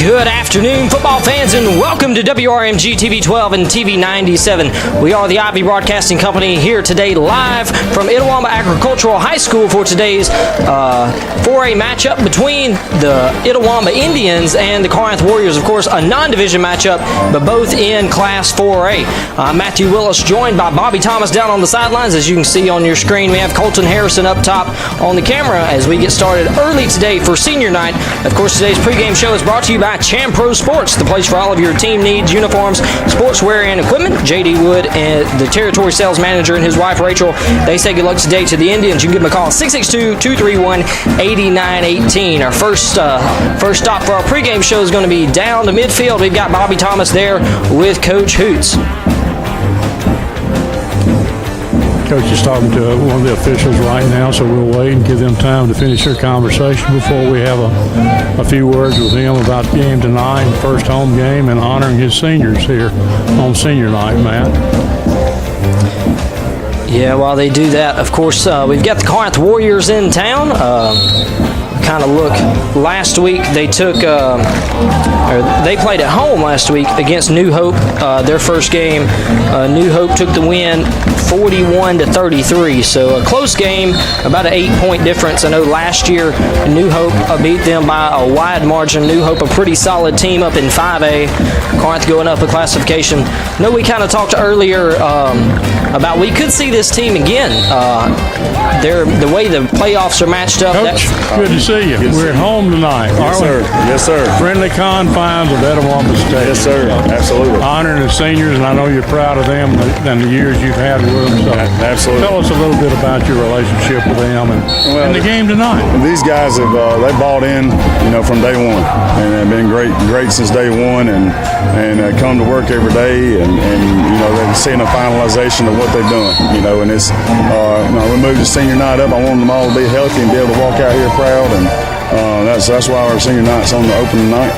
Good afternoon, football fans, and welcome to WRMG TV 12 and TV 97. We are the Ivy Broadcasting Company here today live from Itawamba Agricultural High School for today's 4A matchup between the Itawamba Indians and the Corinth Warriors. Of course, a non-division matchup, but both in Class 4A. Matthew Willis joined by Bobby Thomas down on the sidelines. As you can see on your screen, we have Colton Harrison up top on the camera as we get started early today for senior night. Of course, today's pregame show is brought to you by Pro Sports, the place for all of your team needs, uniforms, sportswear, and equipment. J.D. Wood and the territory sales manager and his wife, Rachel, they say good luck today to the Indians. You can give them a call, 662-231-8918. Our first stop for our pregame show is going to be down to midfield. We've got Bobby Thomas there with Coach Hoots. Coach is talking to one of the officials right now, so we'll wait and give them time to finish their conversation before we have a few words with him about the game tonight, first home game, and honoring his seniors here on senior night, Matt. Yeah, while they do that, of course, we've got the Corinth Warriors in town. Kind of look, last week they they played at home last week against New Hope. Their first game, New Hope took the win 41-33, so a close game, about an 8-point difference. I know last year New Hope beat them by a wide margin. New Hope, a pretty solid team up in 5A. Corinth going up a classification. I know we kind of talked earlier about we could see this team again. The way the playoffs are matched up. Coach, good to see you. We're at home tonight, yes, aren't sir. we? Yes, sir. Friendly confines of Itawamba State. Yes, sir. Absolutely. Honoring the seniors, and I know you're proud of them and the years you've had with them. So absolutely. Tell us a little bit about your relationship with them and the game tonight. These guys have they bought in, from day one, and have been great since day one, and come to work every day, and they're seeing a finalization of what they've done, and it's we moved the senior night up. I want them all to be healthy and be able to walk out here proud, and that's why our senior night's on the opening night.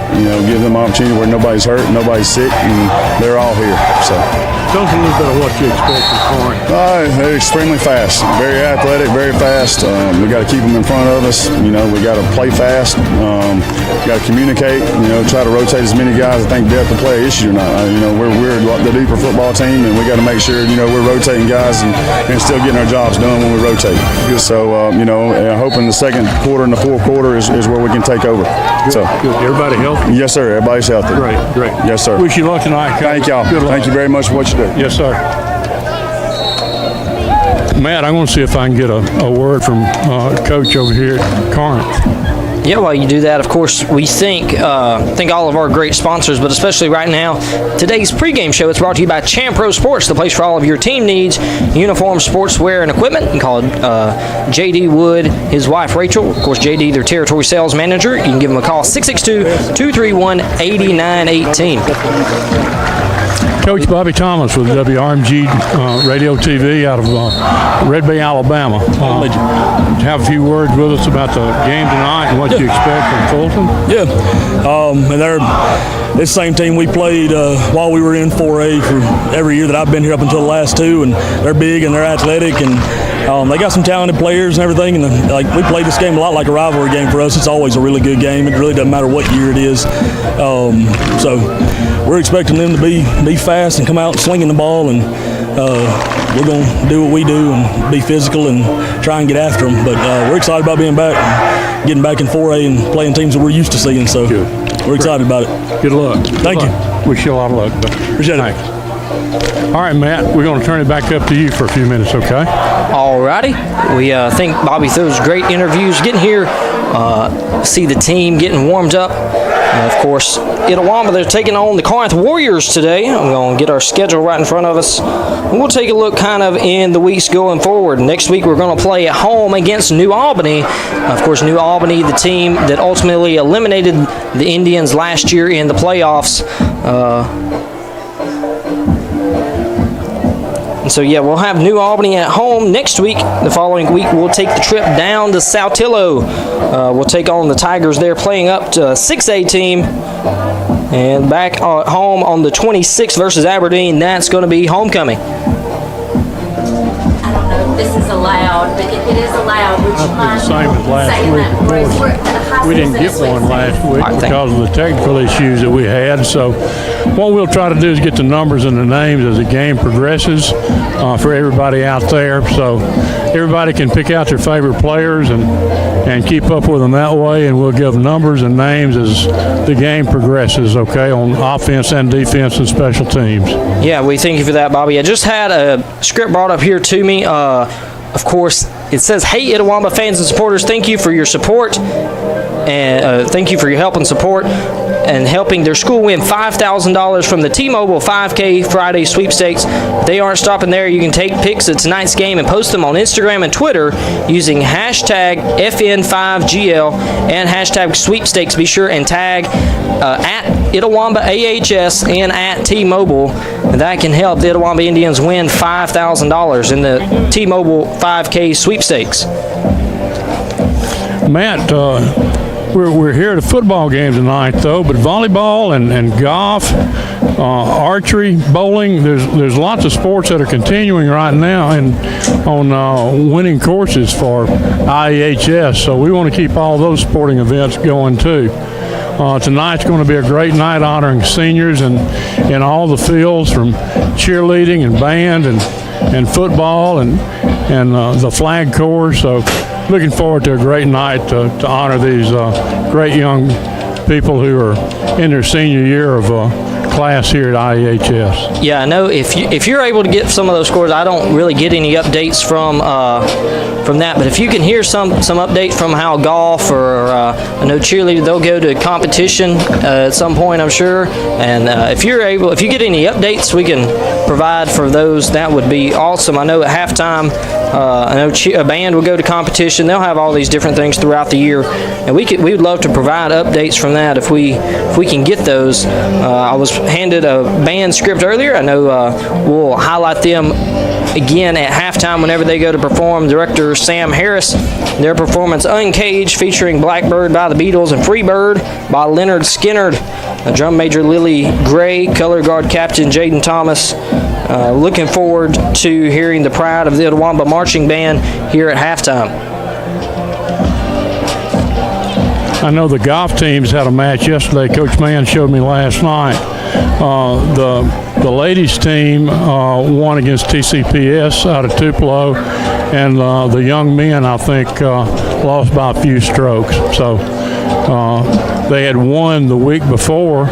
Give them an opportunity where nobody's hurt, nobody's sick, and they're all here. So. Tell us a little bit of what you expect from Corinth. They're extremely fast, very athletic, very fast. We got to keep them in front of us. We got to play fast. Got to communicate. Try to rotate as many guys. I think depth of play issue or not. We're the deeper football team, and we got to make sure we're rotating guys and still getting our jobs done when we rotate. So hoping the second quarter and the fourth quarter is where we can take over. Good. So good. Everybody healthy? Yes, sir. Everybody's healthy. Great. Yes, sir. Wish you luck tonight, Coach. Thank y'all. Good luck. Thank you very much for what you do. Yes, sir. Matt, I'm going to see if I can get a word from Coach over here at Corinth. Yeah, while you do that, of course, we thank all of our great sponsors, but especially right now, today's pregame show is brought to you by Pro Sports, the place for all of your team needs, uniforms, sportswear, and equipment. You can call J.D. Wood, his wife, Rachel. Of course, J.D., their territory sales manager. You can give them a call, 662-231-8918. Coach Bobby Thomas with WRMG Radio TV out of Red Bay, Alabama. Have a few words with us about the game tonight and what you expect from Fulton? Yeah, and they're this same team we played while we were in 4A for every year that I've been here up until the last two, and they're big and they're athletic, and they got some talented players and everything, and we played this game a lot like a rivalry game for us. It's always a really good game. It really doesn't matter what year it is. So we're expecting them to be fast and come out slinging the ball, and we're going to do what we do and be physical and try and get after them. But we're excited about being back, getting back in 4A and playing teams that we're used to seeing. So we're excited about it. Good luck. Thank you. Wish you a lot of luck. Appreciate it. All right, Matt, we're going to turn it back up to you for a few minutes, okay? All righty. We think Bobby throws great interviews. Getting here, see the team getting warmed up. Of course, Itawamba, they're taking on the Corinth Warriors today. I'm going to get our schedule right in front of us. And we'll take a look kind of in the weeks going forward. Next week, we're going to play at home against New Albany. Of course, New Albany, the team that ultimately eliminated the Indians last year in the playoffs. And so, yeah, we'll have New Albany at home next week. The following week, we'll take the trip down to Saltillo. We'll take on the Tigers there, playing up to a 6A team. And back at home on the 26th versus Aberdeen. That's going to be homecoming. I don't know if this is allowed, but if it is allowed, would you mind saying that for us? We're at the we didn't get one last week I think. because of the technical issues that we had. So what we'll try to do is get the numbers and the names as the game progresses for everybody out there. So everybody can pick out their favorite players and keep up with them that way, and we'll give numbers and names as the game progresses, okay, on offense and defense and special teams. Yeah, we thank you for that, Bobby. I just had a script brought up here to me. Of course, it says, "Hey, Itawamba fans and supporters, thank you for your support, and thank you for your help and support and helping their school win $5,000 from the T-Mobile 5K Friday sweepstakes. If they aren't stopping there, you can take pics of tonight's game and post them on Instagram and Twitter using hashtag FN5GL and hashtag sweepstakes. Be sure and tag at Itawamba AHS and at T-Mobile. And that can help the Itawamba Indians win $5,000 in the T-Mobile 5K sweepstakes." Matt, we're here at a football game tonight, though, but volleyball and golf, archery, bowling, there's lots of sports that are continuing right now and on winning courses for IEHS, so we want to keep all those sporting events going, too. Tonight's going to be a great night honoring seniors and in all the fields, from cheerleading and band and football and the flag corps, so looking forward to a great night to honor these great young people who are in their senior year of class here at IEHS. Yeah, I know if you're able to get some of those scores, I don't really get any updates from that. But if you can hear some updates from how golf or I know cheerleader, they'll go to competition at some point, I'm sure. And if you get any updates, we can provide for those. That would be awesome. I know at halftime, I know a band will go to competition. They'll have all these different things throughout the year, and we would love to provide updates from that if we can get those. I was handed a band script earlier. I know we'll highlight them again at halftime whenever they go to perform. Director Sam Harris, their performance Uncaged, featuring Blackbird by the Beatles and Freebird by Leonard Skinnard. Drum major Lily Gray, color guard captain Jaden Thomas. Looking forward to hearing the pride of the Itawamba Marching Band here at halftime. I know the golf teams had a match yesterday. Coach Mann showed me last night. The ladies team won against TCPS out of Tupelo, and the young men, I think, lost by a few strokes. So they had won the week before.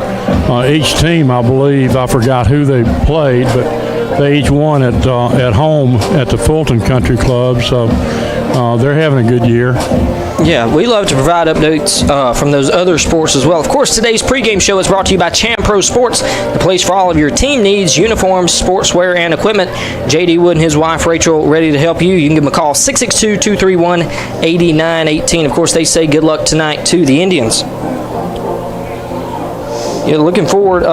Each team, I believe, I forgot who they played, but they each won at home at the Fulton Country Club. So they're having a good year. Yeah, we love to provide updates from those other sports as well. Of course, today's pregame show is brought to you by Champ Pro Sports, the place for all of your team needs, uniforms, sportswear, and equipment. J.D. Wood and his wife, Rachel, ready to help you. You can give them a call, 662-231-8918. Of course, they say good luck tonight to the Indians. Yeah, looking forward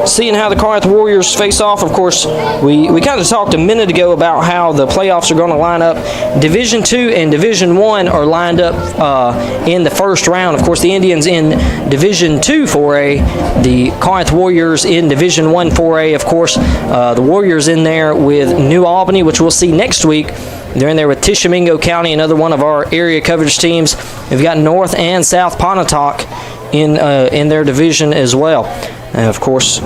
seeing how the Corinth Warriors face off. Of course, we kind of talked a minute ago about how the playoffs are going to line up. Division II and Division I are lined up in the first round. Of course, the Indians in Division II 4A, the Corinth Warriors in Division I 4A. Of course, the Warriors in there with New Albany, which we'll see next week. They're in there with Tishomingo County, another one of our area coverage teams. We've got North and South Pontotoc in their division as well. And of course,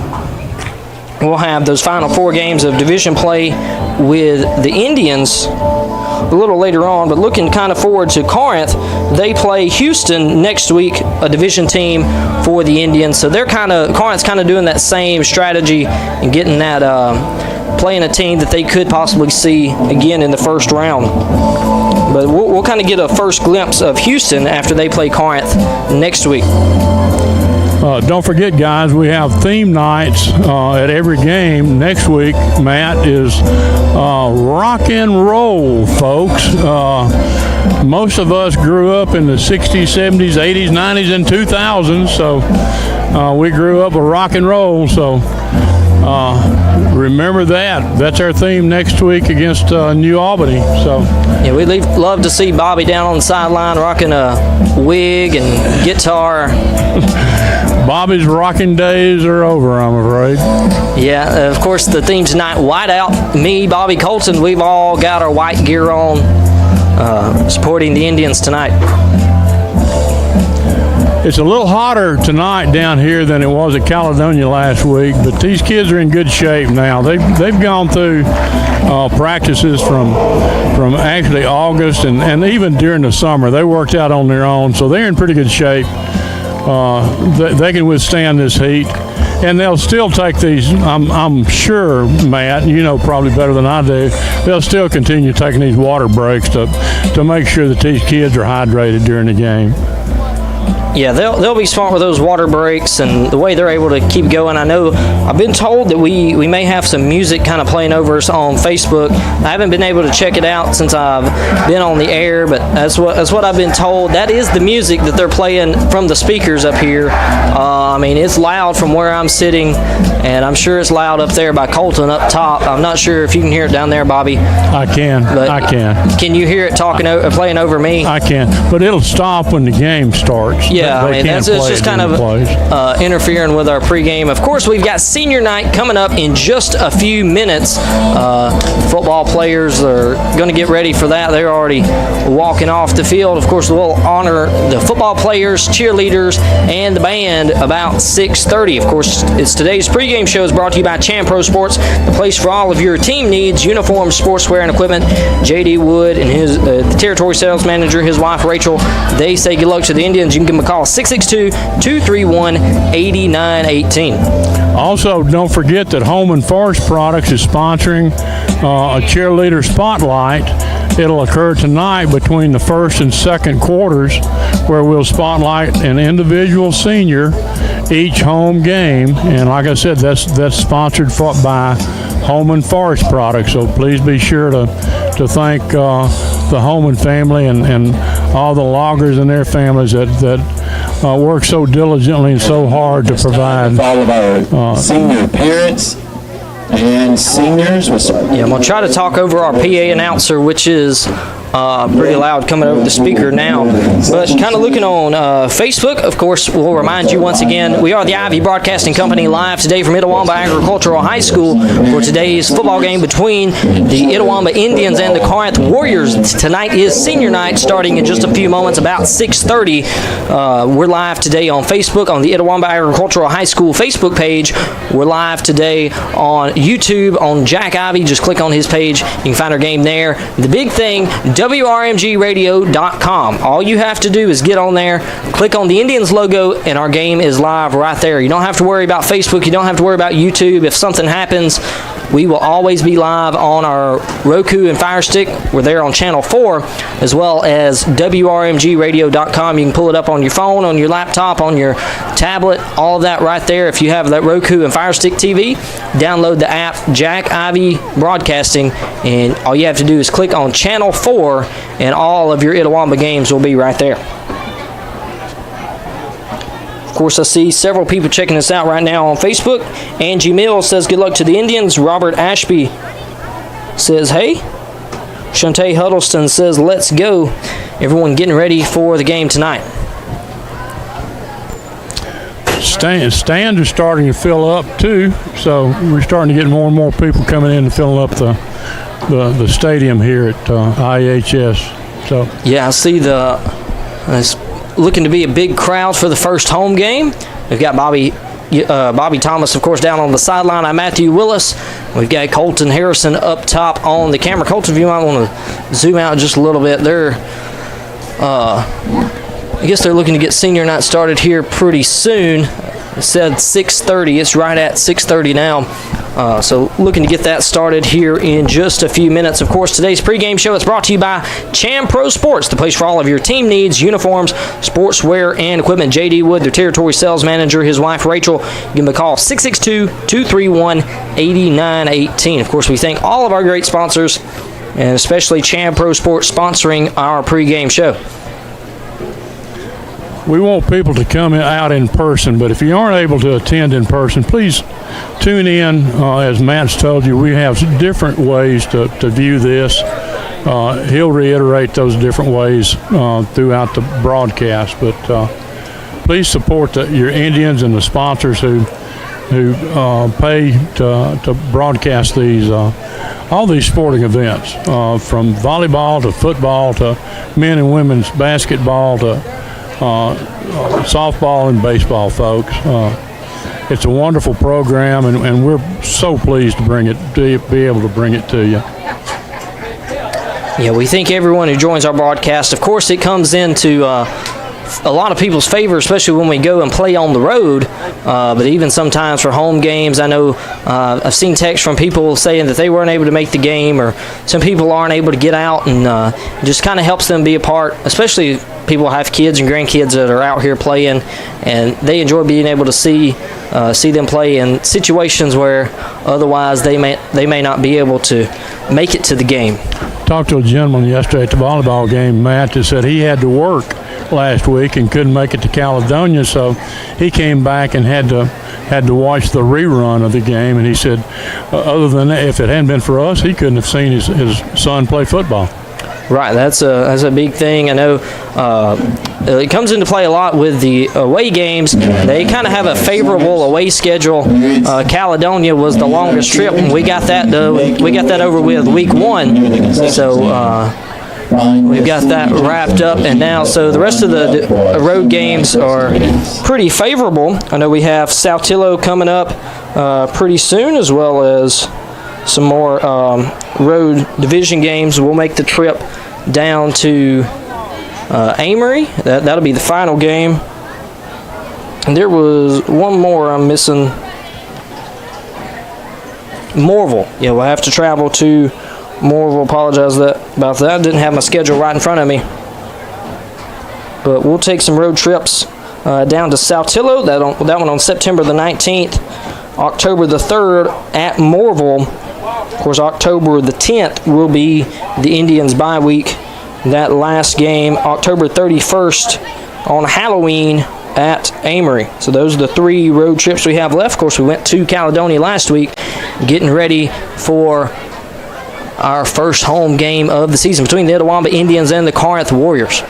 we'll have those final four games of division play with the Indians a little later on, but looking kind of forward to Corinth. They play Houston next week, a division team for the Indians. So Corinth's kind of doing that same strategy and getting that playing a team that they could possibly see again in the first round. But we'll kind of get a first glimpse of Houston after they play Corinth next week. Don't forget, guys, we have theme nights at every game. Next week, Matt, is rock and roll, folks. Most of us grew up in the 60s, 70s, 80s, 90s, and 2000s, so we grew up with rock and roll. So remember that. That's our theme next week against New Albany. So yeah, we'd love to see Bobby down on the sideline rocking a wig and guitar. Bobby's rocking days are over, I'm afraid. Yeah, of course, the theme tonight, white out. Me, Bobby Colton, we've all got our white gear on, supporting the Indians tonight. It's a little hotter tonight down here than it was at Caledonia last week, but these kids are in good shape now. They've gone through practices from actually August and even during the summer. They worked out on their own, so they're in pretty good shape. They can withstand this heat, and they'll still take these. I'm sure, Matt, you know probably better than I do. They'll still continue taking these water breaks to make sure that these kids are hydrated during the game. Yeah, they'll be smart with those water breaks and the way they're able to keep going. I know I've been told that we may have some music kind of playing over us on Facebook. I haven't been able to check it out since I've been on the air, but that's what I've been told. That is the music that they're playing from the speakers up here. I mean, it's loud from where I'm sitting, and I'm sure it's loud up there by Colton up top. I'm not sure if you can hear it down there, Bobby. I can. Can you hear it playing over me? I can, but it'll stop when the game starts. Yeah, I mean, it's just kind of interfering with our pregame. Of course, we've got senior night coming up in just a few minutes. Football players are going to get ready for that. They're already walking off the field. Of course, we'll honor the football players, cheerleaders, and the band about 6:30. Of course, it's today's pregame show is brought to you by Champ Pro Sports, the place for all of your team needs, uniforms, sportswear, and equipment. J.D. Wood and his the territory sales manager, his wife Rachel, they say good luck to the Indians. You can give them a call, 662-231-8918. Also, don't forget that Home and Forest Products is sponsoring a cheerleader spotlight. It'll occur tonight between the first and second quarters, where we'll spotlight an individual senior each home game. And like I said, that's sponsored by Home and Forest Products. So please be sure to thank the Holman family and all the loggers and their families that work so diligently and so hard to provide. All of our senior parents and seniors. Yeah, I'm going to try to talk over our PA announcer, which is pretty loud coming over the speaker now. But kind of looking on Facebook, of course, we'll remind you once again, we are the Ivy Broadcasting Company live today from Itawamba Agricultural High School for today's football game between the Itawamba Indians and the Corinth Warriors. Tonight is senior night starting in just a few moments, about 6:30. We're live today on Facebook on the Itawamba Agricultural High School Facebook page. We're live today on YouTube on Jack Ivy. Just click on his page. You can find our game there. The big thing, WRMGradio.com. All you have to do is get on there, click on the Indians logo, and our game is live right there. You don't have to worry about Facebook. You don't have to worry about YouTube. If something happens, we will always be live on our Roku and Fire Stick. We're there on Channel 4, as well as WRMGradio.com. You can pull it up on your phone, on your laptop, on your tablet, all of that right there. If you have that Roku and Fire Stick TV, download the app Jack Ivy Broadcasting, and all you have to do is click on Channel 4, and all of your Itawamba games will be right there. Of course, I see several people checking us out right now on Facebook. Angie Mills says good luck to the Indians. Robert Ashby says hey. Shantae Huddleston says let's go. Everyone getting ready for the game tonight. Stands are starting to fill up too, so we're starting to get more and more people coming in and filling up the stadium here at IHS. So yeah, I see it's looking to be a big crowd for the first home game. We've got Bobby Thomas, of course, down on the sideline. I'm Matthew Willis. We've got Colton Harrison up top on the camera. Colton, if you might want to zoom out just a little bit, I guess they're looking to get senior night started here pretty soon. It said 6:30. It's right at 6:30 now. So looking to get that started here in just a few minutes. Of course, today's pregame show is brought to you by Champ Pro Sports, the place for all of your team needs, uniforms, sportswear, and equipment. J.D. Wood, their territory sales manager, his wife Rachel. Give them a call, 662-231-8918. Of course, we thank all of our great sponsors, and especially Champ Pro Sports sponsoring our pregame show. we want people to come out in person, but if you aren't able to attend in person, please tune in. As Matt's told you, we have different ways to view this. He'll reiterate those different ways throughout the broadcast, but please support your Indians and the sponsors who pay to broadcast these all these sporting events, from volleyball to football to men and women's basketball to softball and baseball folks. It's a wonderful program, and we're so pleased to be able to bring it to you. Yeah, we thank everyone who joins our broadcast. Of course, it comes into a lot of people's favor, especially when we go and play on the road. But even sometimes for home games, I know I've seen texts from people saying that they weren't able to make the game, or some people aren't able to get out, and it just kind of helps them be a part, especially people have kids and grandkids that are out here playing, and they enjoy being able to see them play in situations where otherwise they may not be able to make it to the game. Talked to a gentleman yesterday at the volleyball game, Matt, that said he had to work last week and couldn't make it to Caledonia, so he came back and had to watch the rerun of the game, and he said other than that, if it hadn't been for us, he couldn't have seen his son play football. Right, that's a big thing. I know it comes into play a lot with the away games. They kind of have a favorable away schedule. Caledonia was the longest trip, and we got that over with week 1. So we've got that wrapped up, and now so the rest of the road games are pretty favorable. I know we have Saltillo coming up pretty soon, as well as some more road division games. We'll make the trip down to Amory. That'll be the final game. And there was one more I'm missing. Morville. Yeah, we'll have to travel to Morville. Apologize about that. I didn't have my schedule right in front of me. But we'll take some road trips down to Saltillo. That one on September the 19th. October the 3rd at Morville. Of course, October the 10th will be the Indians' bye week. That last game, October 31st on Halloween at Amory. So those are the 3 road trips we have left. Of course, we went to Caledonia last week, getting ready for our first home game of the season between the Itawamba Indians and the Corinth Warriors.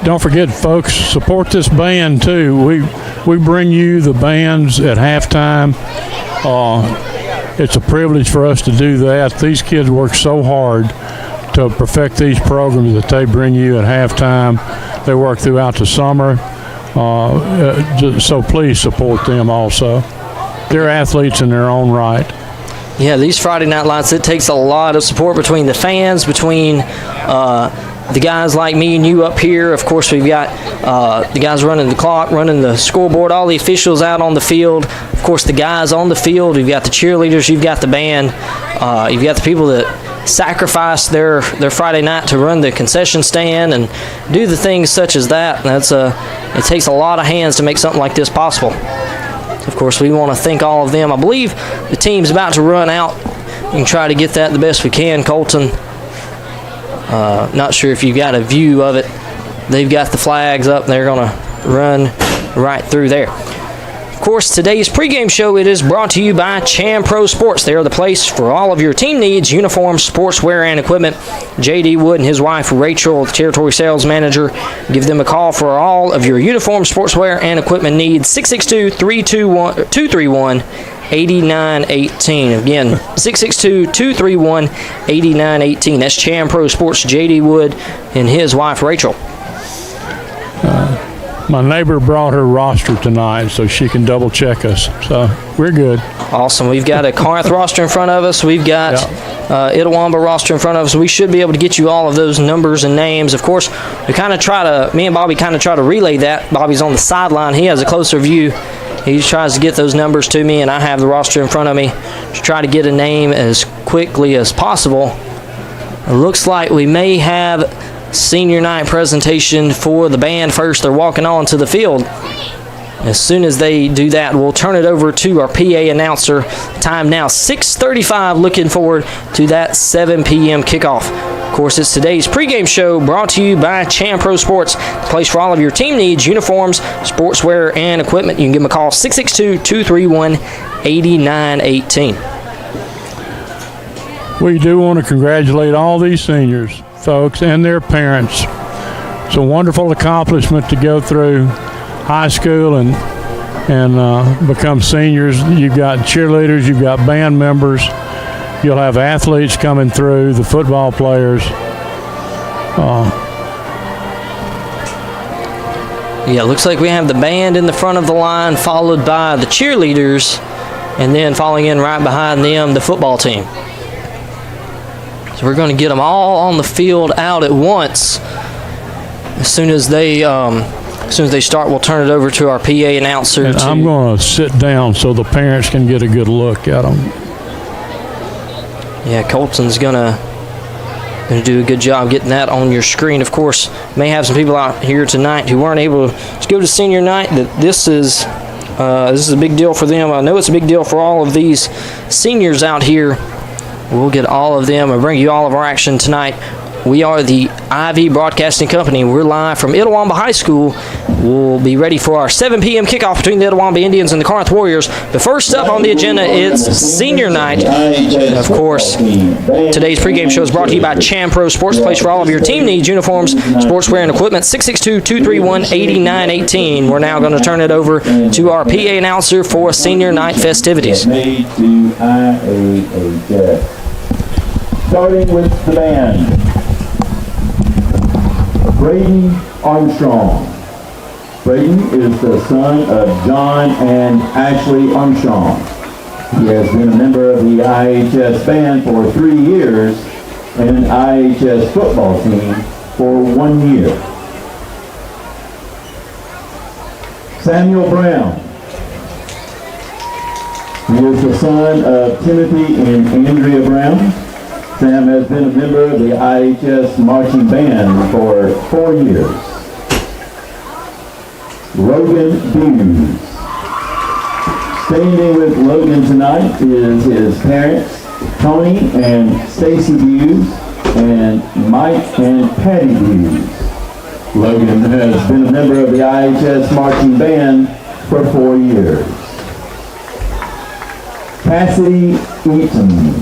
Don't forget, folks, support this band, too. We bring you the bands at halftime. It's a privilege for us to do that. These kids work so hard to perfect these programs that they bring you at halftime. They work throughout the summer, so please support them also. They're athletes in their own right. Yeah, these Friday Night Lights, it takes a lot of support between the fans, between the guys like me and you up here. Of course, we've got the guys running the clock, running the scoreboard, all the officials out on the field. Of course, the guys on the field, you've got the cheerleaders, you've got the band, you've got the people that sacrifice their Friday night to run the concession stand and do the things such as that. It takes a lot of hands to make something like this possible. Of course, we want to thank all of them. I believe the team's about to run out and try to get that the best we can. Colton, not sure if you've got a view of it. They've got the flags up. They're going to run right through there. Of course, today's pregame show, it is brought to you by Chan Pro Sports. They are the place for all of your team needs, uniforms, sportswear, and equipment. J.D. Wood and his wife, Rachel, the territory sales manager. Give them a call for all of your uniform, sportswear, and equipment needs. 662-231-8918. Again, 662-231-8918. That's Chan Pro Sports, J.D. Wood and his wife, Rachel. My neighbor brought her roster tonight so she can double check us. So we're good. Awesome. We've got a Corinth roster in front of us. We've got Itawamba roster in front of us. We should be able to get you all of those numbers and names. Of course, me and Bobby kind of try to relay that. Bobby's on the sideline. He has a closer view. He tries to get those numbers to me, and I have the roster in front of me to try to get a name as quickly as possible. It looks like we may have senior night presentation for the band first. They're walking on to the field. As soon as they do that, we'll turn it over to our PA announcer. Time now 6:35. Looking forward to that 7 p.m. kickoff. Of course, it's today's pregame show brought to you by Chan Pro Sports, the place for all of your team needs, uniforms, sportswear, and equipment. You can give them a call, 662-231-8918. We do want to congratulate all these seniors, folks, and their parents. It's a wonderful accomplishment to go through high school and become seniors. You've got cheerleaders, you've got band members, you'll have athletes coming through, the football players. Yeah, looks like we have the band in the front of the line, followed by the cheerleaders, and then following in right behind them, the football team. So we're going to get them all on the field out at once. As soon as they start, we'll turn it over to our PA announcer. And I'm going to sit down so the parents can get a good look at them. Yeah, Colton's gonna do a good job getting that on your screen. Of course, may have some people out here tonight who weren't able to go to senior night. That this is a big deal for them. I know it's a big deal for all of these seniors out here. We'll get all of them and bring you all of our action tonight. We are the Ivy Broadcasting Company. We're live from Itawamba High School. We'll be ready for our 7 p.m. kickoff between the Itawamba Indians and the Corinth Warriors. But first up on the agenda is senior night. And of course, today's pregame show is brought to you by Champro Sports, place for all of your team needs, uniforms, sportswear, and equipment. 662-231-8918. We're now going to turn it over to our PA announcer for senior night festivities. Starting with the band, Braden Armstrong. Braden is the son of John and Ashley Armstrong. He has been a member of the IHS band for 3 years and IHS football team for 1 year. Samuel Brown. He is the son of Timothy and Andrea Brown. Sam has been a member of the IHS marching band for 4 years. Logan Buse. Standing with Logan tonight is his parents, Tony and Stacy Buse, and Mike and Patty Buse. Logan has been a member of the IHS marching band for 4 years. Cassidy Eaton.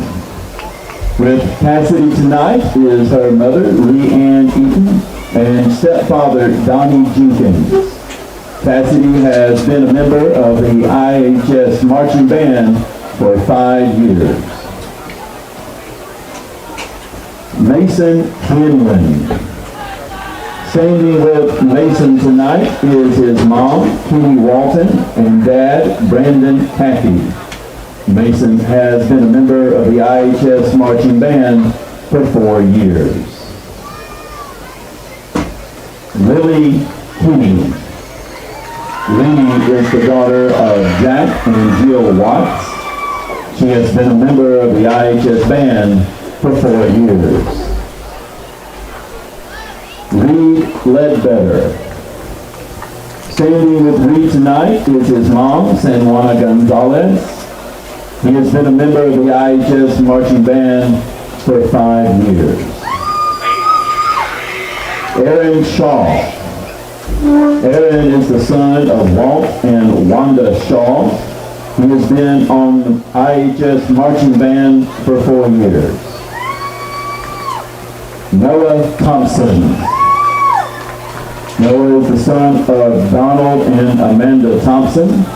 With Cassidy tonight is her mother, Leanne Eaton, and stepfather, Donnie Jenkins. Cassidy has been a member of the IHS marching band for 5 years. Mason Hinman. Standing with Mason tonight is his mom, Kenny Walton, and dad, Brandon Hackey. Mason has been a member of the IHS marching band for 4 years. Lily Kinney. Lily is the daughter of Jack and Jill Watts. She has been a member of the IHS band for 4 years. Reed Ledbetter. Standing with Reed tonight is his mom, San Juana Gonzalez. He has been a member of the IHS marching band for 5 years. Aaron Shaw. Aaron is the son of Walt and Wanda Shaw. He has been on the IHS marching band for 4 years. Noah Thompson. Noah is the son of Donald and Amanda Thompson.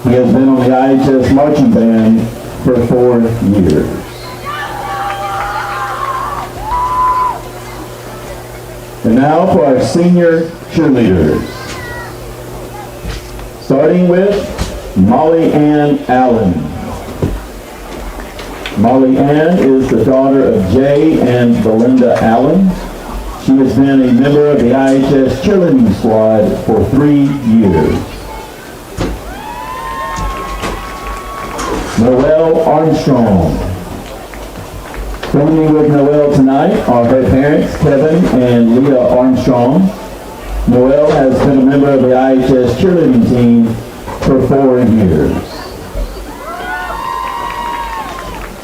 He has been on the IHS marching band for 4 years. And now for our senior cheerleaders. Starting with Molly Ann Allen. Molly Ann is the daughter of Jay and Belinda Allen. She has been a member of the IHS cheerleading squad for 3 years. Noelle Armstrong. Standing with Noelle tonight are her parents, Kevin and Leah Armstrong. Noelle has been a member of the IHS cheerleading team for 4 years.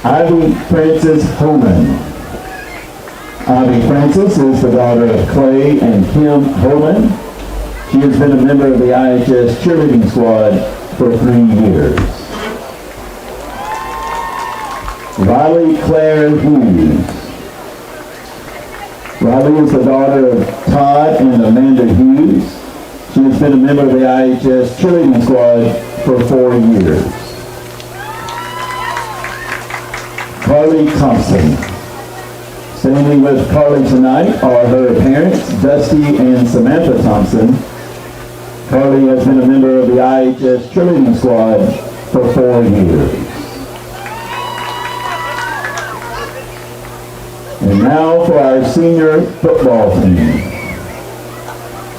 Ivy Francis Holman. Ivy Francis is the daughter of Clay and Kim Holman. She has been a member of the IHS cheerleading squad for 3 years. Riley Claire Hughes. Riley is the daughter of Todd and Amanda Hughes. She has been a member of the IHS cheerleading squad for 4 years. Carly Thompson. Standing with Carly tonight are her parents, Dusty and Samantha Thompson. Carly has been a member of the IHS cheerleading squad for 4 years. And now for our senior football team.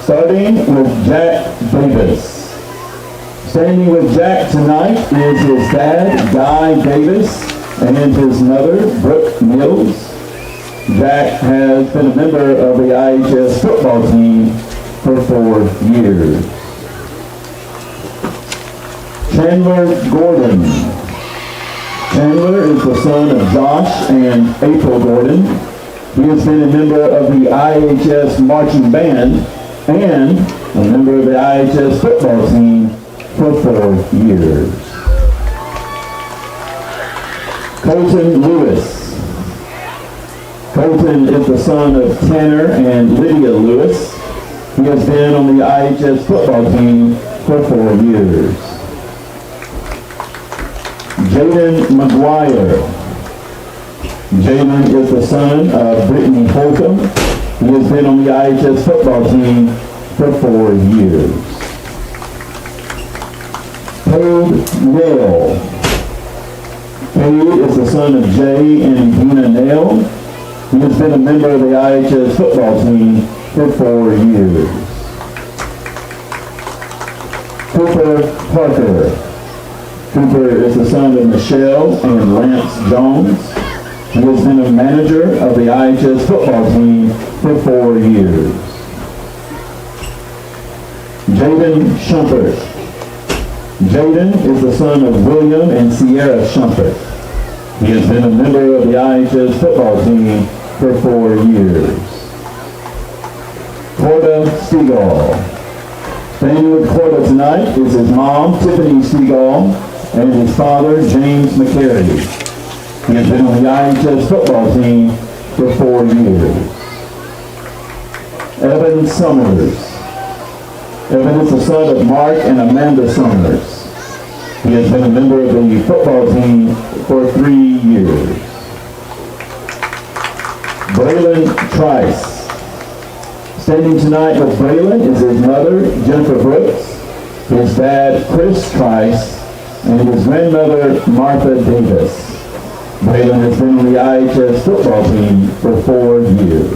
Starting with Jack Davis. Standing with Jack tonight is his dad, Guy Davis, and his mother, Brooke Mills. Jack has been a member of the IHS football team for 4 years. Chandler Gordon. Chandler is the son of Josh and April Gordon. He has been a member of the IHS marching band and a member of the IHS football team for 4 years. Colton Lewis. Colton is the son of Tanner and Lydia Lewis. He has been on the IHS football team for 4 years. Jaden McGuire. Jaden is the son of Brittany Holcomb. He has been on the IHS football team for 4 years. Cade Nail. Cade is the son of Jay and Gina Nail. He has been a member of the IHS football team for 4 years. Cooper Parker. Cooper is the son of Michelle and Lance Jones. He has been a manager of the IHS football team for 4 years. Jaden Shumpert. Jaden is the son of William and Sierra Shumpert. He has been a member of the IHS football team for 4 years. Corda Stegall. Standing with Corda tonight is his mom, Tiffany Stegall, and his father, James McCary. He has been on the IHS football team for 4 years. Evan Summers. Evan is the son of Mark and Amanda Summers. He has been a member of the football team for 3 years. Braylon Trice. Standing tonight with Braylon is his mother, Jennifer Brooks, his dad, Chris Trice, and his grandmother, Martha Davis. Braylon has been on the IHS football team for 4 years.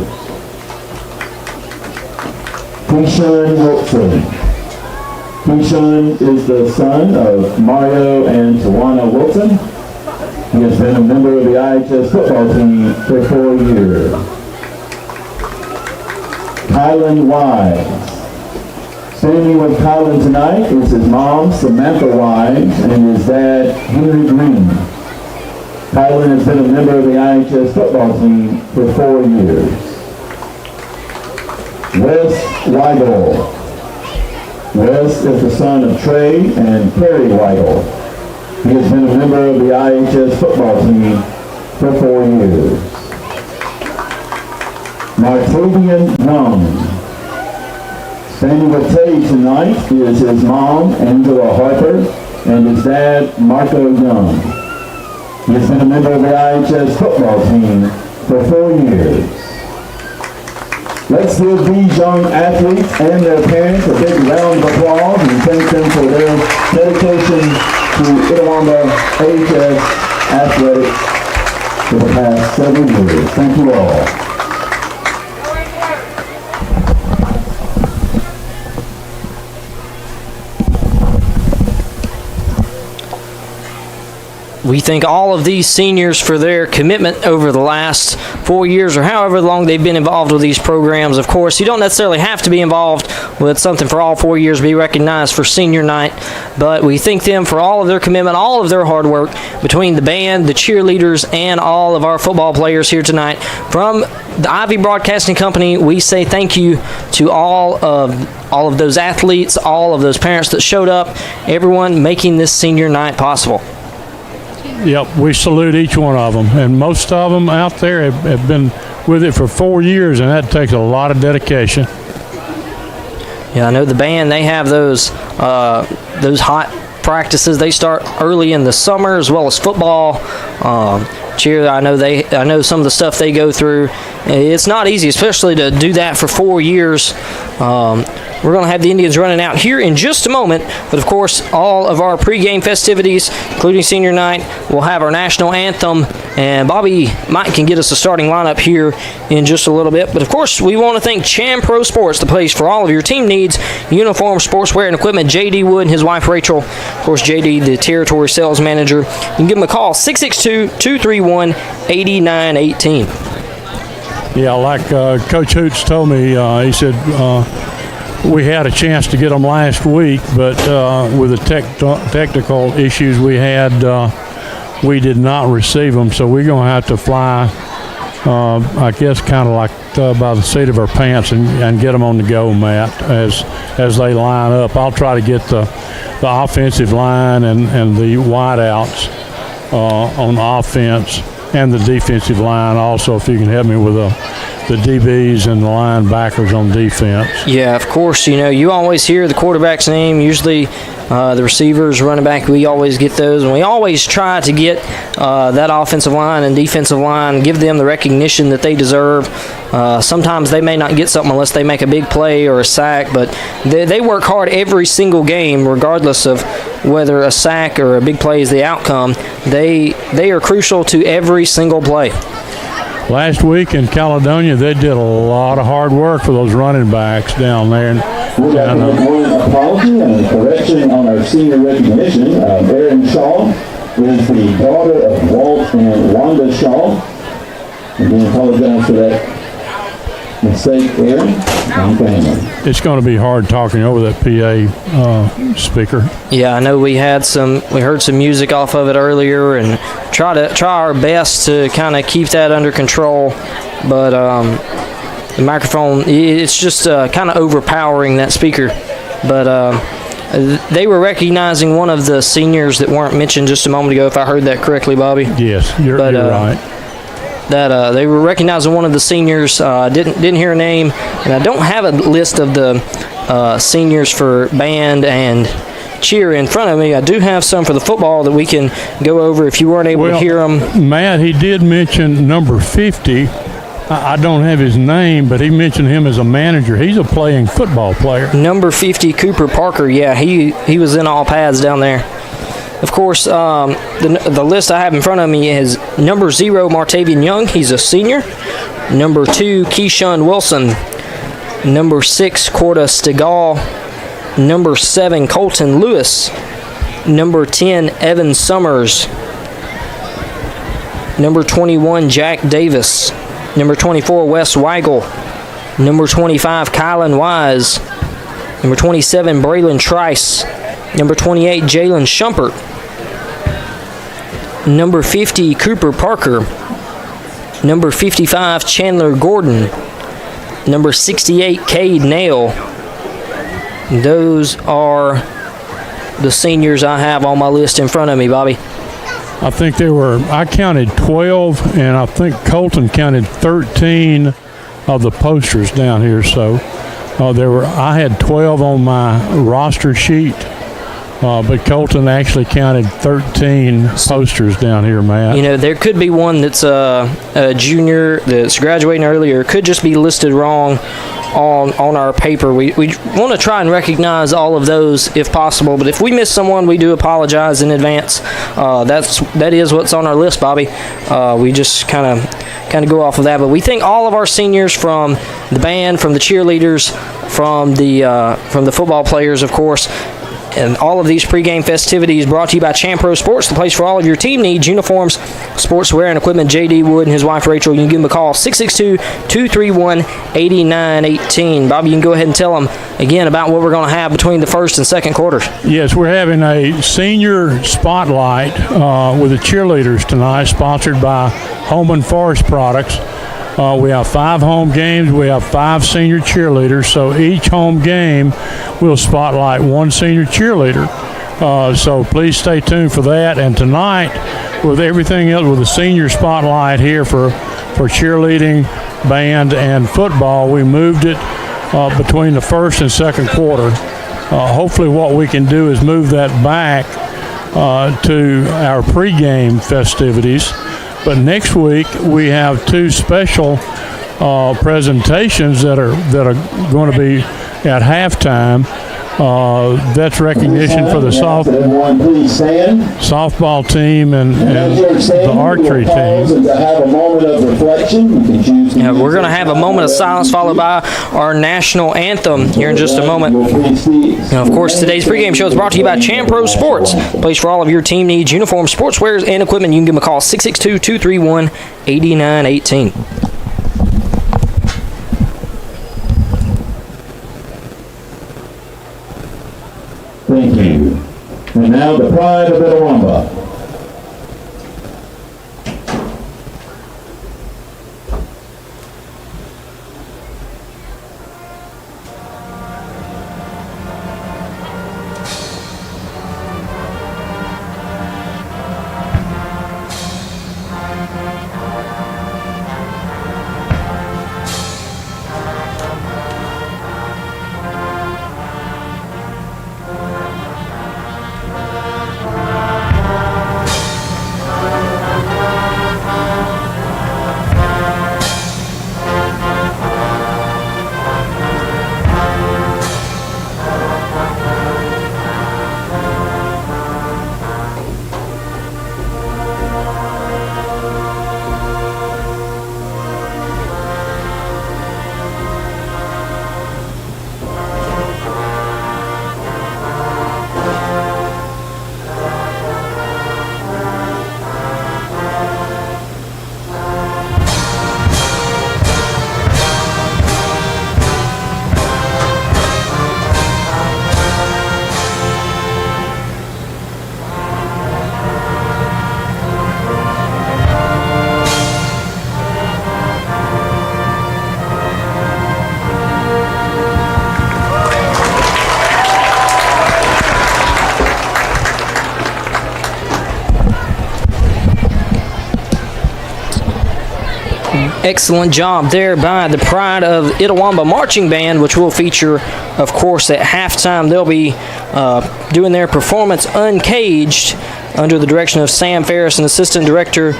Keyshawn Wilson. Keyshawn is the son of Mario and Tawana Wilson. He has been a member of the IHS football team for 4 years. Kylan Wise. Standing with Kylan tonight is his mom, Samantha Wise, and his dad, Henry Green. Kylan has been a member of the IHS football team for 4 years. Wes Weigel. Wes is the son of Trey and Perry Weigel. He has been a member of the IHS football team for 4 years. Martavian Young. Standing with Tay tonight is his mom, Angela Harper, and his dad, Marco Young. He has been a member of the IHS football team for 4 years. Let's give these young athletes and their parents a big round of applause and thank them for their dedication to Itawamba AHS athletics for the past 7 years. Thank you all. We thank all of these seniors for their commitment over the last 4 years or however long they've been involved with these programs. Of course, you don't necessarily have to be involved with something for all 4 years to be recognized for senior night, but we thank them for all of their commitment, all of their hard work between the band, the cheerleaders, and all of our football players here tonight. From the Ivy Broadcasting Company, we say thank you to all of those athletes, all of those parents that showed up, everyone making this senior night possible. Yep, we salute each one of them, and most of them out there have been with it for 4 years, and that takes a lot of dedication. Yeah, I know the band, they have those hot practices. They start early in the summer as well as football. Cheer, I know some of the stuff they go through. It's not easy, especially to do that for 4 years. We're going to have the Indians running out here in just a moment. But, of course, all of our pregame festivities, including senior night, we'll have our national anthem. And Bobby Mike can get us a starting lineup here in just a little bit. But, of course, we want to thank Cham Pro Sports, the place for all of your team needs, uniform, sportswear, and equipment. J.D. Wood and his wife, Rachel. Of course, J.D., the territory sales manager. You can give him a call, 662-231-8918. Yeah, like Coach Hoots told me, he said we had a chance to get them last week, but with the technical issues we had, we did not receive them. So we're going to have to fly, I guess, kind of like by the seat of our pants and get them on the go, Matt, as they line up. I'll try to get the offensive line and the wideouts on offense and the defensive line also, if you can help me with the DBs and the linebackers on defense. Yeah, of course. You always hear the quarterback's name, usually the receivers, running back. We always get those, and we always try to get that offensive line and defensive line, give them the recognition that they deserve. Sometimes they may not get something unless they make a big play or a sack, but they work hard every single game, regardless of whether a sack or a big play is the outcome. They are crucial to every single play. Last week in Caledonia, they did a lot of hard work for those running backs down there. We'd like to make one apology and a correction on our senior recognition. Erin Shaw is the daughter of Walt and Wanda Shaw. Again, apologize for that mistake, Erin and family. It's going to be hard talking over that PA speaker. Yeah, I know we heard some music off of it earlier, and try our best to kind of keep that under control. But the microphone, it's just kind of overpowering that speaker. But they were recognizing one of the seniors that weren't mentioned just a moment ago, if I heard that correctly, Bobby. Yes, you're right. That they were recognizing one of the seniors. Didn't hear a name, and I don't have a list of the seniors for band and cheer in front of me. I do have some for the football that we can go over if you weren't able to hear them. Matt, he did mention number 50. I don't have his name, but he mentioned him as a manager. He's a playing football player. Number 50, Cooper Parker. Yeah, he was in all pads down there. Of course, the list I have in front of me is number 0, Martavian Young. He's a senior. Number 2, Keyshawn Wilson. Number 6, Corda Stegall. Number 7, Colton Lewis. Number 10, Evan Summers. Number 21, Jack Davis. Number 24, Wes Weigel. Number 25, Kylan Wise. Number 27, Braylon Trice. Number 28, Jalen Shumpert. Number 50, Cooper Parker. Number 55, Chandler Gordon. Number 68, Cade Nail. Those are the seniors I have on my list in front of me, Bobby. I think I counted 12, and I think Colton counted 13 of the posters down here. So I had 12 on my roster sheet. But Colton actually counted 13 posters down here, Matt. There could be one that's a junior that's graduating earlier. It could just be listed wrong on our paper. We want to try and recognize all of those if possible, but if we miss someone, we do apologize in advance. That is what's on our list, Bobby. We just kind of go off of that, but we thank all of our seniors, from the band, from the cheerleaders, from the football players, of course. And all of these pregame festivities brought to you by Cham Pro Sports, the place for all of your team needs, uniforms, sportswear, and equipment. J.D. Wood and his wife, Rachel. You can give them a call, 662-231-8918. Bobby, you can go ahead and tell them again about what we're going to have between the first and second quarters. Yes, we're having a senior spotlight with the cheerleaders tonight, sponsored by Home and Forest Products. We have 5 home games. We have 5 senior cheerleaders. So each home game will spotlight one senior cheerleader. So please stay tuned for that. And tonight, with everything else, with the senior spotlight here for cheerleading, band, and football, we moved it between the first and second quarter. Hopefully what we can do is move that back to our pregame festivities. But next week we have 2 special presentations that are going to be at halftime. That's recognition for the Everyone, please stand. softball team and As you're the standing, archery we'll pause team. and to have a moment of reflection. You can choose to Yeah, use we're going to this have a time moment of wherever silence you followed choose. by our national anthem here in just a moment. You'll please see- Now, of course, today's pregame show is brought to you by Champro Sports. Place for all of your team needs, uniforms, sportswear, and equipment. You can give them a call, 662-231-8918. Thank you. And now the pride of Itawamba. Excellent job there by the Pride of Itawamba Marching Band, which will feature, of course, at halftime. They'll be doing their performance uncaged under the direction of Sam Ferris and Assistant Director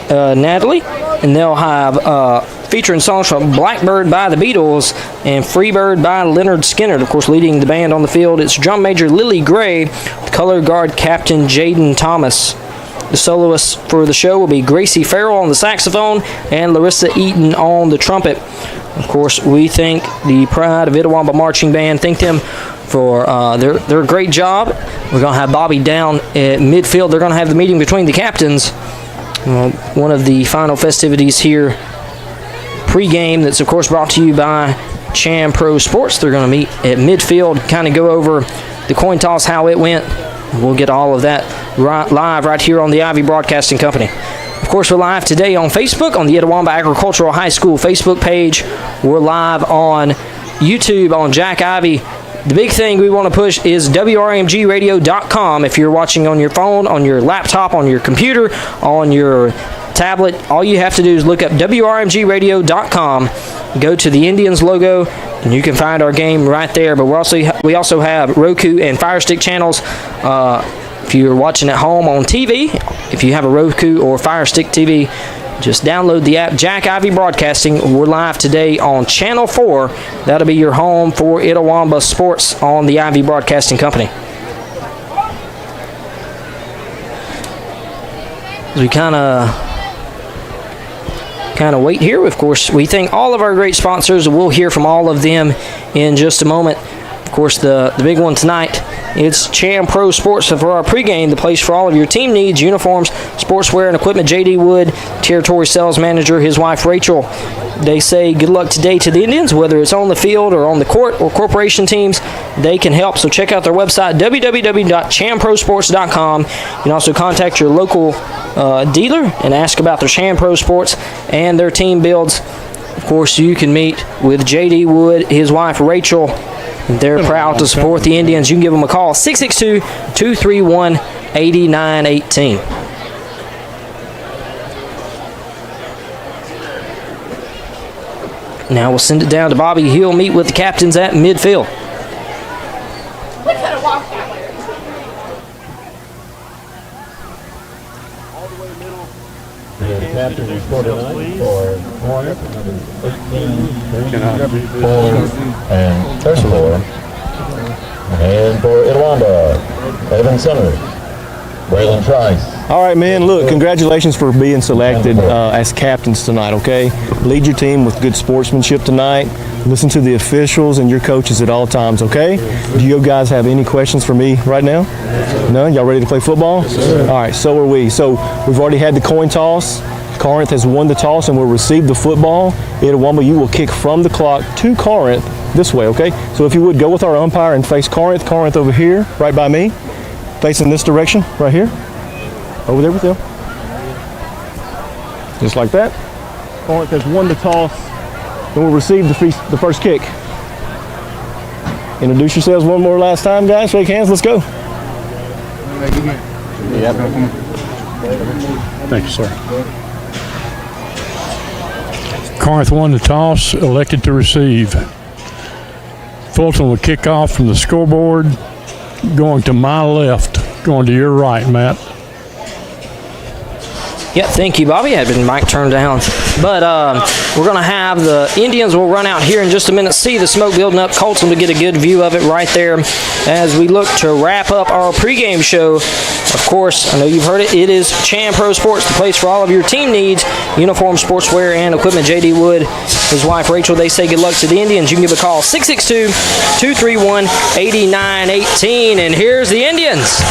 Natalie. And they'll have featuring songs from Blackbird by the Beatles and Freebird by Leonard Skinner. Of course, leading the band on the field, it's Drum Major Lily Gray, the Color Guard Captain Jaden Thomas. The soloists for the show will be Gracie Farrell on the saxophone and Larissa Eaton on the trumpet. Of course, we thank the Pride of Itawamba Marching Band. Thank them for their great job. We're going to have Bobby down at midfield. They're going to have the meeting between the captains. One of the final festivities here, pregame, that's of course brought to you by Champro Sports. They're going to meet at midfield, kind of go over the coin toss, how it went. We'll get all of that live right here on the Ivy Broadcasting Company. Of course, we're live today on Facebook, on the Itawamba Agricultural High School Facebook page. We're live on YouTube on Jack Ivy. The big thing we want to push is WRMGradio.com. If you're watching on your phone, on your laptop, on your computer, on your tablet, all you have to do is look up WRMGradio.com, go to the Indians logo, and you can find our game right there. But we also have Roku and Fire Stick channels. If you're watching at home on TV, if you have a Roku or Fire Stick TV, just download the app Jack Ivy Broadcasting. We're live today on Channel 4. That'll be your home for Itawamba Sports on the Ivy Broadcasting Company. As we kind of wait here, of course, we thank all of our great sponsors. We'll hear from all of them in just a moment. Of course, the big one tonight, it's Champro Sports. So for our pregame, the place for all of your team needs, uniforms, sportswear, and equipment. J.D. Wood, Territory Sales Manager, his wife Rachel, they say good luck today to the Indians, whether it's on the field or on the court or corporation teams, they can help. So check out their website, www.champrosports.com. You can also contact your local dealer and ask about their Champro Sports and their team builds. Of course, you can meet with J.D. Wood, his wife Rachel. They're proud to support the Indians. You can give them a call, 662-231-8918. Now we'll send it down to Bobby. He'll meet with the captains at midfield. captain is 49 for Corinth, number 18, 4, and 34. And for Itawamba, Evan Summer, Braylon Trice. All right, man, look, congratulations for being selected as captains tonight, okay? Lead your team with good sportsmanship tonight. Listen to the officials and your coaches at all times, okay? Do you guys have any questions for me right now? No? Y'all ready to play football? All right, so are we. So we've already had the coin toss. Corinth has won the toss and will receive the football. Itawamba, you will kick from the clock to Corinth this way, okay? So if you would, go with our umpire and face Corinth. Corinth over here, right by me. Facing this direction, right here. Over there with them. Just like that. Corinth has won the toss and will receive the first kick. Introduce yourselves one more last time, guys. Shake hands. Let's go. Thank you, sir. Corinth won the toss, elected to receive. Fulton will kick off from the scoreboard, going to my left, going to your right, Matt. Yeah, thank you, Bobby. I had been mic turned down. But we're going to have the Indians will run out here in just a minute. See the smoke building up. Colton to get a good view of it right there as we look to wrap up our pregame show. Of course, I know you've heard it. It is Chan Pro Sports, the place for all of your team needs. Uniform, sportswear, and equipment. J.D. Wood, his wife Rachel, they say good luck to the Indians. You can give a call, 662-231-8918. And here's the Indians.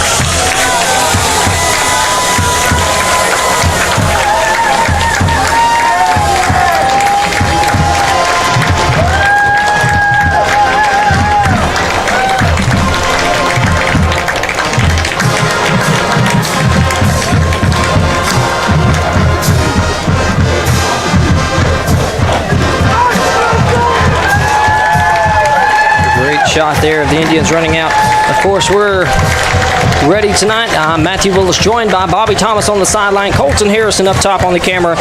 Shot there of the Indians running out. Of course, we're ready tonight. I'm Matthew Willis, joined by Bobby Thomas on the sideline, Colton Harrison up top on the camera.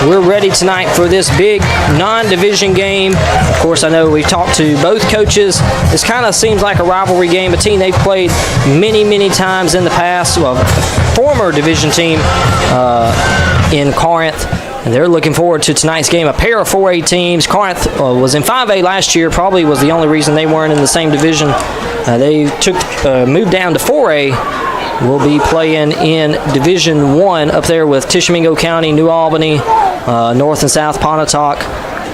We're ready tonight for this big non-division game. Of course, I know we've talked to both coaches. This kind of seems like a rivalry game, a team they've played many, many times in the past. Well, former division team in Corinth. And they're looking forward to tonight's game. A pair of 4A teams. Corinth was in 5A last year. Probably was the only reason they weren't in the same division. They moved down to 4A. We'll be playing in Division 1 up there with Tishomingo County, New Albany, North and South Pontotoc.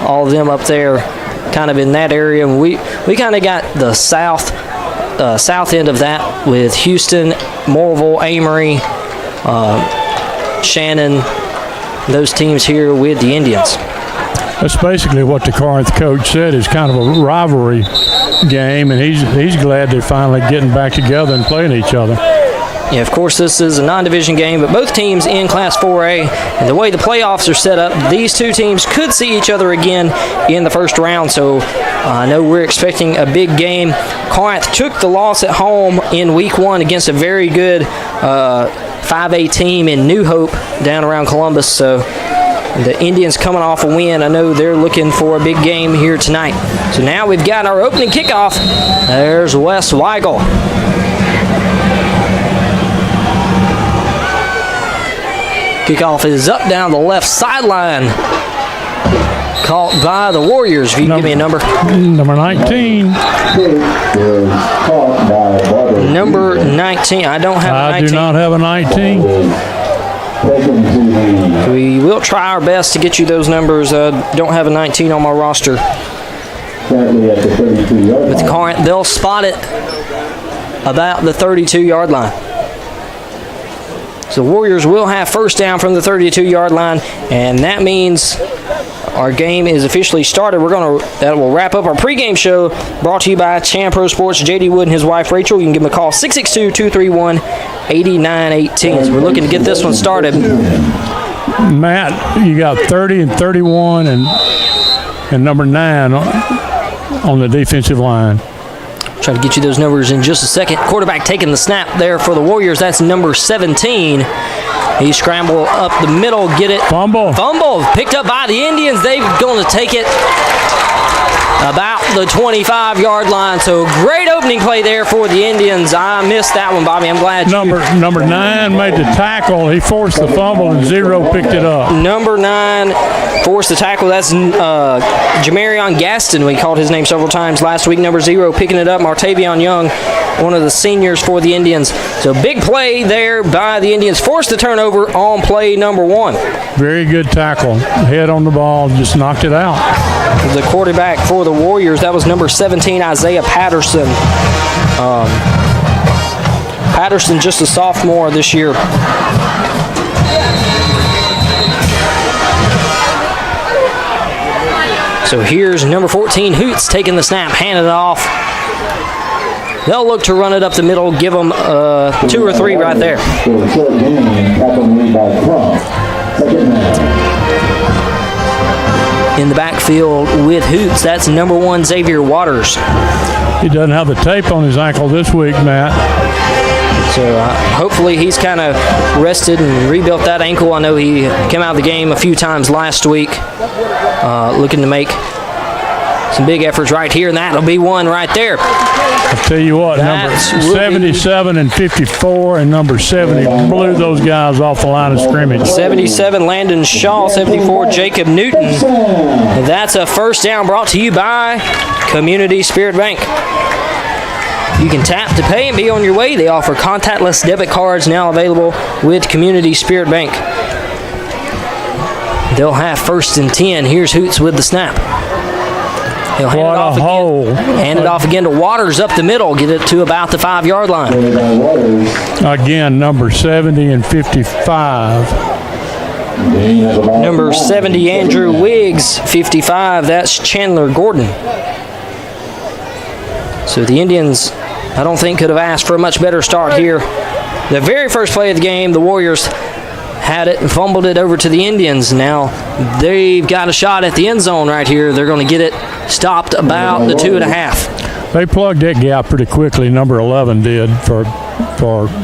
All of them up there kind of in that area. And we kind of got the south end of that with Houston, Morville, Amory, Shannon, those teams here with the Indians. That's basically what the Corinth coach said, is kind of a rivalry game, and he's glad they're finally getting back together and playing each other. Yeah, of course, this is a non-division game, but both teams in Class 4A, and the way the playoffs are set up, these two teams could see each other again in the first round, so I know we're expecting a big game. Corinth took the loss at home in Week 1 against a very good 5A team in New Hope down around Columbus, so the Indians coming off a win. I know they're looking for a big game here tonight. So now we've got our opening kickoff. There's Wes Weigel. Kickoff is up down the left sideline. Caught by the Warriors. If you can give me a number. Number 19. Number 19. I don't have a 19. I do not have a 19. We will try our best to get you those numbers. Don't have a 19 on my roster. With Corinth, they'll spot it about the 32-yard line. So Warriors will have first down from the 32-yard line, and that means our game is officially started. That will wrap up our pregame show, brought to you by Chan Pro Sports. J.D. Wood and his wife Rachel. You can give them a call, 662-231-8918. So we're looking to get this one started. Matt, you got 30 and 31 and number 9 on the defensive line. Try to get you those numbers in just a second. Quarterback taking the snap there for the Warriors. That's number 17. He scrambled up the middle, get it. Fumble. Picked up by the Indians. They're going to take it about the 25-yard line. So great opening play there for the Indians. I missed that one, Bobby. I'm glad Number 9 made the tackle. He forced the fumble, and 0 picked it up. Number 9 forced the tackle. That's Jamarion Gaston. We called his name several times last week. Number 0 picking it up. Martavion Young, one of the seniors for the Indians. So big play there by the Indians. Forced the turnover on play number 1. Very good tackle. Head on the ball, just knocked it out. The quarterback for the Warriors, that was number 17, Isaiah Patterson. Patterson, just a sophomore this year. So here's number 14, Hoots, taking the snap, handing it off. They'll look to run it up the middle, give them 2 or 3 right there. In the backfield with Hoots, that's number 1, Xavier Waters. He doesn't have the tape on his ankle this week, Matt. So hopefully he's kind of rested and rebuilt that ankle. I know he came out of the game a few times last week, looking to make some big efforts right here, and that'll be one right there. I'll tell you what, number 77 and 54 and number 70 blew those guys off the line of scrimmage. 77, Landon Shaw. 74, Jacob Newton. And that's a first down brought to you by Community Spirit Bank. You can tap to pay and be on your way. They offer contactless debit cards now available with Community Spirit Bank. They'll have 1st and 10. Here's Hoots with the snap. He'll hand it off again to Waters up the middle. Get it to about the 5-yard line. Again, number 70 and 55. Number 70, Andrew Wiggs. 55, that's Chandler Gordon. So the Indians, I don't think, could have asked for a much better start here. The very first play of the game, the Warriors had it and fumbled it over to the Indians. Now they've got a shot at the end zone right here. They're going to get it stopped about the 2.5. They plugged that gap pretty quickly. Number 11 did for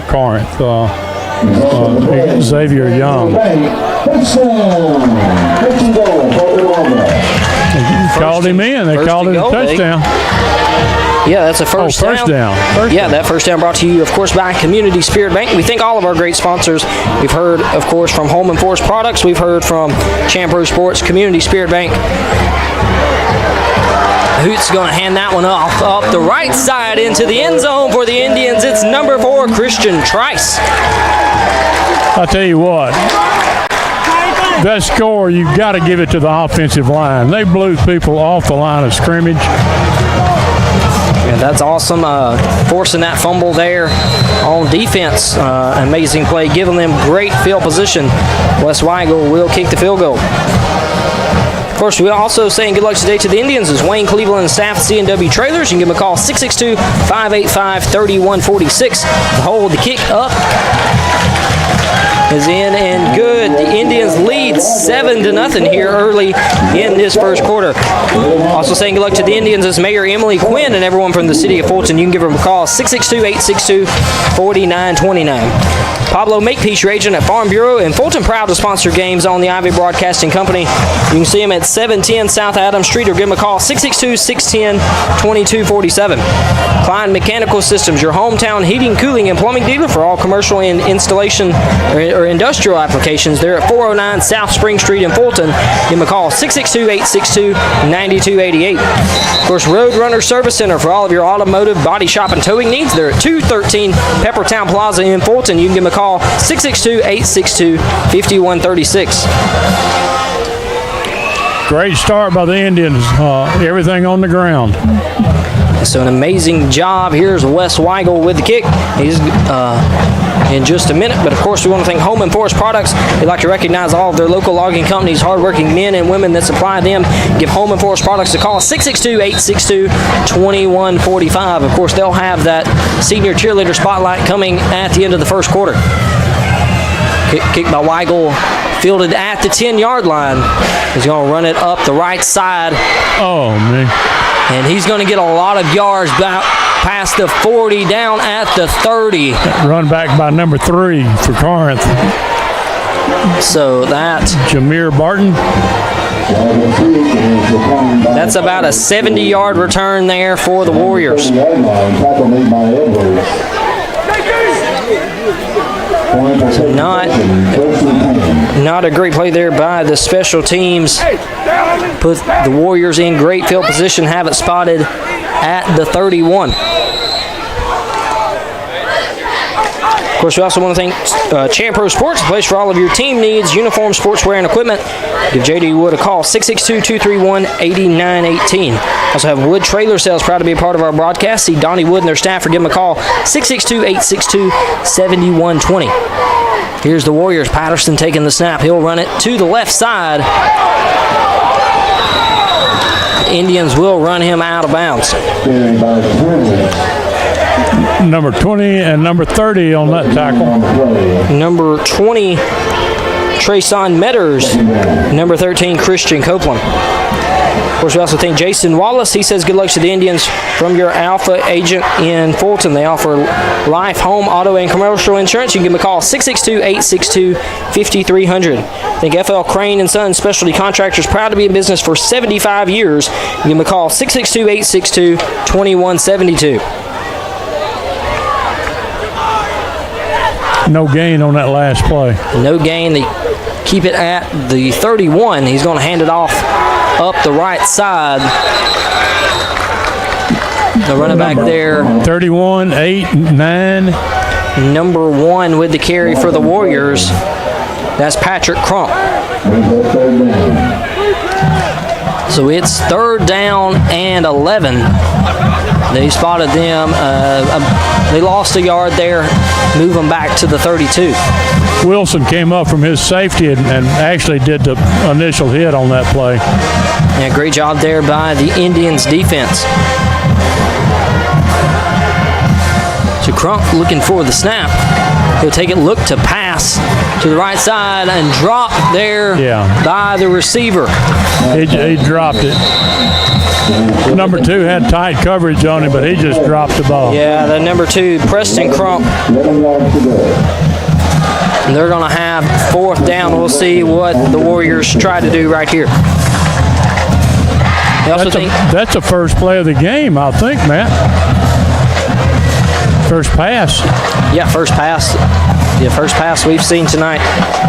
Corinth. Xavier Young. Called him in. They called it a touchdown. Yeah, that's a first down. That first down brought to you, of course, by Community Spirit Bank. We thank all of our great sponsors. We've heard, of course, from Home and Forest Products. We've heard from Champro Sports, Community Spirit Bank. Hoots going to hand that one off up the right side into the end zone for the Indians. It's number 4, Christian Trice. I'll tell you what. That score, you've got to give it to the offensive line. They blew people off the line of scrimmage. Yeah, that's awesome. Forcing that fumble there on defense. Amazing play, giving them great field position. Wes Weigel will kick the field goal. Of course, we're also saying good luck today to the Indians as Wayne Cleveland and staff at C&W Trailers. You can give them a call, 662-585-3146. To hold the kick up is in and good. The Indians lead 7-0 here early in this first quarter. Also saying good luck to the Indians is Mayor Emily Quinn and everyone from the city of Fulton. You can give them a call, 662-862-4929. Pablo Makepeace, your agent at Farm Bureau in Fulton, proud to sponsor games on the Ivy Broadcasting Company. You can see him at 710 South Adams Street or give him a call, 662-610-2247. Klein Mechanical Systems, your hometown heating, cooling, and plumbing dealer for all commercial and installation or industrial applications. They're at 409 South Spring Street in Fulton. Give them a call, 662-862-9288. Of course, Roadrunner Service Center for all of your automotive, body shop, and towing needs. They're at 213 Peppertown Plaza in Fulton. You can give them a call, 662-862-5136. Great start by the Indians. Everything on the ground. So an amazing job. Here's Wes Weigel with the kick. He's in just a minute, but of course we want to thank Home and Forest Products. We'd like to recognize all of their local logging companies, hardworking men and women that supply them. Give Home and Forest Products a call, 662-862-2145. Of course, they'll have that senior cheerleader spotlight coming at the end of the first quarter. Kick by Weigel, fielded at the 10-yard line. He's going to run it up the right side. Oh, man. And he's going to get a lot of yards back past the 40, down at the 30. Run back by number 3 for Corinth. So that Jameer Barton. That's about a 70-yard return there for the Warriors. So not a great play there by the special teams. Put the Warriors in great field position, have it spotted at the 31. Of course, we also want to thank Champ Pro Sports, a place for all of your team needs, uniform, sportswear, and equipment. Give J.D. Wood a call, 662-231-8918. Also have Wood Trailer Sales, proud to be a part of our broadcast. See Donnie Wood and their staff, or give them a call, 662-862-7120. Here's the Warriors. Patterson taking the snap. He'll run it to the left side. Indians will run him out of bounds. Number 20 and number 30 on that tackle. Number 20, Trayson Metters. Number 13, Christian Copeland. Of course, we also thank Jason Wallace. He says good luck to the Indians from your Alpha agent in Fulton. They offer life, home, auto, and commercial insurance. You can give them a call, 662-862-5300. I think FL Crane & Sons Specialty Contractors, proud to be in business for 75 years. You can give them a call, 662-862-2172. No gain on that last play. No gain. They keep it at the 31. He's going to hand it off up the right side. The running back there. 31, 8, 9. Number 1 with the carry for the Warriors. That's Patrick Crump. So it's 3rd down and 11. They spotted them. They lost a yard there. Move them back to the 32. Wilson came up from his safety and actually did the initial hit on that play. Yeah, great job there by the Indians defense. So Crump looking for the snap. He'll take it, look to pass to the right side and drop there by the receiver. He dropped it. Number 2 had tight coverage on him, but he just dropped the ball. Yeah, the number 2, Preston Crump. And they're going to have 4th down. We'll see what the Warriors try to do right here. That's the first play of the game, I think, Matt. First pass. Yeah, first pass. The first pass we've seen tonight.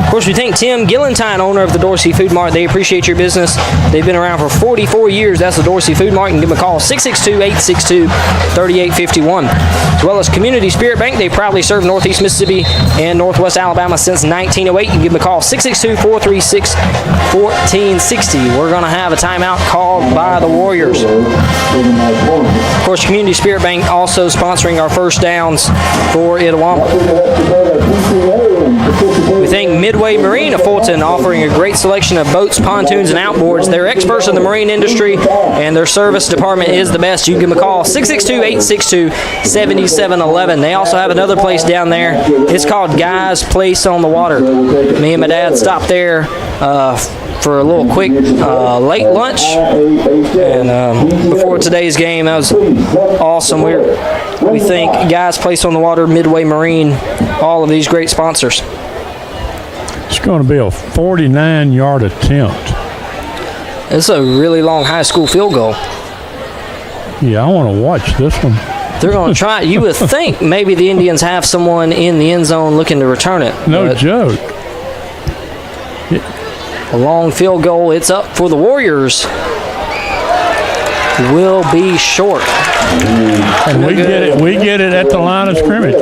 Of course, we thank Tim Gillentine, owner of the Dorsey Food Mart. They appreciate your business. They've been around for 44 years. That's the Dorsey Food Mart. You can give them a call, 662-862-3851. As well as Community Spirit Bank. They proudly serve Northeast Mississippi and Northwest Alabama since 1908. You can give them a call, 662-436-1460. We're going to have a timeout called by the Warriors. Of course, Community Spirit Bank also sponsoring our first downs for Itawamba. We thank Midway Marine of Fulton, offering a great selection of boats, pontoons, and outboards. They're experts in the marine industry, and their service department is the best. You can give them a call, 662-862-7711. They also have another place down there. It's called Guy's Place on the Water. Me and my dad stopped there for a little quick late lunch, and before today's game. That was awesome. We thank Guy's Place on the Water, Midway Marine, all of these great sponsors. It's going to be a 49-yard attempt. It's a really long high school field goal. Yeah, I want to watch this one. They're going to try it. You would think maybe the Indians have someone in the end zone looking to return it. No joke. A long field goal. It's up for the Warriors. Will be short. And we get it at the line of scrimmage.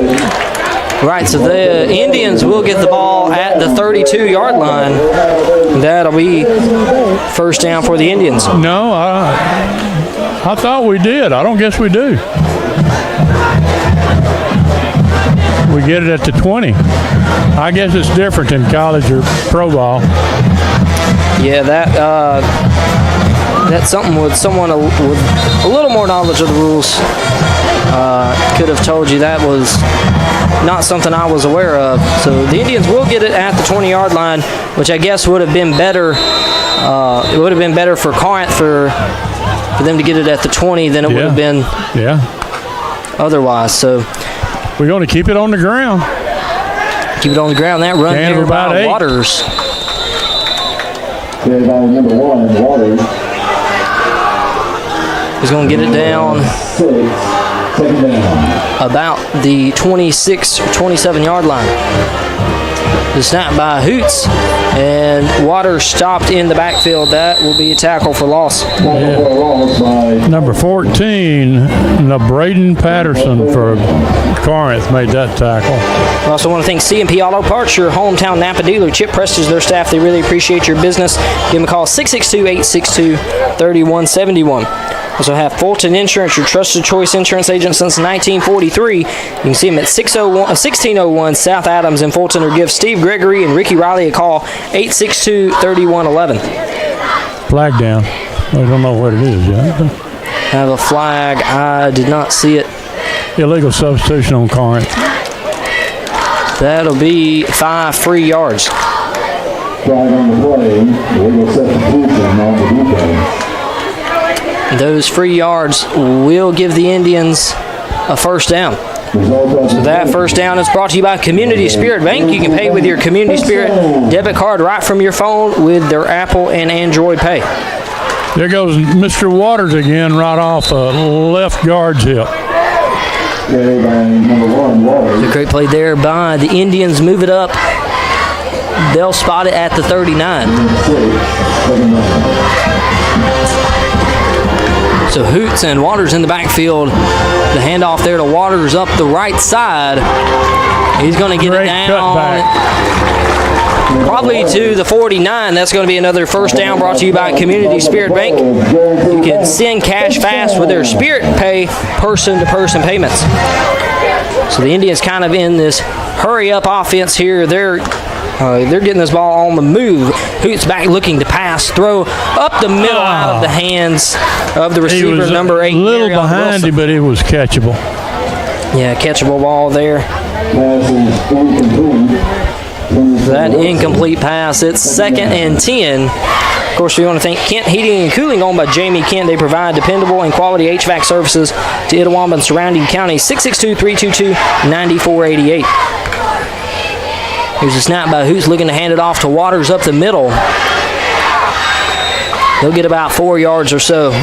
Right, so the Indians will get the ball at the 32-yard line. That'll be first down for the Indians. No, I thought we did. I don't guess we do. We get it at the 20. I guess it's different in college or pro ball. Yeah, that's something with someone with a little more knowledge of the rules could have told you. That was not something I was aware of. So the Indians will get it at the 20-yard line, which I guess would have been better. It would have been better for Corinth for them to get it at the 20 than it would have been otherwise. So we're going to keep it on the ground. Keep it on the ground. That run here by Waters. Carry ball number 1, Waters. He's going to get it down 6, second down. about the 26 or 27-yard line. The snap by Hoots, and Waters stopped in the backfield. That will be a tackle for loss. Number 14, Braden Patterson for Corinth made that tackle. I also want to thank C&P Auto Parts, your hometown Napa dealer. Chip Prestige, their staff, they really appreciate your business. Give them a call, 662-862-3171. Also have Fulton Insurance, your trusted choice insurance agent since 1943. You can see them at 1601 South Adams in Fulton, or give Steve Gregory and Ricky Riley a call, 862-3111. Flag down. I don't know what it is yet. Have a flag. I did not see it. Illegal substitution on Corinth. That'll be 5 free yards. Flag on the play. Illegal substitution on the defense. Those free yards will give the Indians a first down. So that first down is brought to you by Community Spirit Bank. You can pay with your Community Spirit debit card right from your phone with their Apple and Android Pay. There goes Mr. Waters again, right off left guard's hip. A great play there by the Indians. Move it up. They'll spot it at the 39. So Hoots and Waters in the backfield. The handoff there to Waters up the right side. He's going to get it down probably to the 49. That's going to be another first down, brought to you by Community Spirit Bank. You can send cash fast with their Spirit Pay person-to-person payments. So the Indians kind of in this hurry-up offense here. They're getting this ball on the move. Hoots back looking to pass. Throw up the middle out of the hands of the receiver, He was number 8. a little behind him, but it was catchable. Yeah, catchable ball there. That incomplete pass. It's 2nd and 10. Of course, we want to thank Kent Heating and Cooling, owned by Jamie Kent. They provide dependable and quality HVAC services to Itawamba and surrounding counties. 662-322-9488. Here's a snap by Hoots, looking to hand it off to Waters up the middle. They'll get about 4 yards or so.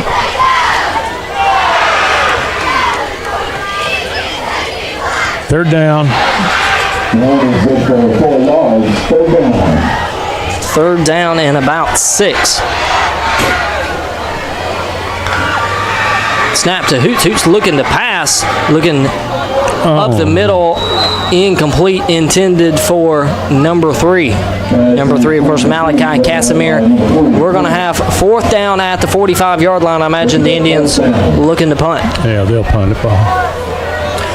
Third down. Third down and about 6. Snap to Hoots. Hoots looking to pass. Looking up the middle. Incomplete, intended for number 3. Number 3, of course, Malachi Casimir. We're going to have 4th down at the 45-yard line. I imagine the Indians looking to punt. Yeah, they'll punt it ball.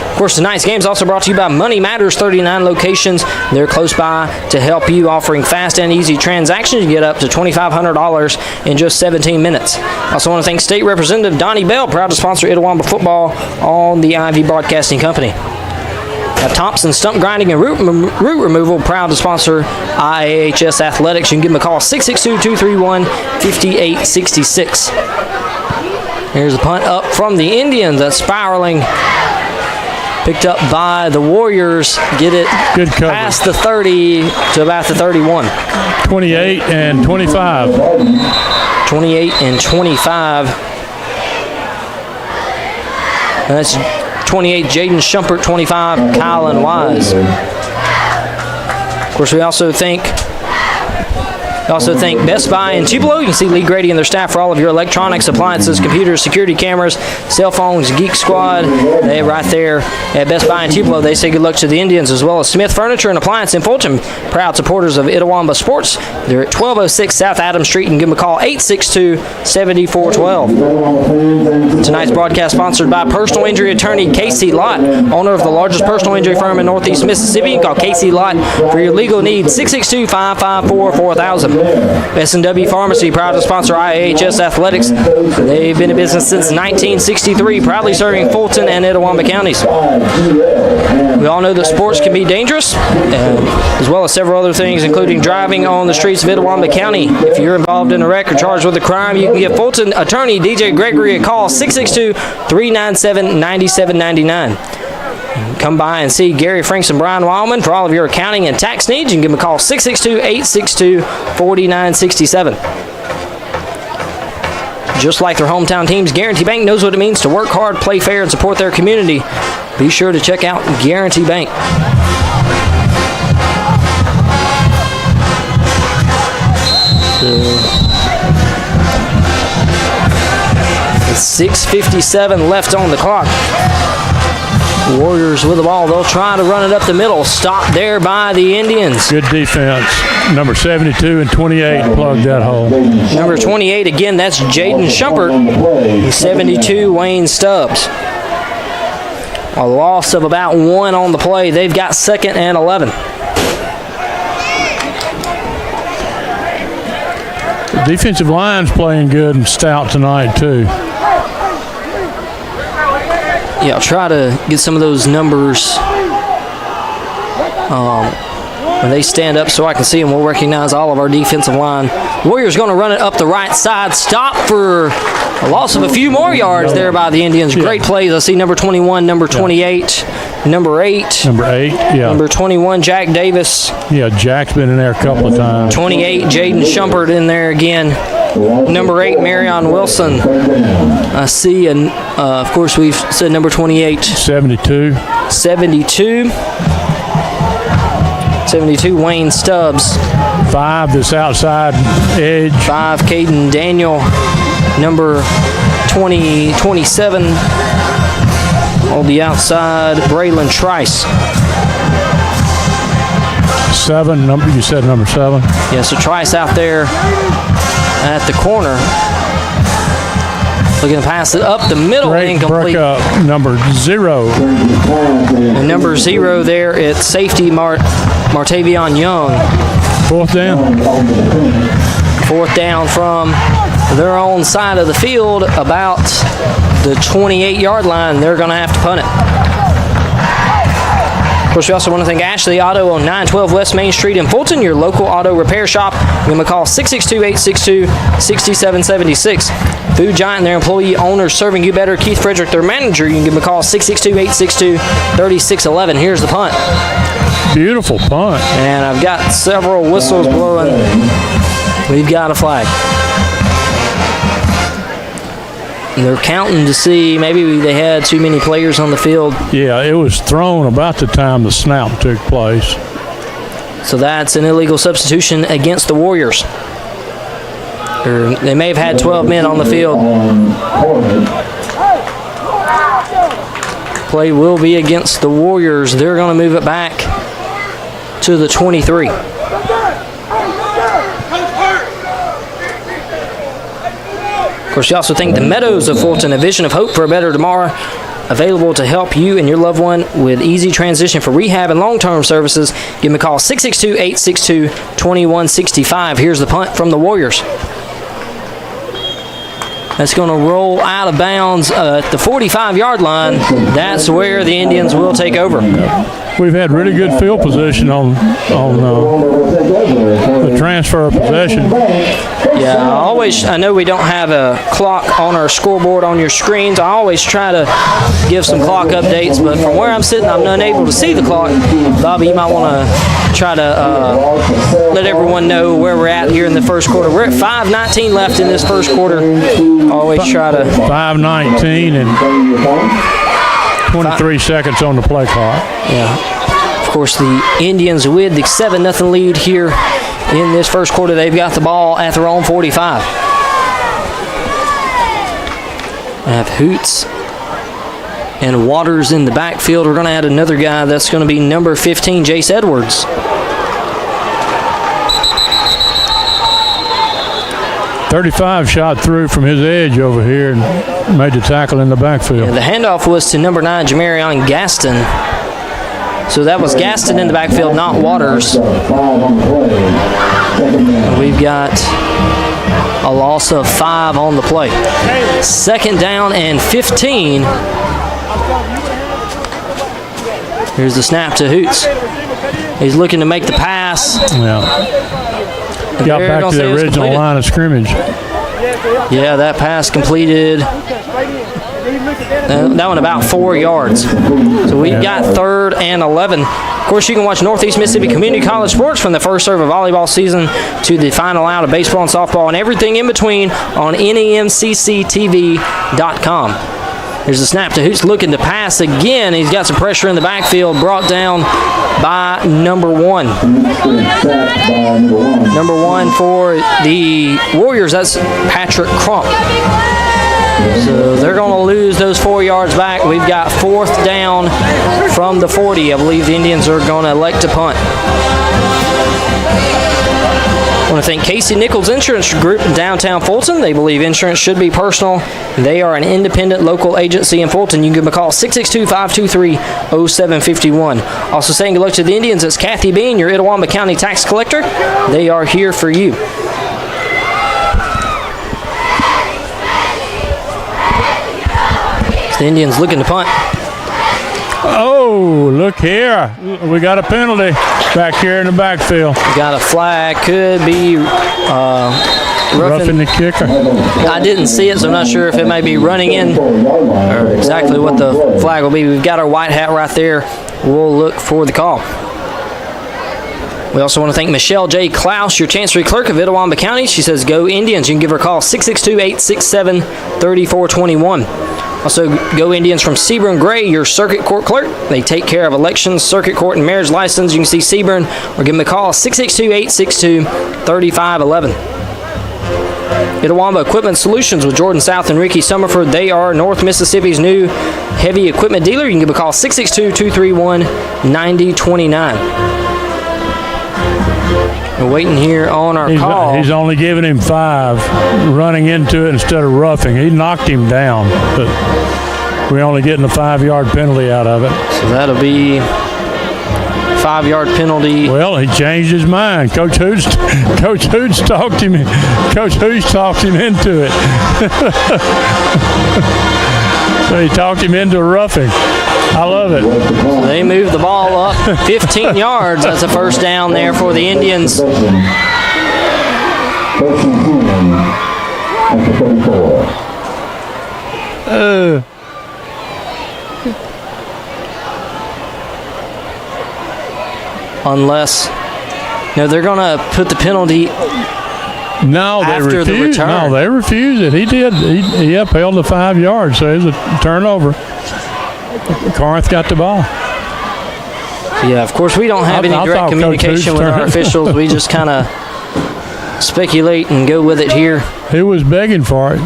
Of course, tonight's game is also brought to you by Money Matters, 39 locations. They're close by to help you, offering fast and easy transactions. You get up to $2,500 in just 17 minutes. Also want to thank State Representative Donnie Bell, proud to sponsor Itawamba football on the Ivy Broadcasting Company. Thompson Stump Grinding and Root Removal, proud to sponsor IAHS Athletics. You can give them a call, 662-231-5866. Here's a punt up from the Indians. That's spiraling. Picked up by the Warriors. Get it Good coverage. Past the 30 to about the 31. 28 and 25. 28 and 25. That's 28, Jaden Shumpert, 25, Kylan Wise. Of course, we also thank Best Buy in Tupelo. You can see Lee Grady and their staff for all of your electronics, appliances, computers, security cameras, cell phones, Geek Squad. They're right there at Best Buy in Tupelo. They say good luck to the Indians, as well as Smith Furniture and Appliance in Fulton. Proud supporters of Itawamba Sports. They're at 1206 South Adams Street. And give them a call, 862-7412. Tonight's broadcast sponsored by personal injury attorney Casey Lott, owner of the largest personal injury firm in Northeast Mississippi. Call Casey Lott for your legal needs, 662-554-4000. S&W Pharmacy, proud to sponsor IAHS Athletics. They've been in business since 1963, proudly serving Fulton and Itawamba counties. We all know that sports can be dangerous, as well as several other things, including driving on the streets of Itawamba County. If you're involved in a wreck or charged with a crime, you can give Fulton attorney DJ Gregory a call, 662-397-9799. Come by and see Gary Franks and Brian Wildman for all of your accounting and tax needs. You can give them a call, 662-862-4967. Just like their hometown teams, Guarantee Bank knows what it means to work hard, play fair, and support their community. Be sure to check out Guarantee Bank. It's 6:57 left on the clock. Warriors with the ball. They'll try to run it up the middle. Stopped there by the Indians. Good defense. Number 72 and 28 plugged that hole. Number 28, again, that's Jaden Shumpert. 72, Wayne Stubbs. A loss of about 1 on the play. They've got 2nd and 11. The defensive line's playing good and stout tonight, too. Yeah, I'll try to get some of those numbers when they stand up so I can see them. We'll recognize all of our defensive line. Warriors going to run it up the right side. Stop for a loss of a few more yards there by the Indians. Great plays. I see number 21, number 28, number 8. Number 8, yeah. Number 21, Jack Davis. Yeah, Jack's been in there a couple of times. 28, Jaden Shumpert in there again. Number 8, Marion Wilson. I see, and of course, we've said number 28. 72. 72, Wayne Stubbs. 5, this outside edge. 5, Caden Daniel. Number 27, on the outside, Braylon Trice. 7, you said number 7? Yeah, so Trice out there at the corner. Looking to pass it up the middle, Great incomplete. break up, number 0. And number 0 there at safety, Martavion Young. 4th down. 4th down from their own side of the field, about the 28-yard line. They're going to have to punt it. Of course, we also want to thank Ashley Auto on 912 West Main Street in Fulton, your local auto repair shop. Give them a call, 662-862-6776. Food Giant, their employee owners serving you better. Keith Frederick, their manager. You can give them a call, 662-862-3611. Here's the punt. Beautiful punt. And I've got several whistles blowing. We've got a flag. And they're counting to see maybe they had too many players on the field. Yeah, it was thrown about the time the snap took place. So that's an illegal substitution against the Warriors. They may have had 12 men on the field. Play will be against the Warriors. They're going to move it back to the 23. Of course, you also thank the Meadows of Fulton, a vision of hope for a better tomorrow, available to help you and your loved one with easy transition for rehab and long-term services. Give them a call, 662-862-2165. Here's the punt from the Warriors. That's going to roll out of bounds at the 45-yard line. That's where the Indians will take over. We've had really good field position on the transfer of possession. Yeah, I know we don't have a clock on our scoreboard on your screens. I always try to give some clock updates, but from where I'm sitting, I'm unable to see the clock. Bobby, you might want to try to let everyone know where we're at here in the first quarter. We're at 5:19 left in this first quarter. Always try to 5:19 and 23 seconds on the play clock. Yeah. Of course, the Indians with the 7-0 lead here in this first quarter. They've got the ball at their own 45. I have Hoots and Waters in the backfield. We're going to add another guy. That's going to be number 15, Jace Edwards. .35 shot through from his edge over here and made the tackle in the backfield. And the handoff was to number 9, Jamarion Gaston. So that was Gaston in the backfield, not Waters. We've got a loss of 5 on the play. 2nd down and 15. Here's the snap to Hoots. He's looking to make the pass. Yeah. Got back to the original line of scrimmage. Yeah, that pass completed That one about 4 yards. So we've got 3rd and 11. Of course, you can watch Northeast Mississippi Community College sports from the first serve of volleyball season to the final out of baseball and softball and everything in between on nemcctv.com. There's a snap to Hoots looking to pass again. He's got some pressure in the backfield, brought down by number 1. Number 1 for the Warriors, that's Patrick Crump. So they're going to lose those 4 yards back. We've got 4th down from the 40. I believe the Indians are going to elect to punt. I want to thank Casey Nichols Insurance Group in downtown Fulton. They believe insurance should be personal. They are an independent local agency in Fulton. You can give them a call, 662-523-0751. Also saying good luck to the Indians. It's Kathy Bean, your Itawamba County tax collector. They are here for you. The Indians looking to punt. Oh, look here. We got a penalty back here in the backfield. Got a flag. Could be roughing the kicker. I didn't see it, so I'm not sure if it may be running in or exactly what the flag will be. We've got our white hat right there. We'll look for the call. We also want to thank Michelle J. Klaus, your Chancery Clerk of Itawamba County. She says, go Indians. You can give her a call, 662-867-3421. Also, go Indians from Seaburn Gray, your Circuit Court Clerk. They take care of elections, circuit court, and marriage license. You can see Seaburn or give them a call, 662-862-3511. Itawamba Equipment Solutions with Jordan South and Ricky Summerford. They are North Mississippi's new heavy equipment dealer. You can give a call, 662-231-9029. We're waiting here on our call. He's only giving him 5, running into it instead of roughing. He knocked him down, but we're only getting a 5-yard penalty out of it. So that'll be 5-yard penalty. Well, he changed his mind. Coach Hoots talked him into it. So he talked him into roughing. I love it. So they move the ball up 15 yards. That's a first down there for the Indians. Unless, they're going to put the penalty after the return. No, they refused it. He did. He upheld the 5 yards, so it was a turnover. Corinth got the ball. Yeah, of course, we don't have any direct communication with our officials. We just kind of speculate and go with it here. He was begging for it.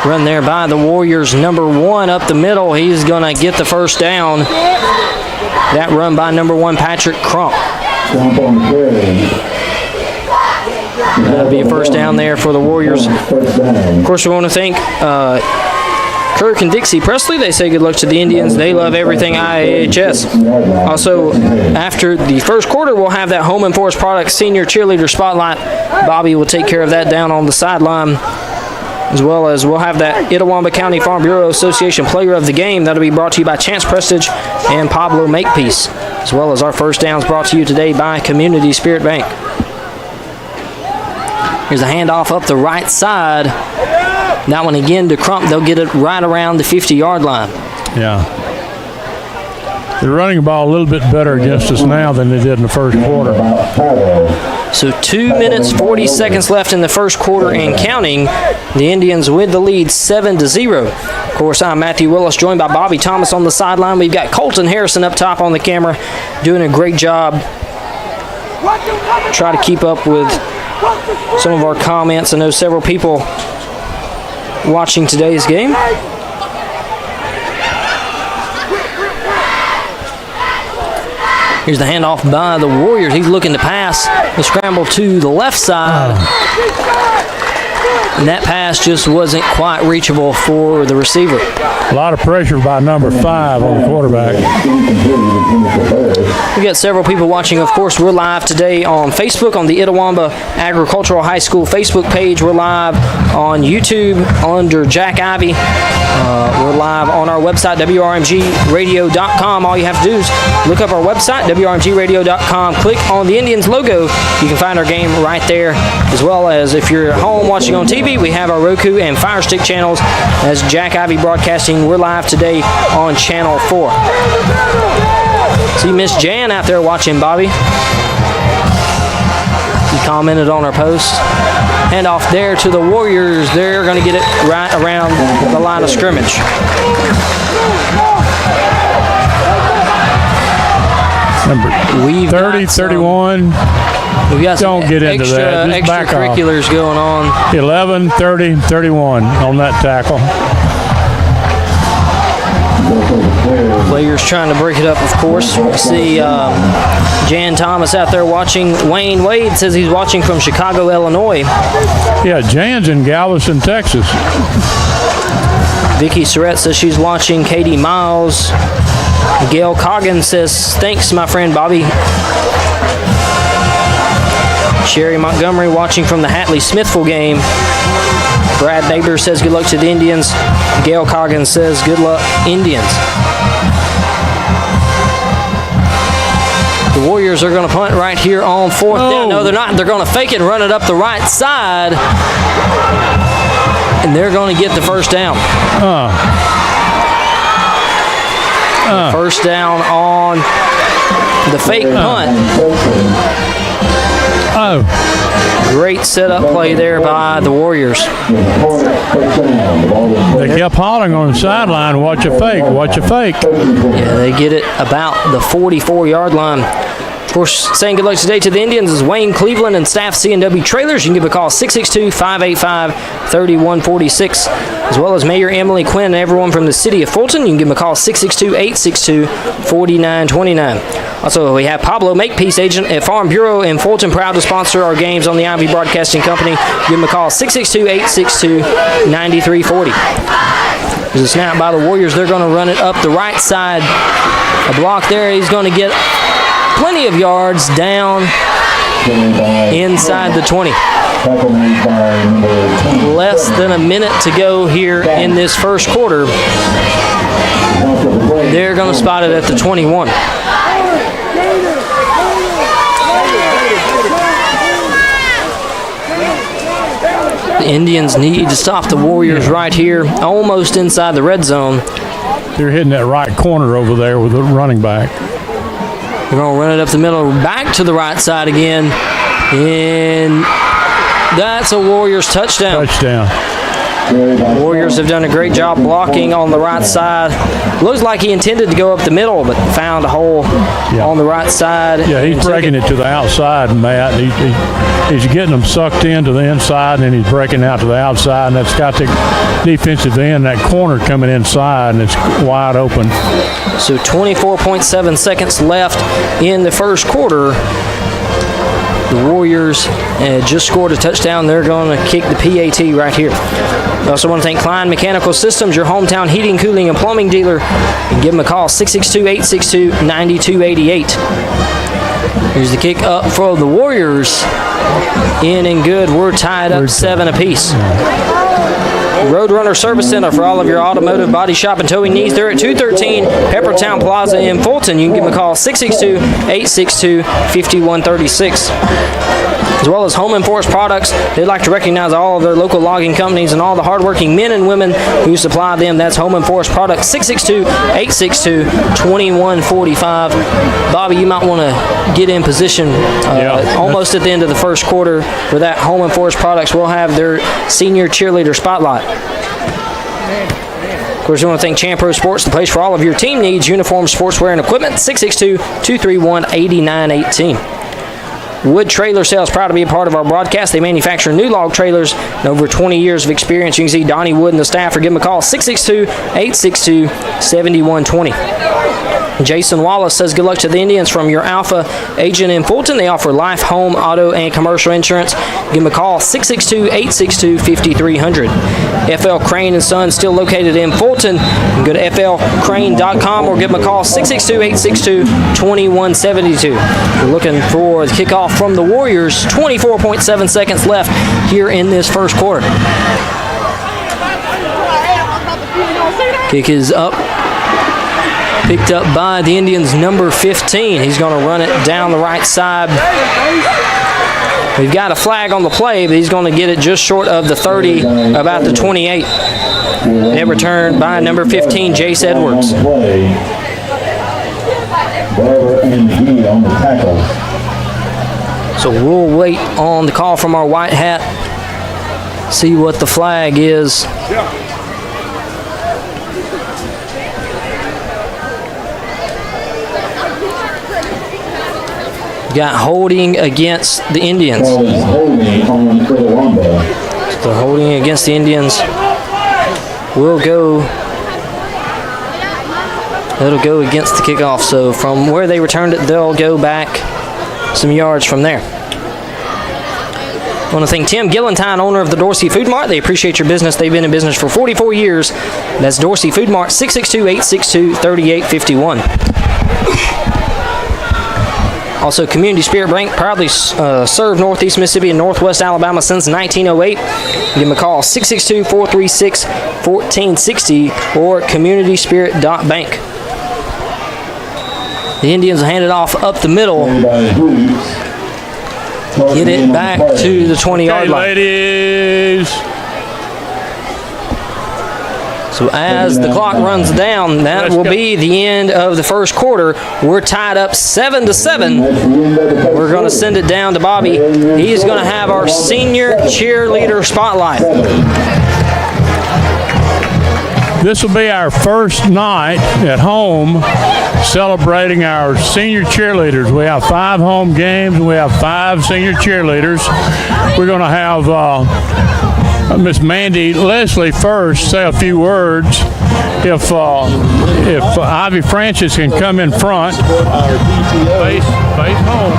Run there by the Warriors. Number 1 up the middle. He's going to get the first down. That run by number 1, Patrick Crump. That'll be a first down there for the Warriors. Of course, we want to thank Kirk and Dixie Presley. They say good luck to the Indians. They love everything IAHS. Also, after the first quarter, we'll have that Home and Forest Products Senior Cheerleader Spotlight. Bobby will take care of that down on the sideline, as well as we'll have that Itawamba County Farm Bureau Association Player of the Game. That'll be brought to you by Chance Prestige and Pablo Makepeace, as well as our first downs brought to you today by Community Spirit Bank. Here's a handoff up the right side. That one again to Crump. They'll get it right around the 50-yard line. Yeah. They're running the ball a little bit better against us now than they did in the first quarter. So 2 minutes, 40 seconds left in the first quarter and counting. The Indians with the lead 7-0. Of course, I'm Matthew Willis, joined by Bobby Thomas on the sideline. We've got Colton Harrison up top on the camera, doing a great job. Try to keep up with some of our comments. I know several people watching today's game. Here's the handoff by the Warriors. He's looking to pass. The scramble to the left side. And that pass just wasn't quite reachable for the receiver. A lot of pressure by number 5 on the quarterback. We got several people watching. Of course, we're live today on Facebook on the Itawamba Agricultural High School Facebook page. We're live on YouTube under Jack Ivy. We're live on our website, WRMGradio.com. All you have to do is look up our website, WRMGradio.com. Click on the Indians logo. You can find our game right there, as well as if you're at home watching on TV. We have our Roku and Fire Stick channels. As Jack Ivy Broadcasting, we're live today on Channel 4. See Miss Jan out there watching, Bobby. He commented on our post. Hand off there to the Warriors. They're going to get it right around the line of scrimmage. Number 30, 31. We've got some Don't get into that. Just back off. extracurriculars going on. 11, 30, 31 on that tackle. Players trying to break it up, of course. We see Jan Thomas out there watching. Wayne Wade says he's watching from Chicago, Illinois. Yeah, Jan's in Galveston, Texas. Vicky Surratt says she's watching. Katie Miles. Gail Coggin says, thanks, my friend Bobby. Sherry Montgomery watching from the Hatley-Smithville game. Brad Neighbor says, good luck to the Indians. Gail Coggin says, good luck, Indians. The Warriors are going to punt right here on fourth down. No, they're not. They're going to fake it and run it up the right side. And they're going to get the first down. First down on the fake punt. Great setup play there by the Warriors. They kept hollering on the sideline, watch a fake, watch a fake. Yeah, they get it about the 44-yard line. Of course, saying good luck today to the Indians is Wayne Cleveland and staff C&W Trailers. You can give a call 662-585-3146, as well as Mayor Emily Quinn and everyone from the city of Fulton. You can give them a call 662-862-4929. Also, we have Pablo Makepeace, agent at Farm Bureau in Fulton, proud to sponsor our games on the Ivy Broadcasting Company. Give them a call 662-862-9340. There's a snap by the Warriors. They're going to run it up the right side. A block there. He's going to get plenty of yards down inside the 20. Less than a minute to go here in this first quarter. They're going to spot it at the 21. The Indians need to stop the Warriors right here, almost inside the red zone. They're hitting that right corner over there with the running back. They're going to run it up the middle, back to the right side again. And that's a Warriors touchdown. Warriors have done a great job blocking on the right side. Looks like he intended to go up the middle, but found a hole on the right side. Yeah, he's breaking it to the outside, Matt. He's getting them sucked into the inside, and then he's breaking out to the outside, and that's got the defensive end, that corner coming inside, and it's wide open. So 24.7 seconds left in the first quarter. The Warriors just scored a touchdown. They're going to kick the PAT right here. I also want to thank Klein Mechanical Systems, your hometown heating, cooling, and plumbing dealer. And give them a call, 662-862-9288. Here's the kick up for the Warriors. In and good. We're tied up 7 apiece. Roadrunner Service Center for all of your automotive body shop and towing needs. They're at 213 Peppertown Plaza in Fulton. You can give them a call, 662-862-5136. As well as Home and Forest Products. They'd like to recognize all of their local logging companies and all the hardworking men and women who supply them. That's Home and Forest Products, 662-862-2145. Bobby, you might want to get in position almost at the end of the first quarter for that Home and Forest Products. We'll have their senior cheerleader spotlight. Of course, we want to thank Champro Sports, the place for all of your team needs, uniforms, sportswear, and equipment, 662-231-8918. Wood Trailer Sales, proud to be a part of our broadcast. They manufacture new log trailers and over 20 years of experience. You can see Donnie Wood and the staff, or give them a call, 662-862-7120. Jason Wallace says good luck to the Indians from your Alpha agent in Fulton. They offer life, home, auto, and commercial insurance. Give them a call, 662-862-5300. FL Crane & Son, still located in Fulton. You can go to flcrane.com or give them a call, 662-862-2172. We're looking for the kickoff from the Warriors. 24.7 seconds left here in this first quarter. Kick is up. Picked up by the Indians' number 15. He's going to run it down the right side We've got a flag on the play, but he's going to get it just short of the 30, about the 28. It returned by number 15, Jace Edwards. Barber and McGee on the tackles. So we'll wait on the call from our white hat, see what the flag is. Got holding against the Indians. Holding on Itawamba. So holding against the Indians will go. It'll go against the kickoff. So from where they returned it, they'll go back some yards from there. I want to thank Tim Gillentine, owner of the Dorsey Food Mart. They appreciate your business. They've been in business for 44 years. That's Dorsey Food Mart, 662-862-3851. Also, Community Spirit Bank proudly served Northeast Mississippi and Northwest Alabama since 1908. Give them a call, 662-436-1460 or communityspirit.bank. The Indians will hand it off up the middle. Get it back to the 20-yard line. Ladies. So as the clock runs down, that will be the end of the first quarter. We're tied up 7-7. We're going to send it down to Bobby. He's going to have our senior cheerleader spotlight. This will be our first night at home celebrating our senior cheerleaders. We have 5 home games and we have 5 senior cheerleaders. We're going to have Miss Mandy Leslie first say a few words. If Ivy Francis can come in front, face home.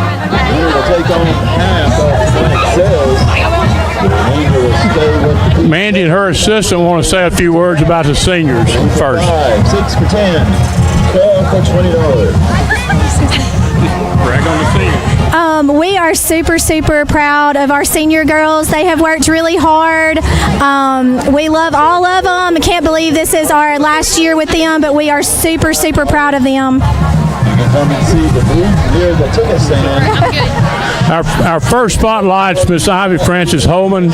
Mandy and her assistant want to say a few words about the seniors first. 6 for 10, 12 for $20. Brag on the seniors. We are super proud of our senior girls. They have worked really hard. We love all of them. I can't believe this is our last year with them, but we are super proud of them. Come and see the booth near the ticket stand. Our first spotlight's Miss Ivy Francis Holman.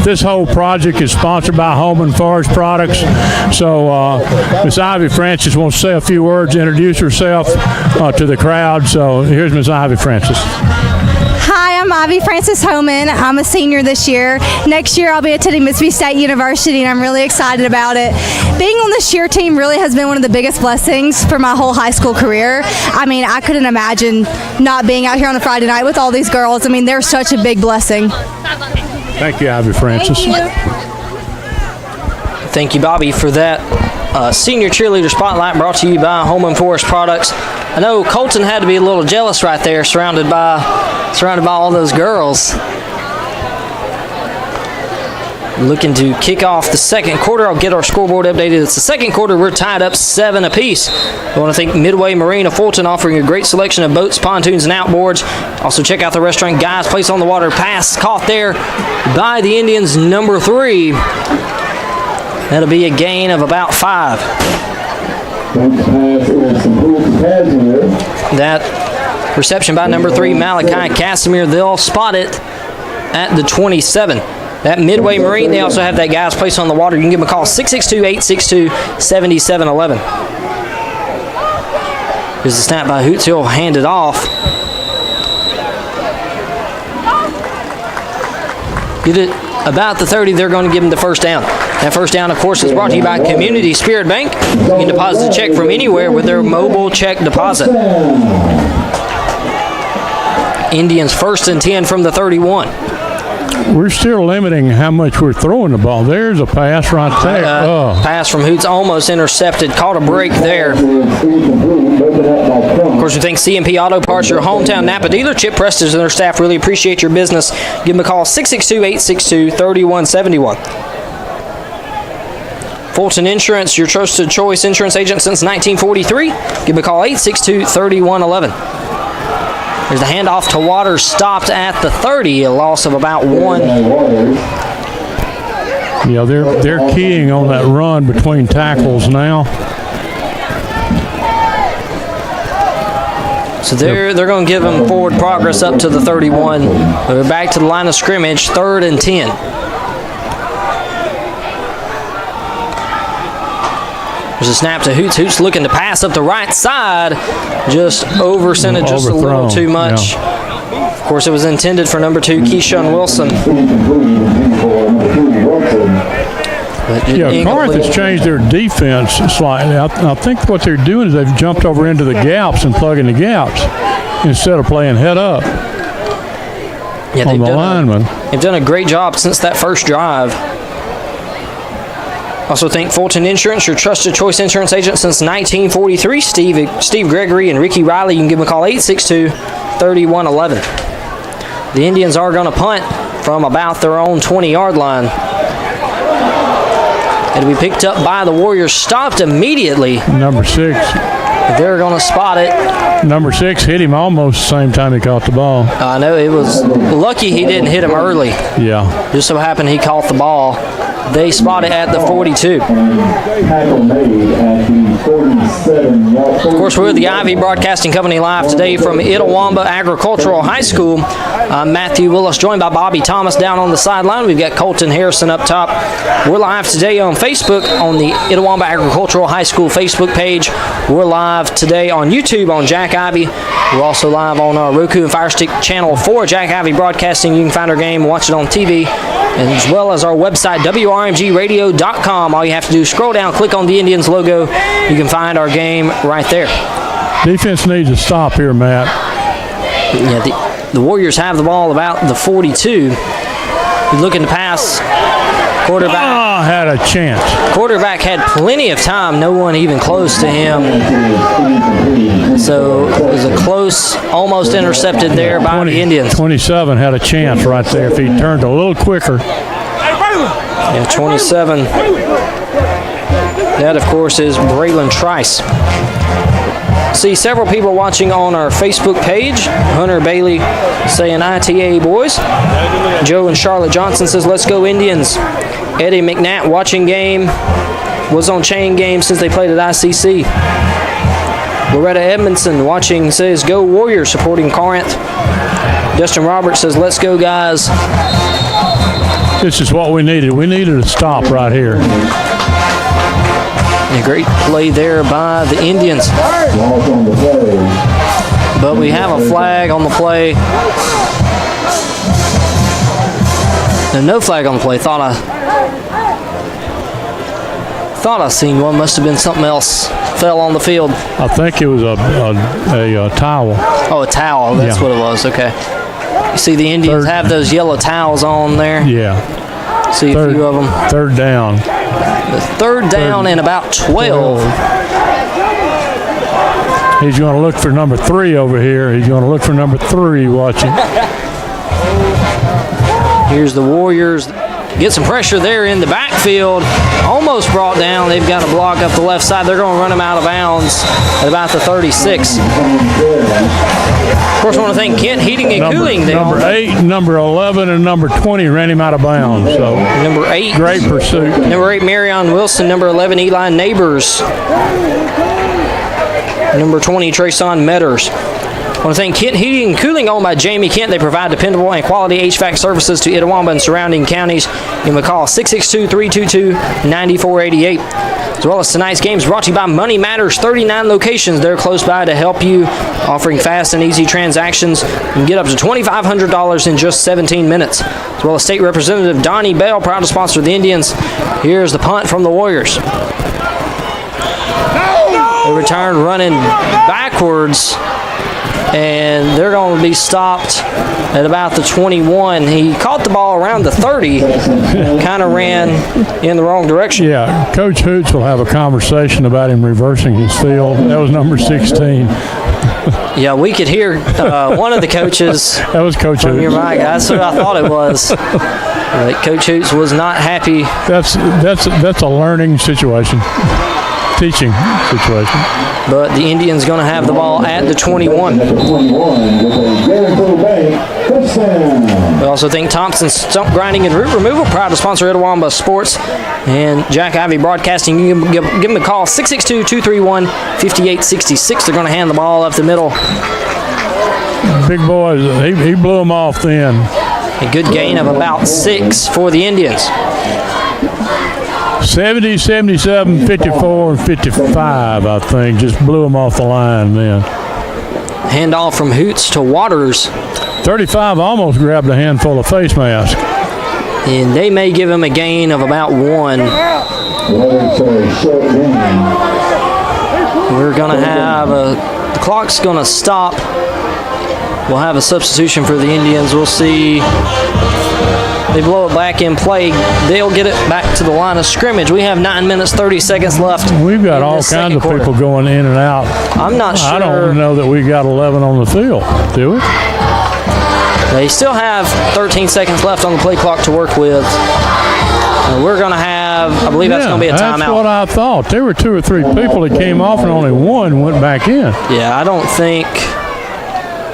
This whole project is sponsored by Holman Forest Products. So Miss Ivy Francis wants to say a few words, introduce herself to the crowd. So here's Miss Ivy Francis. Hi, I'm Ivy Francis Homan. I'm a senior this year. Next year I'll be attending Mississippi State University, and I'm really excited about it. Being on the cheer team really has been one of the biggest blessings for my whole high school career. I mean, I couldn't imagine not being out here on a Friday night with all these girls. I mean, they're such a big blessing. Thank you, Ivy Francis. Thank you, Bobby, for that senior cheerleader spotlight brought to you by Holman Forest Products. I know Colton had to be a little jealous right there, surrounded by all those girls. Looking to kick off the second quarter. I'll get our scoreboard updated. It's the second quarter. We're tied up 7 apiece. I want to thank Midway Marine of Fulton, offering a great selection of boats, pontoons, and outboards. Also check out the restaurant Guys Place on the Water. Pass caught there by the Indians, number 3. That'll be a gain of about 5. That reception by number 3, Malachi Casimir. They'll spot it at the 27. That Midway Marine, they also have that Guys Place on the Water. You can give them a call, 662-862-7711. Here's the snap by Hoots. He'll hand it off. Get it about the 30. They're going to give him the first down. That first down, of course, is brought to you by Community Spirit Bank. You can deposit a check from anywhere with their mobile check deposit. Indians 1st and 10 from the 31. We're still limiting how much we're throwing the ball. There's a pass right there. Pass from Hoots, almost intercepted. Caught a break there. Of course, we thank C&P Auto Parts, your hometown Napa dealer. Chip Preston and their staff really appreciate your business. Give them a call, 662-862-3171. Fulton Insurance, your trusted choice insurance agent since 1943. Give them a call, 862-3111. There's the handoff to Waters, stopped at the 30, a loss of about 1. Yeah, they're keying on that run between tackles now. So they're going to give them forward progress up to the 31. They're back to the line of scrimmage, 3rd and 10. There's a snap to Hoots. Hoots looking to pass up the right side. Just over-sent it just a little too much. Yeah. Of course, it was intended for number 2, Keyshawn Wilson. Yeah, Corinth has changed their defense slightly. I think what they're doing is they've jumped over into the gaps and plugging the gaps instead of playing head up on the lineman. They've done a great job since that first drive. Also thank Fulton Insurance, your trusted choice insurance agent since 1943. Steve Gregory and Ricky Riley. You can give them a call, 862-3111. The Indians are going to punt from about their own 20-yard line. It'll be picked up by the Warriors, stopped immediately. Number 6. They're going to spot it. Number 6 hit him almost the same time he caught the ball. I know, it was lucky he didn't hit him early. Yeah. Just so happened he caught the ball. They spot it at the 42. Of course, we're the Ivy Broadcasting Company live today from Itawamba Agricultural High School. I'm Matthew Willis, joined by Bobby Thomas down on the sideline. We've got Colton Harrison up top. We're live today on Facebook on the Itawamba Agricultural High School Facebook page. We're live today on YouTube on Jack Ivy. We're also live on Roku and Fire Stick Channel 4, Jack Ivy Broadcasting. You can find our game, watch it on TV, and as well as our website, WRMGradio.com. All you have to do is scroll down, click on the Indians logo. You can find our game right there. Defense needs to stop here, Matt. Yeah, the Warriors have the ball about the 42. He's looking to pass. Quarterback had a chance. Quarterback had plenty of time. No one even close to him. So it was a close, almost intercepted there by the Indians. 27 had a chance right there if he turned a little quicker. Yeah, 27. That, of course, is Braylon Trice. See several people watching on our Facebook page. Hunter Bailey saying ITA boys. Joe and Charlotte Johnson says, let's go Indians. Eddie McNatt watching game. Was on chain game since they played at ICC. Loretta Edmondson watching says, go Warriors, supporting Corinth. Justin Roberts says, let's go guys. This is what we needed. We needed a stop right here. A great play there by the Indians. But we have a flag on the play. No flag on the play. Thought I seen one. Must have been something else. Fell on the field. I think it was a towel. Oh, a towel. That's what it was. Okay. You see the Indians have those yellow towels on there. Yeah. See a few of them. Third down. The third down and about 12. He's going to look for number 3 over here. He's going to look for number 3 watching. Here's the Warriors. Get some pressure there in the backfield. Almost brought down. They've got a block up the left side. They're going to run him out of bounds at about the 36. Of course, I want to thank Kent Heating and Cooling. Number 8, number 11, and number 20 ran him out of bounds. So number 8. Great pursuit. Number 8, Marion Wilson. Number 11, Eli Neighbors. Number 20, Trayson Metters. I want to thank Kent Heating and Cooling, owned by Jamie Kent. They provide dependable and quality HVAC services to Itawamba and surrounding counties. You can call 662-322-9488. As well as tonight's games brought to you by Money Matters, 39 locations. They're close by to help you, offering fast and easy transactions. You can get up to $2,500 in just 17 minutes. As well as State Representative Donnie Bell, proud to sponsor the Indians. Here's the punt from the Warriors. They return running backwards, and they're going to be stopped at about the 21. He caught the ball around the 30, kind of ran in the wrong direction. Yeah, Coach Hoots will have a conversation about him reversing his field. That was number 16. Yeah, we could hear one of the coaches. That was Coach Hoots. Your mic. That's what I thought it was. Coach Hoots was not happy. That's a learning situation. teaching situation. But the Indians going to have the ball at the 21. We also thank Thompson Stump Grinding and Root Removal, proud to sponsor Itawamba Sports and Jack Ivy Broadcasting. You can give them a call, 662-231-5866. They're going to hand the ball up the middle. Big boys, he blew them off then. A good gain of about 6 for the Indians. 70, 77, 54, and 55, I think. Just blew them off the line then. Handoff from Hoots to Waters. 35 almost grabbed a handful of face masks. And they may give him a gain of about 1. We're going to have the clock's going to stop. We'll have a substitution for the Indians. We'll see. They blow it back in play. They'll get it back to the line of scrimmage. We have 9 minutes, 30 seconds left. We've got all kinds of people going in and out. I'm not sure. I don't know that we got 11 on the field, do we? They still have 13 seconds left on the play clock to work with. And we're going to have, I believe that's going to be a timeout. That's what I thought. There were 2 or 3 people that came off and only one went back in. Yeah, I don't think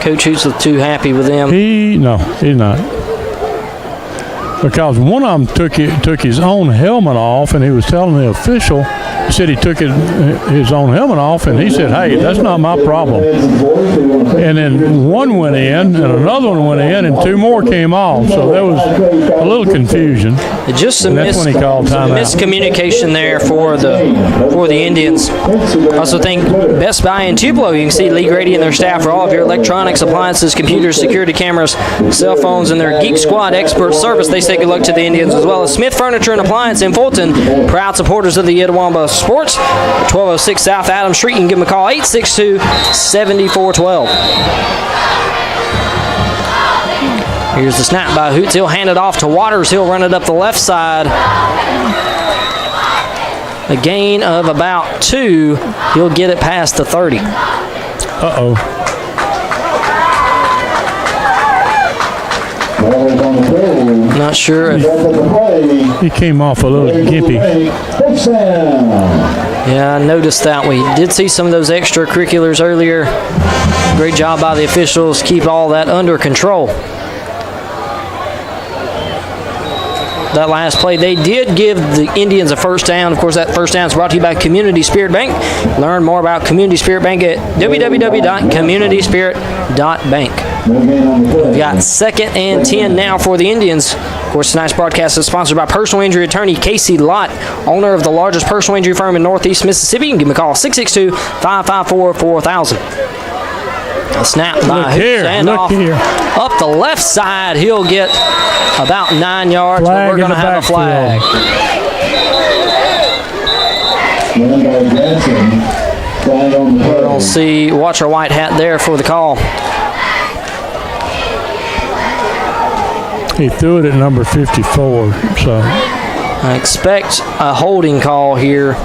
Coach Hoots was too happy with them. No, he's not. Because one of them took his own helmet off, and he was telling the official, he said he took his own helmet off, and he said, hey, that's not my problem. And then one went in, and another one went in, and 2 more came off. So there was a little confusion. Just some that's when he called timeout. Miscommunication there for the Indians. Also think Best Buy in Tupelo. You can see Lee Grady and their staff for all of your electronics, appliances, computers, security cameras, cell phones, and their Geek Squad expert service. They say good luck to the Indians, as well as Smith Furniture and Appliance in Fulton, proud supporters of the Itawamba Sports. 1206 South Adams Street. You can give them a call, 862-7412. Here's the snap by Hoots. He'll hand it off to Waters. He'll run it up the left side. A gain of about 2. He'll get it past the 30. Uh-oh. Not sure if he came off a little gimpy. Yeah, I noticed that. We did see some of those extracurriculars earlier. Great job by the officials. Keep all that under control. That last play, they did give the Indians a first down. Of course, that first down is brought to you by Community Spirit Bank. Learn more about Community Spirit Bank at www.communityspirit.bank. We've got 2nd and 10 now for the Indians. Of course, tonight's broadcast is sponsored by personal injury attorney Casey Lott, owner of the largest personal injury firm in Northeast Mississippi. You can give him a call, 662-554-4000. A snap by Hoots, and off up the left side. He'll get about 9 yards, but we're going to have a flag. We're going to see Watcher White hat there for the call. He threw it at number 54, so I expect a holding call here.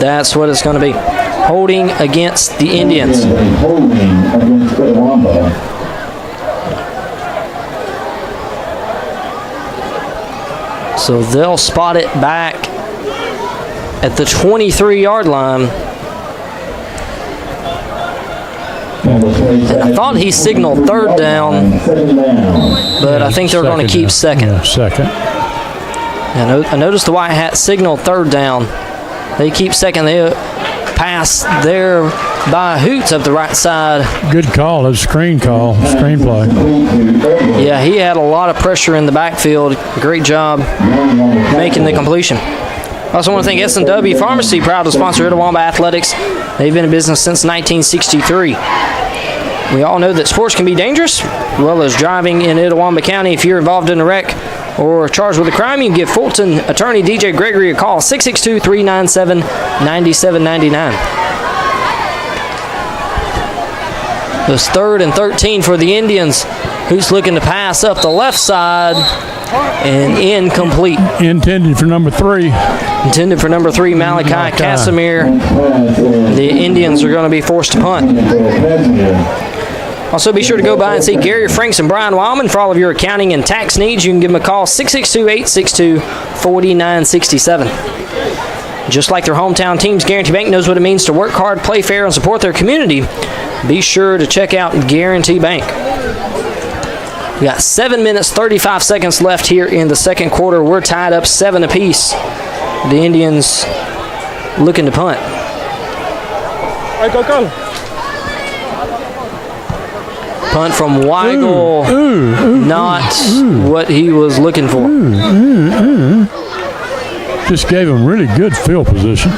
That's what it's going to be. Holding against the Indians. Holding against Itawamba. So they'll spot it back at the 23-yard line. I thought he signaled 3rd down, but I think they're going to keep 2nd. Yeah, 2nd. I noticed the white hat signaled 3rd down. They keep 2nd. They pass there by Hoots up the right side. Good call. It's a screenplay. Yeah, he had a lot of pressure in the backfield. Great job making the completion. I also want to thank S&W Pharmacy, proud to sponsor Itawamba Athletics. They've been in business since 1963. We all know that sports can be dangerous, as well as driving in Itawamba County. If you're involved in a wreck or charged with a crime, you can give Fulton attorney DJ Gregory a call, 662-397-9799. It's 3rd and 13 for the Indians. Who's looking to pass up the left side and incomplete. Intended for number 3. Intended for number 3, Malachi Casimir. The Indians are going to be forced to punt. Also, be sure to go by and see Gary Franks and Brian Wildman for all of your accounting and tax needs. You can give them a call, 662-862-4967. Just like their hometown teams, Guarantee Bank knows what it means to work hard, play fair, and support their community. Be sure to check out Guarantee Bank. We got 7 minutes, 35 seconds left here in the second quarter. We're tied up 7 apiece. The Indians looking to punt. Punt from Weigel. Not what he was looking for. Just gave him really good field position.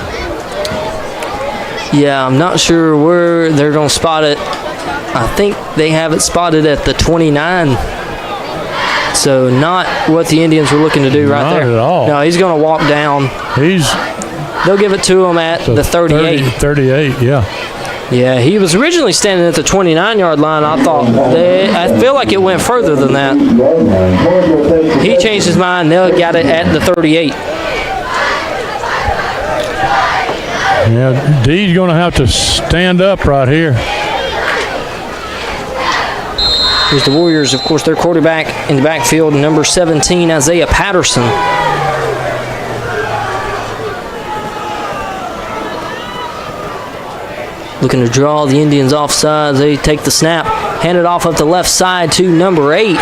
Yeah, I'm not sure where they're going to spot it. I think they have it spotted at the 29. So not what the Indians were looking to do right there. Not at all. No, he's going to walk down. They'll give it to him at the 38. 38, yeah. Yeah, he was originally standing at the 29-yard line. I feel like it went further than that. He changed his mind. They got it at the 38. Yeah, D's going to have to stand up right here. Here's the Warriors, of course, their quarterback in the backfield, number 17, Isaiah Patterson. Looking to draw the Indians offside. They take the snap, hand it off up the left side to number 8. He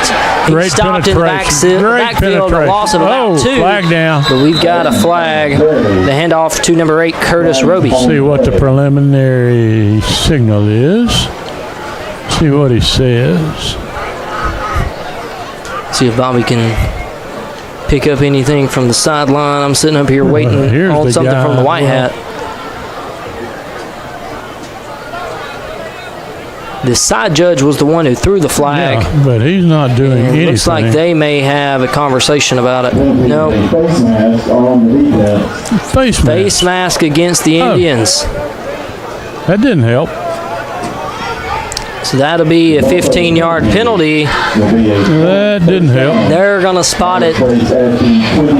stopped in the backfield, a loss of about 2. Flag down. But we've got a flag. The handoff to number 8, Curtis Roby. See what the preliminary signal is. See what he says. See if Bobby can pick up anything from the sideline. I'm sitting up here waiting on something from the white hat. The side judge was the one who threw the flag. Yeah, but he's not doing anything. Looks like they may have a conversation about it. No. Face mask against the Indians. That didn't help. So that'll be a 15-yard penalty. That didn't help. They're going to spot it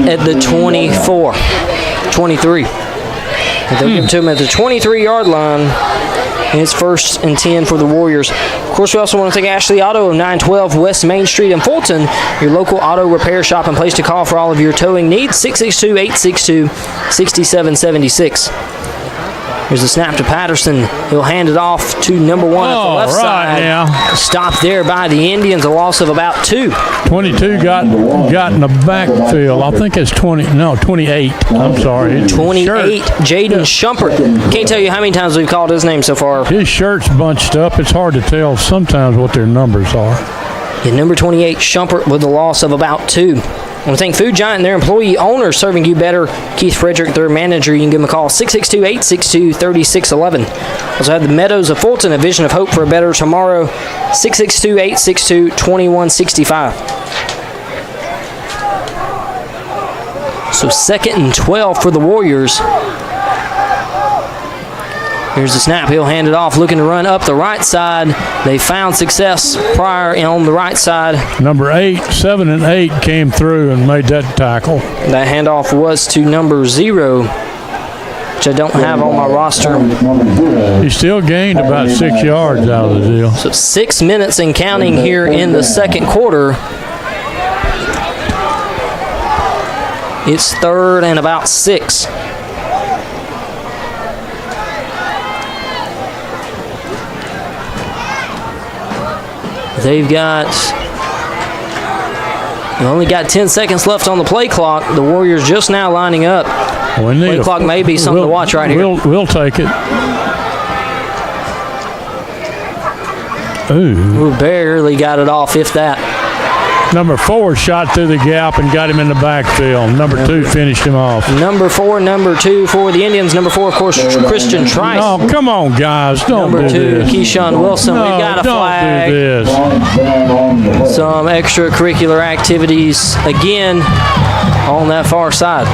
at the 24, 23. They'll give it to him at the 23-yard line. And it's 1st and 10 for the Warriors. Of course, we also want to thank Ashley Auto of 912 West Main Street in Fulton, your local auto repair shop and place to call for all of your towing needs, 662-862-6776. Here's the snap to Patterson. He'll hand it off to number 1 at the left side. Now. Stopped there by the Indians, a loss of about 2. 22 got in the backfield. I think it's 28. I'm sorry. 28, Jaden Shumpert. Can't tell you how many times we've called his name so far. His shirt's bunched up. It's hard to tell sometimes what their numbers are. Yeah, number 28, Shumpert, with a loss of about 2. I want to thank Food Giant and their employee owners serving you better. Keith Frederick, their manager. You can give them a call, 662-862-3611. Also have the Meadows of Fulton, a vision of hope for a better tomorrow, 662-862-2165. So 2nd and 12 for the Warriors. Here's the snap. He'll hand it off, looking to run up the right side. They found success prior on the right side. Number 7 and 8 came through and made that tackle. That handoff was to number 0, which I don't have on my roster. He still gained about 6 yards out of the deal. So 6 minutes and counting here in the second quarter. It's 3rd and about 6. They've only got 10 seconds left on the play clock. The Warriors just now lining up. Play clock may be something to watch right here. We'll take it. Ooh, barely got it off, if that. Number 4 shot through the gap and got him in the backfield. Number 2 finished him off. Number 2 for the Indians. Number 4, of course, Christian Trice. Oh, come on, guys. Don't do this. Number 2, Keyshawn Wilson. We've got a flag. Don't do this. Some extracurricular activities, again, on that far side.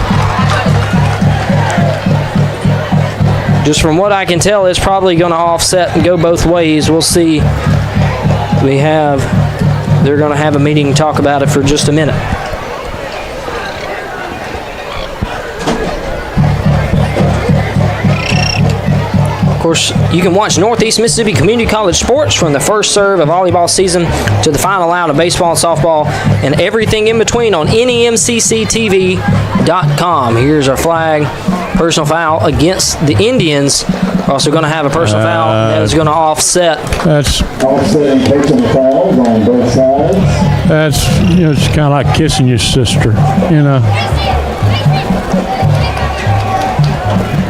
Just from what I can tell, it's probably going to offset and go both ways. We'll see. They're going to have a meeting and talk about it for just a minute. Of course, you can watch Northeast Mississippi Community College sports from the first serve of volleyball season to the final out of baseball and softball and everything in between on NEMCCTV.com. Here's our flag. Personal foul against the Indians. We're also going to have a personal foul that is going to offset. That's Offsetting personal fouls on both sides. That's, it's kind of like kissing your sister,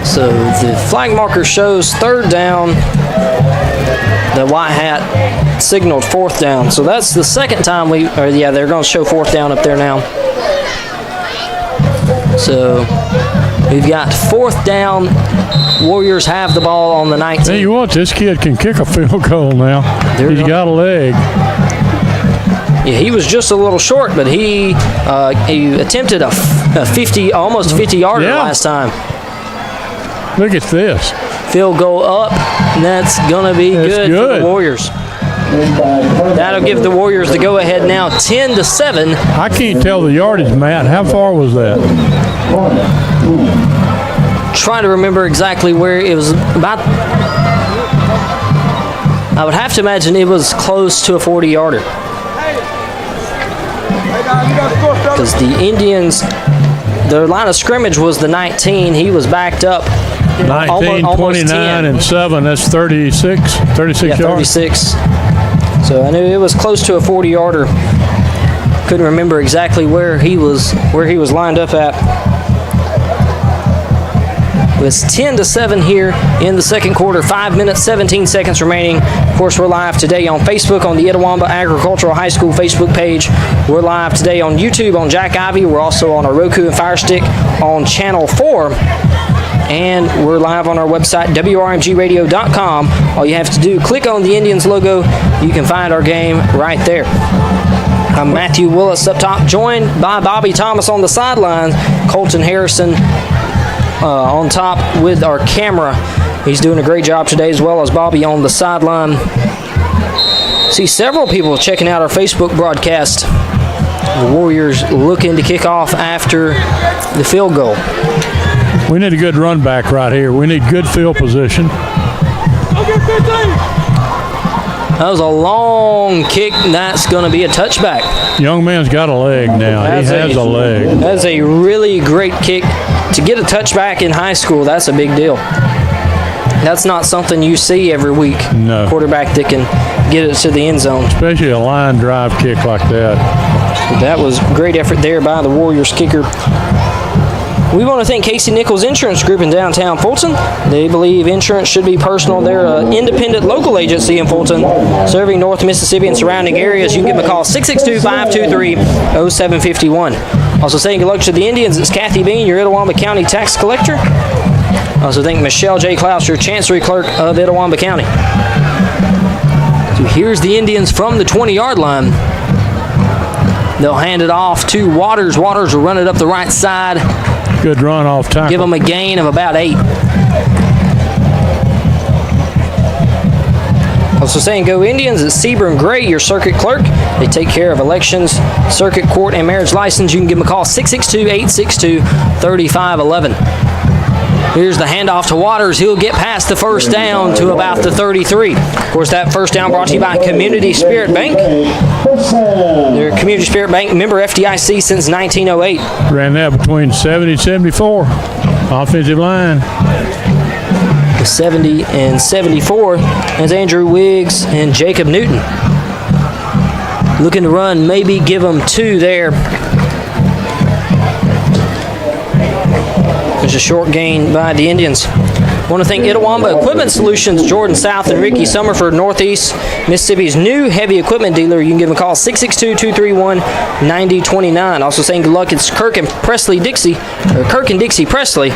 So the flag marker shows third down. The white hat signaled fourth down. So that's the second time they're going to show fourth down up there now. So we've got fourth down. Warriors have the ball on the 19. Tell you what, this kid can kick a field goal now. He's got a leg. Yeah, he was just a little short, but he attempted a 50, almost 50-yarder last time. Look at this. Field goal up, and that's going to be good for the Warriors. That'll give the Warriors the go-ahead now, 10-7. I can't tell the yardage, Matt. How far was that? Trying to remember exactly where it was about. I would have to imagine it was close to a 40-yarder. Because the Indians, their line of scrimmage was the 19. He was backed up. 19, almost 29, 10. and 7. That's 36 yards. 36. So I knew it was close to a 40-yarder. Couldn't remember exactly where he was lined up at. It's 10-7 here in the second quarter. 5 minutes, 17 seconds remaining. Of course, we're live today on Facebook on the Itawamba Agricultural High School Facebook page. We're live today on YouTube on Jack Ivy. We're also on our Roku and Fire Stick on Channel 4. And we're live on our website, WRMGradio.com. All you have to do, click on the Indians logo. You can find our game right there. I'm Matthew Willis up top, joined by Bobby Thomas on the sideline. Colton Harrison on top with our camera. He's doing a great job today, as well as Bobby on the sideline. See several people checking out our Facebook broadcast. The Warriors looking to kick off after the field goal. We need a good run back right here. We need good field position. That was a long kick, and that's going to be a touchback. Young man's got a leg now. He has a leg. That's a really great kick. To get a touchback in high school, that's a big deal. That's not something you see every week. No. Quarterback that can get it to the end zone. Especially a line drive kick like that. That was great effort there by the Warriors kicker. We want to thank Casey Nichols Insurance Group in downtown Fulton. They believe insurance should be personal. They're an independent local agency in Fulton, serving North Mississippi and surrounding areas. You can give them a call, 662-523-0751. Also saying good luck to the Indians. It's Kathy Bean, your Itawamba County tax collector. Also thank Michelle J. Klaus, your Chancery Clerk of Itawamba County. So here's the Indians from the 20-yard line. They'll hand it off to Waters. Waters will run it up the right side. Good run off tackle. Give them a gain of about 8. Also saying go Indians, it's Seaburn Gray, your circuit clerk. They take care of elections, circuit court, and marriage license. You can give them a call, 662-862-3511. Here's the handoff to Waters. He'll get past the first down to about the 33. Of course, that first down brought to you by Community Spirit Bank. They're Community Spirit Bank, member FDIC since 1908. Ran that between 70 and 74. Offensive line. 70 and 74. That's Andrew Wiggs and Jacob Newton. Looking to run, maybe give them 2 there. There's a short gain by the Indians. I want to thank Itawamba Equipment Solutions, Jordan South and Ricky Summerford, Northeast Mississippi's new heavy equipment dealer. You can give them a call, 662-231-9029. Also saying good luck, it's Kirk and Dixie Presley.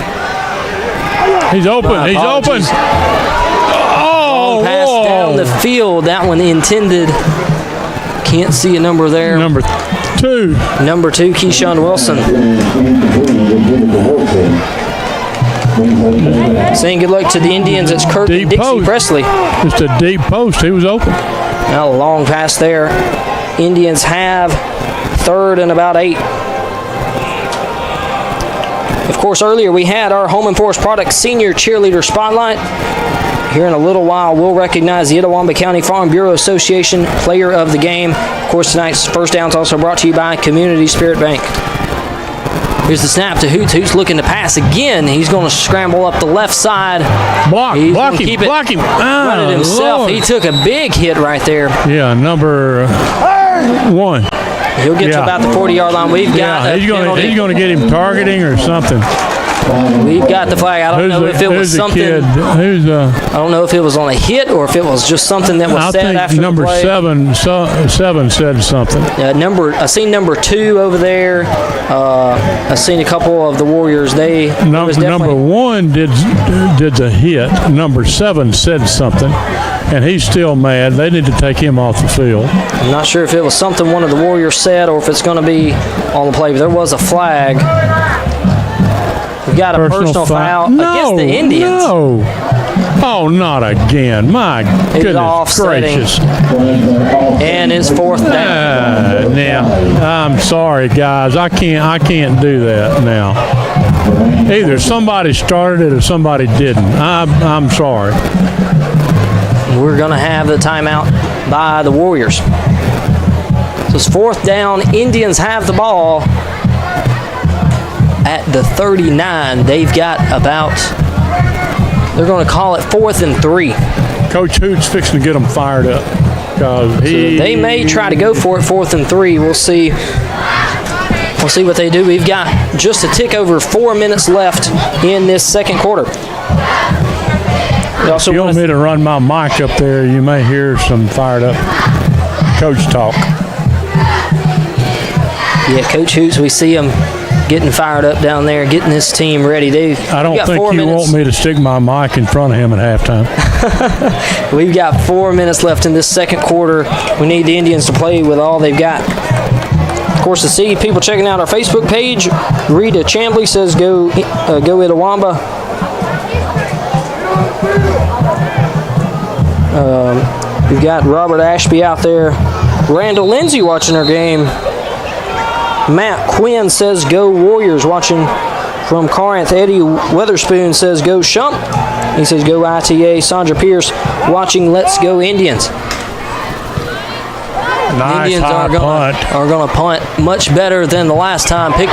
He's open. He's open. Oh, pass down the field. That one intended. Can't see a number there. Number 2. Number 2, Keyshawn Wilson. Saying good luck to the Indians. It's Kirk and Dixie Presley. Just a deep post. He was open. Now a long pass there. Indians have 3rd and about 8. Of course, earlier we had our Home and Forest Products Senior Cheerleader Spotlight. Here in a little while, we'll recognize the Itawamba County Farm Bureau Association Player of the Game. Of course, tonight's first down is also brought to you by Community Spirit Bank. Here's the snap to Hoots. Hoots looking to pass again. He's going to scramble up the left side. Block him. Run it himself. Lord. He took a big hit right there. Yeah, number 1. He'll get to about the 40-yard line. We've got he's going to get him targeting or something. We've got the flag. I don't know if it was something. I don't know if it was on a hit or if it was just something that was said after the play. Number 7 said something. I seen number 2 over there. I seen a couple of the Warriors. Number 1 did the hit. Number 7 said something, and he's still mad. They need to take him off the field. I'm not sure if it was something one of the Warriors said or if it's going to be on the play, but there was a flag. We've got a personal foul against the Indians. No. Oh, not again. My goodness gracious. And it's 4th down. Now, I'm sorry, guys. I can't do that now. Either somebody started it or somebody didn't. I'm sorry. We're going to have the timeout by the Warriors. So it's 4th down. Indians have the ball at the 39. They've got they're going to call it 4th and 3. Coach Hoots fixing to get them fired up. They may try to go for it 4th and 3. We'll see. We'll see what they do. We've got just a tick over 4 minutes left in this second quarter. If you want me to run my mic up there, you may hear some fired up coach talk. Yeah, Coach Hoots, we see him getting fired up down there, getting this team ready. I don't think you want me to stick my mic in front of him at halftime. We've got 4 minutes left in this second quarter. We need the Indians to play with all they've got. Of course, to see people checking out our Facebook page, Rita Chambly says go Itawamba. We've got Robert Ashby out there. Randall Lindsay watching our game. Matt Quinn says go Warriors, watching from Corinth. Eddie Weatherspoon says go Shump. He says go ITA. Sandra Pierce watching Let's Go Indians. Nice Indians are going to punt much better than the last time. They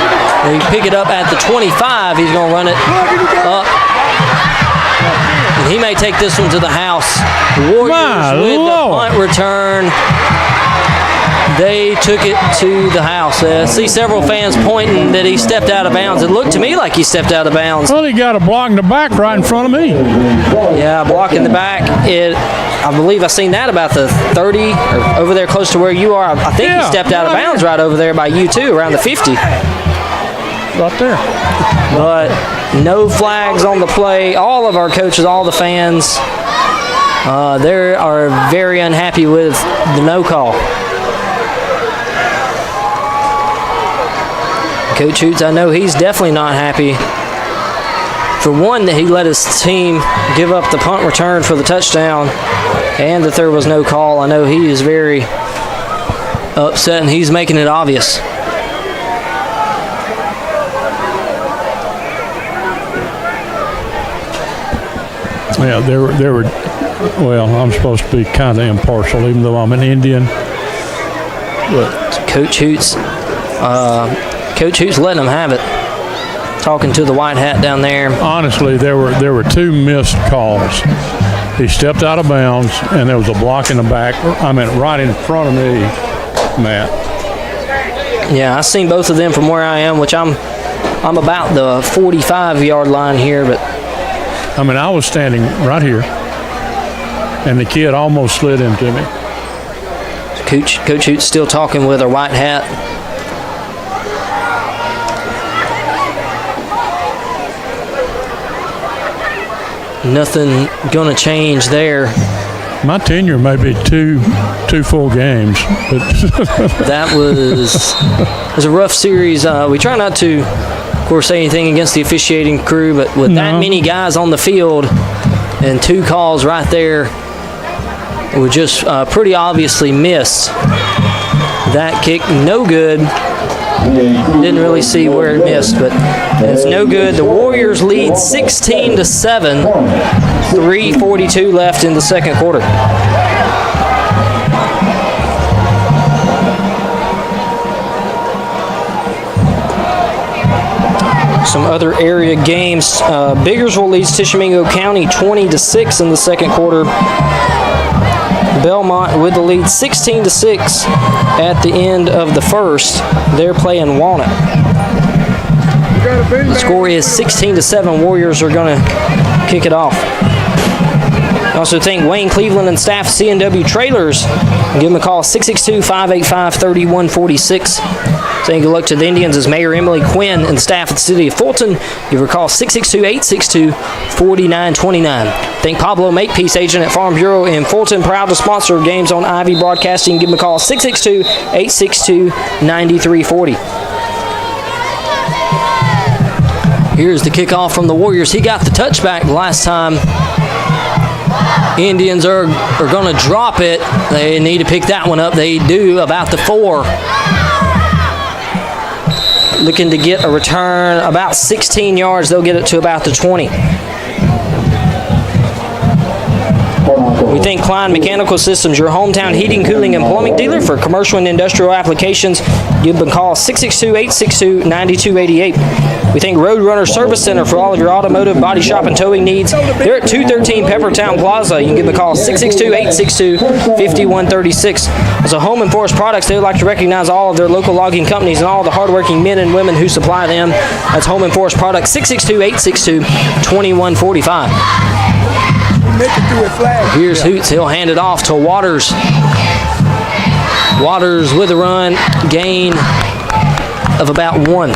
pick it up at the 25. He's going to run it up. And he may take this one to the house. Warriors with the punt return. They took it to the house. I see several fans pointing that he stepped out of bounds. It looked to me like he stepped out of bounds. Well, he got a block in the back right in front of me. Yeah, block in the back. I believe I seen that about the 30 or over there close to where you are. I think he stepped out of bounds right over there by you too, around the 50. Right there. But no flags on the play. All of our coaches, all the fans, they are very unhappy with the no call. Coach Hoots, I know he's definitely not happy. For one, that he let his team give up the punt return for the touchdown and that there was no call. I know he is very upset and he's making it obvious. Yeah, there were. Well, I'm supposed to be kind of impartial, even though I'm an Indian. But Coach Hoots letting them have it. Talking to the white hat down there. Honestly, there were 2 missed calls. He stepped out of bounds, and there was a block in the back. I mean, right in front of me, Matt. Yeah, I seen both of them from where I am, which I'm about the 45-yard line here, but I mean, I was standing right here, and the kid almost slid into me. Coach Hoots still talking with her white hat. Nothing gonna change there. My tenure may be two full games, but that was a rough series. We try not to, of course, say anything against the officiating crew, but with that many guys on the field and 2 calls right there, were just pretty obviously missed. That kick, no good. Didn't really see where it missed, but it's no good. The Warriors lead 16-7. 3:42 left in the second quarter. Some other area games. Biggersville leads Tishomingo County 20-6 in the second quarter. Belmont with the lead 16-6 at the end of the first. They're playing Walnut. The score is 16-7. Warriors are going to kick it off. I also thank Wayne Cleveland and staff at CNW Trailers. Give them a call, 662-585-3146. Saying good luck to the Indians as Mayor Emily Quinn and staff at the City of Fulton. Give her a call, 662-862-4929. Thank Pablo Makepeace, agent at Farm Bureau in Fulton, proud to sponsor games on Ivy Broadcasting. Give them a call, 662-862-9340. Here's the kickoff from the Warriors. He got the touchback last time. Indians are going to drop it. They need to pick that one up. They do, about the 4. Looking to get a return about 16 yards. They'll get it to about the 20. We thank Klein Mechanical Systems, your hometown heating, cooling, and plumbing dealer for commercial and industrial applications. Give them a call, 662-862-9288. We thank Roadrunner Service Center for all of your automotive, body shop, and towing needs. They're at 213 Peppertown Plaza. You can give them a call, 662-862-5136. As a Home and Forest Products, they would like to recognize all of their local logging companies and all the hardworking men and women who supply them. That's Home and Forest Products, 662-862-2145. Here's Hoots. He'll hand it off to Waters. Waters with a run, gain of about 1.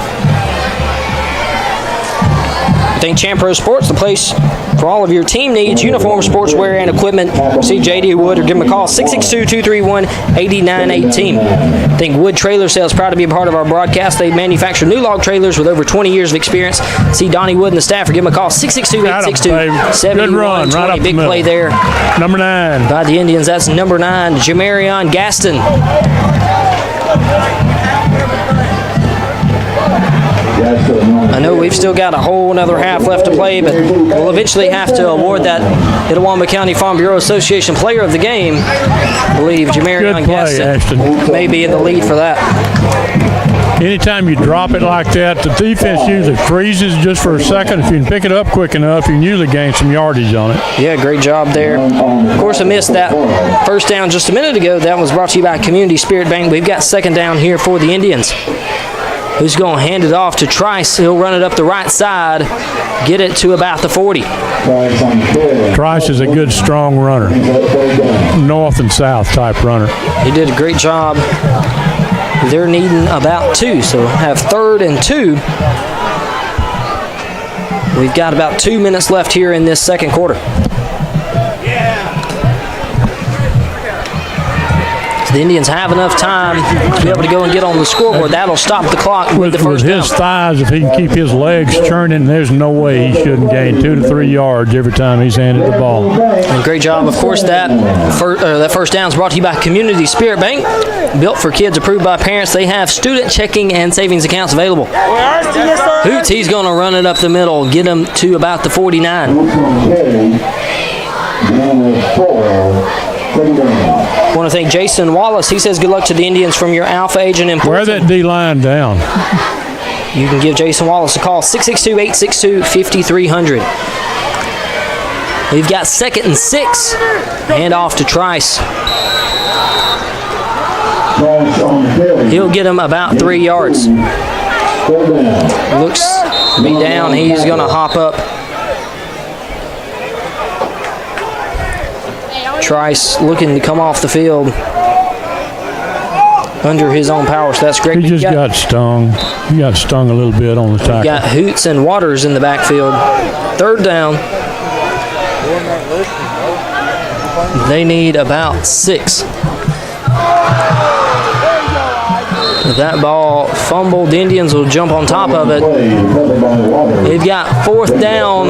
Thank Champro Sports, the place for all of your team needs, uniform, sportswear, and equipment. See J.D. Wood or give him a call, 662-231-8918. Thank Wood Trailer Sales, proud to be a part of our broadcast. They manufacture new log trailers with over 20 years of experience. See Donnie Wood and the staff or give him a call, 662-862-7120. Big play there. Number 9. By the Indians, that's number 9, Jamarion Gaston. I know we've still got a whole another half left to play, but we'll eventually have to award that Itawamba County Farm Bureau Association Player of the Game. I believe Jamarion Gaston may be in the lead for that. Anytime you drop it like that, the defense usually freezes just for a second. If you can pick it up quick enough, you can usually gain some yardage on it. Yeah, great job there. Of course, I missed that first down just a minute ago. That was brought to you by Community Spirit Bank. We've got second down here for the Indians. Who's going to hand it off to Trice? He'll run it up the right side, get it to about the 40. Trice is a good, strong runner. North and south type runner. He did a great job. They're needing about 2, so have 3rd and 2. We've got about 2 minutes left here in this second quarter. The Indians have enough time to be able to go and get on the scoreboard. That'll stop the clock with the first down. With his thighs, if he can keep his legs churning, there's no way he shouldn't gain 2 to 3 yards every time he's handed the ball. And great job. Of course, that first down is brought to you by Community Spirit Bank. Built for kids, approved by parents. They have student checking and savings accounts available. Hoots, he's going to run it up the middle, get him to about the 49. I want to thank Jason Wallace. He says good luck to the Indians from your Alpha agent in Fulton. Wear that D-line down. You can give Jason Wallace a call, 662-862-5300. We've got 2nd and 6. Hand off to Trice. He'll get him about 3 yards. Looks to be down. He's going to hop up. Trice looking to come off the field under his own power, so that's great. He just got stung. He got stung a little bit on the tackle. Got Hoots and Waters in the backfield. 3rd down. They need about 6. If that ball fumbled, the Indians will jump on top of it. They've got 4th down.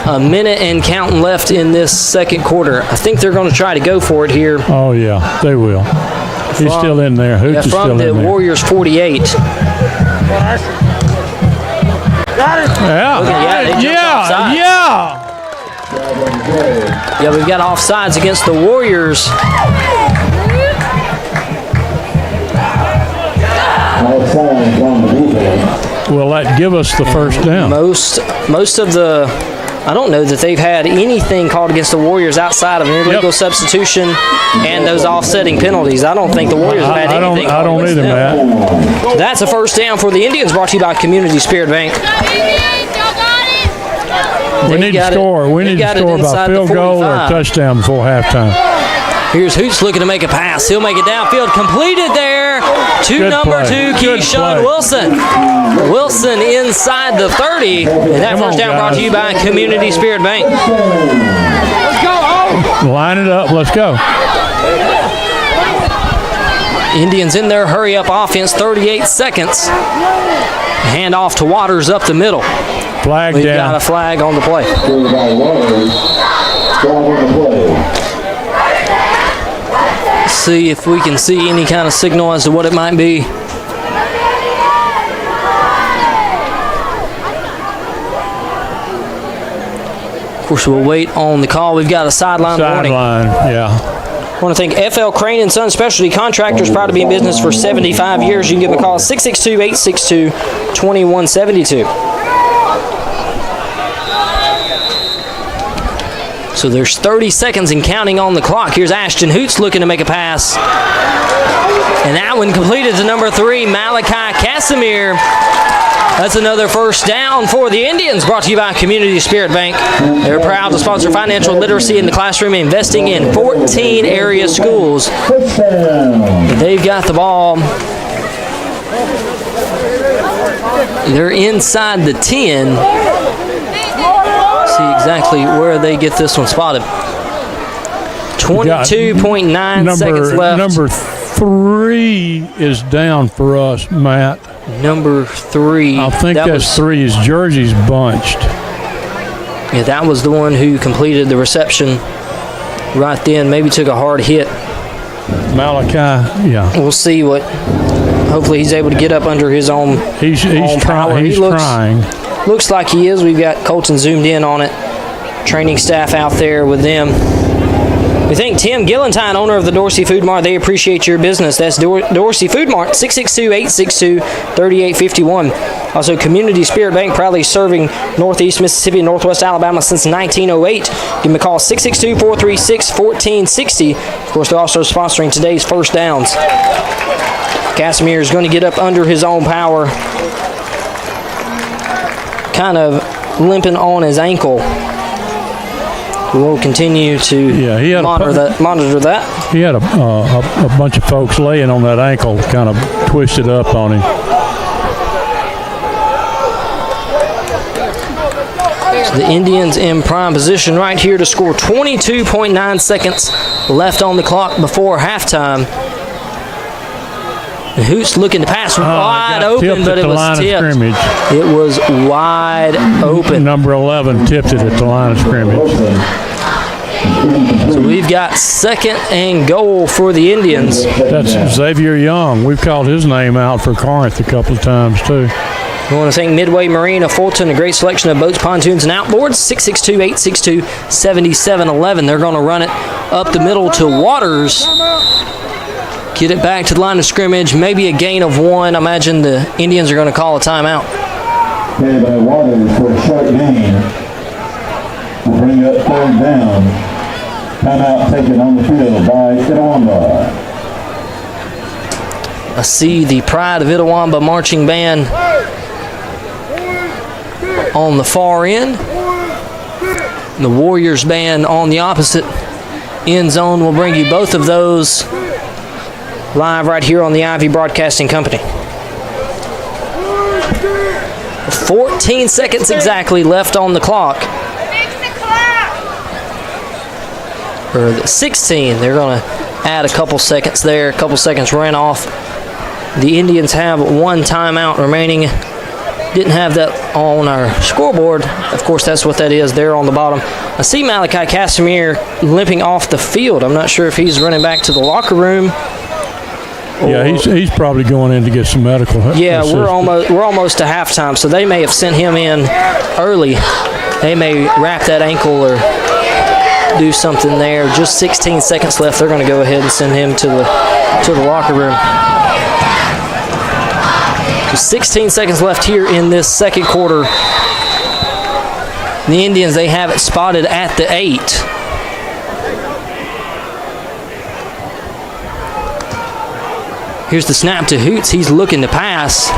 A minute and counting left in this second quarter. I think they're going to try to go for it here. Oh, yeah, they will. He's still in there. Hoots is still in there. From the Warriors 48. Yeah, Yeah, we've got offsides against the Warriors. Will that give us the first down? Most of the, I don't know that they've had anything called against the Warriors outside of an illegal substitution and those offsetting penalties. I don't think the Warriors have had anything. I don't either, Matt. That's a first down for the Indians, brought to you by Community Spirit Bank. We need to score. We need to score by field goal or a touchdown before halftime. Here's Hoots looking to make a pass. He'll make it downfield. Completed there to Good number play. 2, Good Keyshawn play. Wilson. Wilson inside the 30. And that Come first on, down brought guys. to you by Community Spirit Bank. Line it up. Let's go. Indians in their hurry-up offense, 38 seconds. Hand off to Waters up the middle. Flag We've down. got a flag on the play. See if we can see any kind of signal as to what it might be. Of course, we'll wait on the call. We've got a sideline warning. Sideline, yeah. I want to thank FL Crane and Son Specialty Contractors, proud to be in business for 75 years. You can give them a call, 662-862-2172. So there's 30 seconds and counting on the clock. Here's Ashton Hoots looking to make a pass. And that one completed to number 3, Malachi Casimir. That's another first down for the Indians, brought to you by Community Spirit Bank. They're proud to sponsor financial literacy in the classroom, investing in 14 area schools. They've got the ball. They're inside the 10. See exactly where they get this one spotted. 22.9 seconds left. Number 3 is down for us, Matt. Number 3. I think that's 3. His jersey's bunched. Yeah, that was the one who completed the reception right then. Maybe took a hard hit. Malachi, yeah. We'll see what. Hopefully he's able to get up under his own. He's trying. He's trying. Looks like he is. We've got Colton zoomed in on it. Training staff out there with them. We thank Tim Gillentine, owner of the Dorsey Food Mart. They appreciate your business. That's Dorsey Food Mart, 662-862-3851. Also, Community Spirit Bank, proudly serving Northeast Mississippi and Northwest Alabama since 1908. Give them a call, 662-436-1460. Of course, they're also sponsoring today's first downs. Casimir is going to get up under his own power. Kind of limping on his ankle. We'll continue to monitor that. He had a bunch of folks laying on that ankle, kind of twisted up on him. So the Indians in prime position right here to score. 22.9 seconds left on the clock before halftime. And Hoots looking to pass wide open, but it was tipped. It was wide open. Number 11 tipped it at the line of scrimmage. So we've got 2nd and goal for the Indians. That's Xavier Young. We've called his name out for Corinth a couple of times, too. We want to thank Midway Marine of Fulton, a great selection of boats, pontoons, and outboards. 662-862-7711. They're going to run it up the middle to Waters. Get it back to the line of scrimmage. Maybe a gain of 1. I imagine the Indians are going to call a timeout. Carried by Waters for a short gain. We'll bring up 3rd down. Timeout taken on the field by Itawamba. I see the Pride of Itawamba marching band on the far end. The Warriors band on the opposite end zone. We'll bring you both of those live right here on the Ivy Broadcasting Company. 14 seconds exactly left on the clock. Or the 16. They're going to add a couple seconds there. A couple seconds ran off. The Indians have 1 timeout remaining. Didn't have that on our scoreboard. Of course, that's what that is there on the bottom. I see Malachi Casimir limping off the field. I'm not sure if he's running back to the locker room. Yeah, he's probably going in to get some medical help. Yeah, we're almost to halftime, so they may have sent him in early. They may wrap that ankle or do something there. Just 16 seconds left. They're going to go ahead and send him to the locker room. So 16 seconds left here in this second quarter. The Indians, they have it spotted at the 8. Here's the snap to Hoots. He's looking to pass.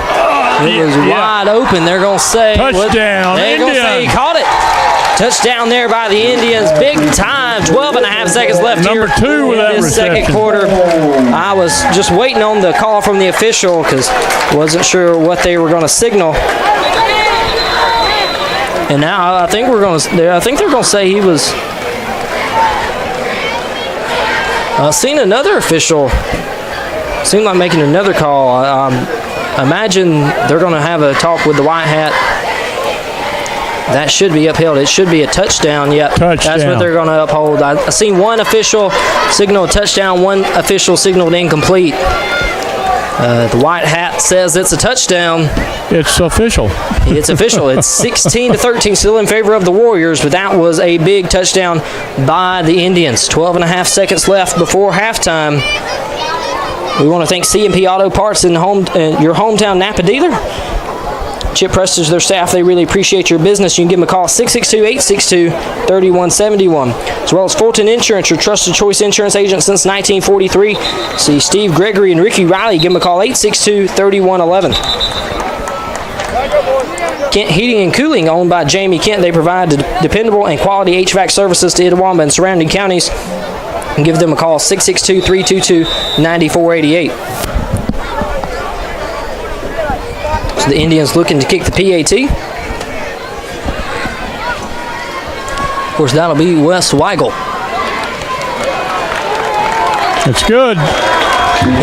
It was wide open. They're going to say. Touchdown, They're going to say he caught it. Touchdown there by the Indians. Big time. 12 and a half seconds left Number here 2 with that in this second reception. quarter. I was just waiting on the call from the official because wasn't sure what they were going to signal. And now I think they're going to say he was. Seen another official. Seemed like making another call. Imagine they're going to have a talk with the white hat. That should be upheld. It should be a touchdown. Yep, Touchdown. That's what they're going to uphold. I seen one official signal a touchdown, one official signaled incomplete. The white hat says it's a touchdown. It's official. It's official. It's 16-13 still in favor of the Warriors, but that was a big touchdown by the Indians. 12 and a half seconds left before halftime. We want to thank C&P Auto Parts in your hometown Napa dealer. Chip Prestige, their staff, they really appreciate your business. You can give them a call, 662-862-3171. As well as Fulton Insurance, your trusted choice insurance agent since 1943. See Steve Gregory and Ricky Riley. Give them a call, 862-3111. Kent Heating and Cooling, owned by Jamie Kent. They provide dependable and quality HVAC services to Itawamba and surrounding counties. And give them a call, 662-322-9488. So the Indians looking to kick the PAT. Of course, that'll be Wes Weigel. It's good.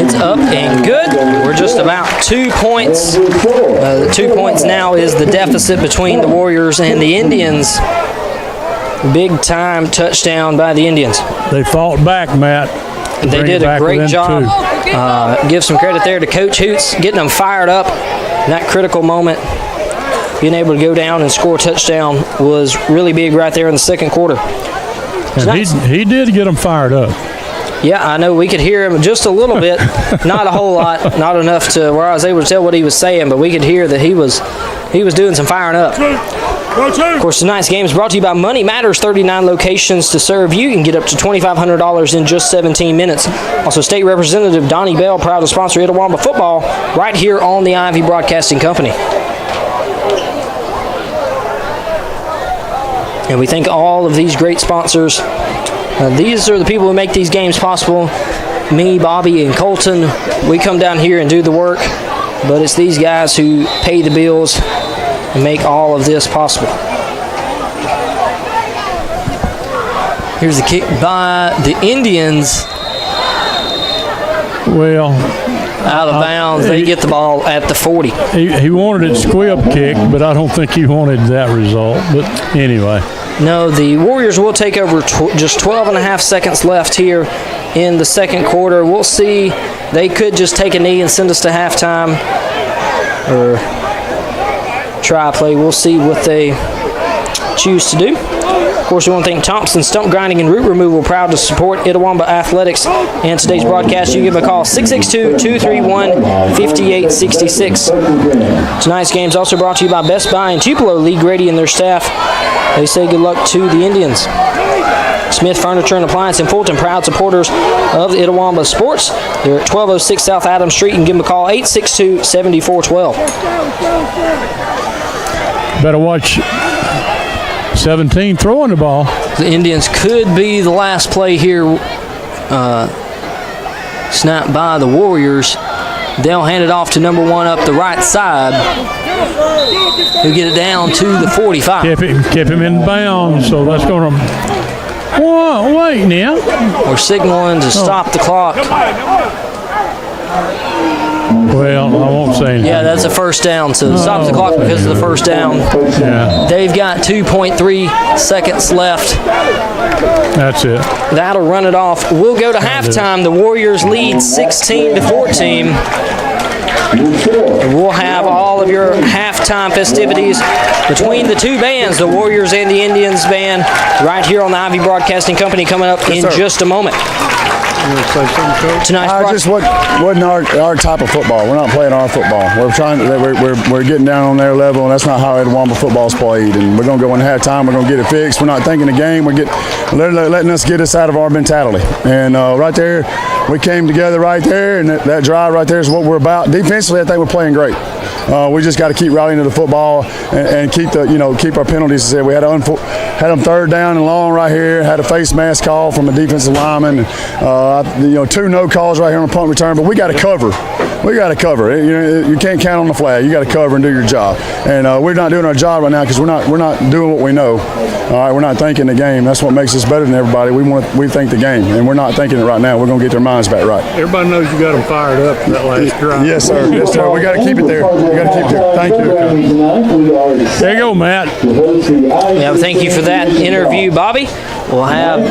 It's up and good. We're just about 2 points. 2 points now is the deficit between the Warriors and the Indians. Big time touchdown by the Indians. They fought back, Matt. They did a great job. Give some credit there to Coach Hoots, getting them fired up in that critical moment. Being able to go down and score a touchdown was really big right there in the second quarter. And he did get them fired up. Yeah, I know. We could hear him just a little bit, not a whole lot, not enough to where I was able to tell what he was saying, but we could hear that he was doing some firing up. Of course, tonight's game is brought to you by Money Matters, 39 locations to serve you. You can get up to $2,500 in just 17 minutes. Also, State Representative Donnie Bell, proud to sponsor Itawamba football right here on the Ivy Broadcasting Company. And we thank all of these great sponsors. These are the people who make these games possible. Me, Bobby, and Colton, we come down here and do the work, but it's these guys who pay the bills and make all of this possible. Here's the kick by the Indians. Well, out of bounds. They get the ball at the 40. He wanted it squib kick, but I don't think he wanted that result. But anyway. No, the Warriors will take over. Just 12 and a half seconds left here in the second quarter. We'll see. They could just take a knee and send us to halftime, or try a play. We'll see what they choose to do. Of course, we want to thank Thompson Stump Grinding and Root Removal, proud to support Itawamba Athletics. And today's broadcast, you give them a call, 662-231-5866. Tonight's game is also brought to you by Best Buy and Tupelo, Lee Grady and their staff. They say good luck to the Indians. Smith Furniture and Appliance in Fulton, proud supporters of the Itawamba sports. They're at 1206 South Adams Street. And give them a call, 862-7412. Better watch 17 throwing the ball. The Indians could be the last play here. Snapped by the Warriors. They'll hand it off to number 1 up the right side. He'll get it down to the 45. Kept him in bounds, so that's going to... Whoa, wait now. We're signaling to stop the clock. Well, I won't say anything. Yeah, that's a first down. So stop the clock because of the first down. Yeah. They've got 2.3 seconds left. That's it. That'll run it off. We'll go to halftime. The Warriors lead 16-14. And we'll have all of your halftime festivities between the two bands, the Warriors and the Indians band, right here on the Ivy Broadcasting Company coming up in just a moment. Tonight's just wasn't our type of football. We're not playing our football. We're getting down on their level, and that's not how Itawamba football's played. And we're gonna go in halftime. We're gonna get it fixed. We're not thinking the game. We're letting us get us out of our mentality. And right there, we came together right there, and that drive right there is what we're about. Defensively, I think we're playing great. We just got to keep rallying to the football and keep our penalties. We had them third down and long right here. Had a face mask call from a defensive lineman. 2 no calls right here on the punt return. But we got to cover. We got to cover. You can't count on the flag. You got to cover and do your job. And we're not doing our job right now because we're not doing what we know. All right, we're not thinking the game. That's what makes us better than everybody. We think the game, and we're not thinking it right now. We're gonna get their minds back right. Everybody knows you got them fired up for that last drive. Yes, sir. Yes, sir. We got to keep it there. We got to keep it there. Thank you. There you go, Matt. Yeah, thank you for that interview, Bobby. We'll have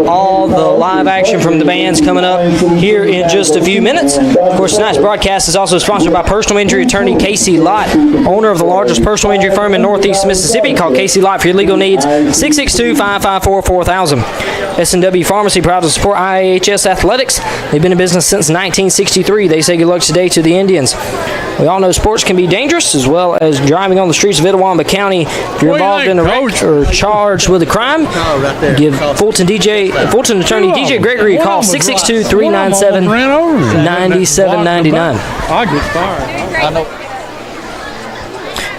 all the live action from the bands coming up here in just a few minutes. Of course, tonight's broadcast is also sponsored by personal injury attorney Casey Lott, owner of the largest personal injury firm in Northeast Mississippi. Call Casey Lott for your legal needs, 662-554-4000. S&W Pharmacy, proud to support IAHS athletics. They've been in business since 1963. They say good luck today to the Indians. We all know sports can be dangerous, as well as driving on the streets of Itawamba County. If you're involved in a wreck or charged with a crime, give Fulton attorney DJ Gregory a call, 662-397-9799. I get fired.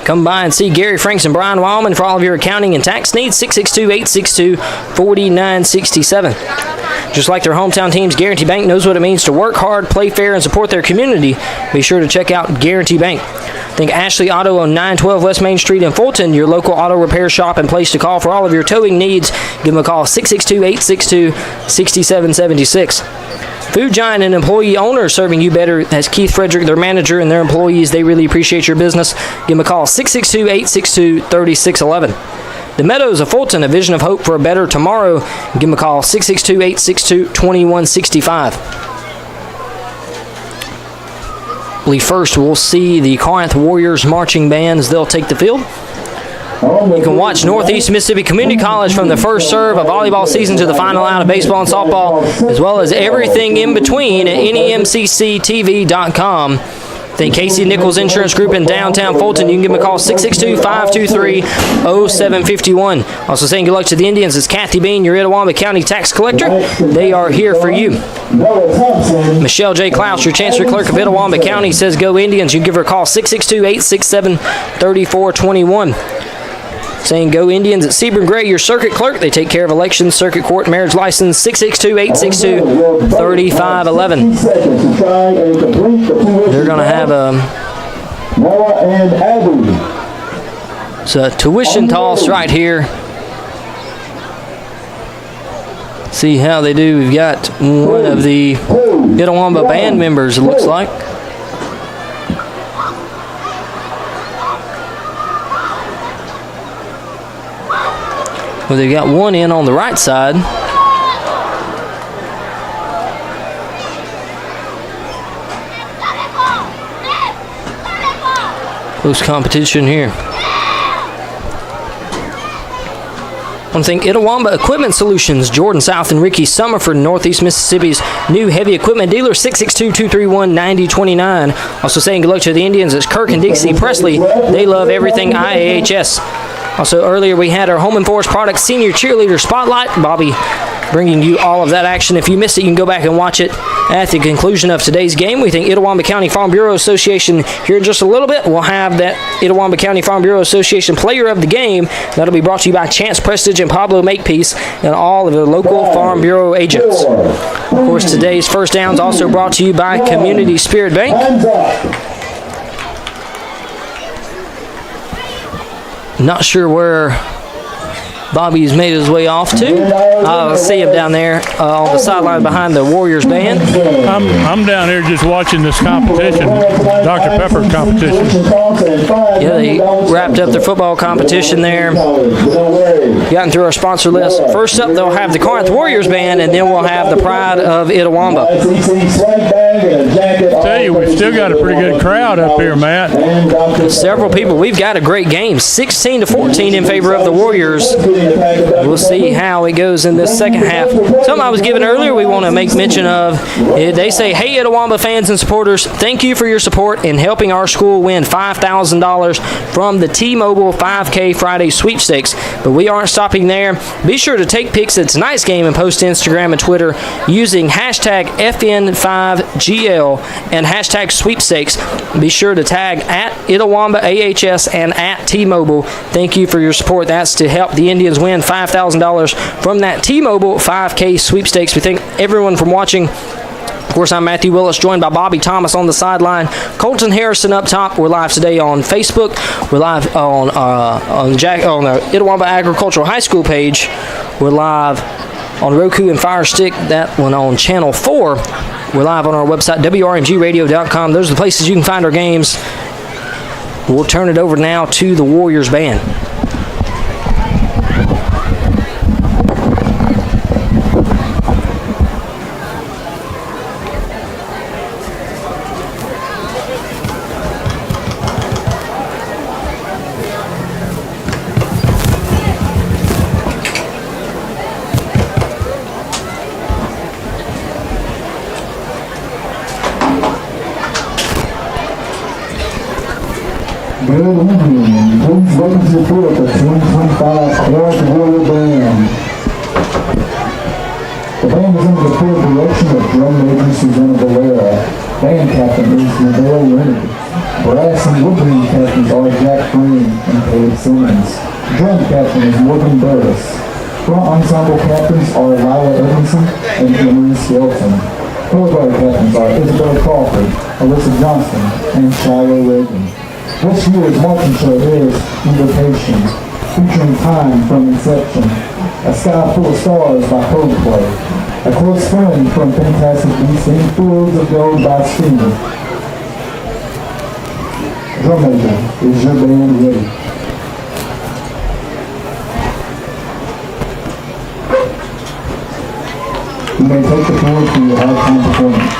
Come by and see Gary Franks and Brian Wildman for all of your accounting and tax needs, 662-862-4967. Just like their hometown teams, Guarantee Bank knows what it means to work hard, play fair, and support their community. Be sure to check out Guarantee Bank. Think Ashley Auto on 912 West Main Street in Fulton, your local auto repair shop and place to call for all of your towing needs. Give them a call, 662-862-6776. Food Giant and employee owner serving you better as Keith Frederick, their manager, and their employees. They really appreciate your business. Give them a call, 662-862-3611. The Meadows of Fulton, a vision of hope for a better tomorrow. Give them a call, 662-862-2165. I believe first we'll see the Corinth Warriors marching band as they'll take the field. You can watch Northeast Mississippi Community College from the first serve of volleyball season to the final out of baseball and softball, as well as everything in between at nemcctv.com. Think Casey Nichols Insurance Group in downtown Fulton. You can give them a call, 662-523-0751. Also saying good luck to the Indians is Kathy Bean, your Itawamba County tax collector. They are here for you. Michelle J. Klaus, your Chancery Clerk of Itawamba County, says go Indians. You can give her a call, 662-867-3421. Saying go Indians at Sebring Gray, your circuit clerk. They take care of elections, circuit court, marriage license, 662-862-3511. They're going to have a tuition toss right here. See how they do. We've got one of the Itawamba band members, it looks like. Well, they've got one in on the right side. Close competition here. I want to thank Itawamba Equipment Solutions, Jordan South and Ricky Summerford, Northeast Mississippi's new heavy equipment dealer, 662-231-9029. Also saying good luck to the Indians is Kirk and Dixie Presley. They love everything IAHS. Also, earlier we had our Home and Forest Products Senior Cheerleader Spotlight. Bobby bringing you all of that action. If you missed it, you can go back and watch it at the conclusion of today's game. We thank Itawamba County Farm Bureau Association here in just a little bit. We'll have that Itawamba County Farm Bureau Association Player of the Game. That'll be brought to you by Chance Prestige and Pablo Makepeace and all of the local Farm Bureau agents. Of course, today's first downs also brought to you by Community Spirit Bank. Not sure where Bobby's made his way off to. Let's see him down there on the sideline behind the Warriors band. I'm down here just watching this competition, Dr. Pepper competition. Yeah, they wrapped up their football competition there gotten through our sponsor list. First up, they'll have the Corinth Warriors Band, and then we'll have the Pride of Itawamba. Tell you, we've still got a pretty good crowd up here, Matt. Several people. We've got a great game, 16-14 in favor of the Warriors. We'll see how it goes in this second half. Something I was given earlier we want to make mention of. They say, hey, Itawamba fans and supporters, thank you for your support in helping our school win $5,000 from the T-Mobile 5K Friday sweepstakes. But we aren't stopping there. Be sure to take pics of tonight's game and post to Instagram and Twitter using hashtag FN5GL and hashtag sweepstakes. Be sure to tag at Itawamba AHS and at T-Mobile. Thank you for your support. That's to help the Indians win $5,000 from that T-Mobile 5K sweepstakes. We thank everyone for watching. Of course, I'm Matthew Willis, joined by Bobby Thomas on the sideline. Colton Harrison up top. We're live today on Facebook. We're live on the Itawamba Agricultural High School page. We're live on Roku and Fire Stick. That one on Channel 4. We're live on our website, WRMGradio.com. Those are the places you can find our games. We'll turn it over now to the Warriors Band. Good evening. Please welcome to support the 2025 Corinth Warrior Band. The band is under the full direction of drum major Susanna Valera. Band captain is Lavelle Leonard. Brass and woodwind captains are Jack Green and Caleb Simmons. Drum captain is Morgan Burris. Front ensemble captains are Lila Edmondson and Emily Skelton. Color guard captains are Isabel Crawford, Alyssa Johnston, and Shiloh Reagan. This year's marching show is Invocation, featuring Time from Inception, A Sky Full of Stars by Coldplay, A Close Friend from Fantastic Beasts, and Fields of Gold by Sting. Drum major, is your band ready? You may take the floor for your halftime performance.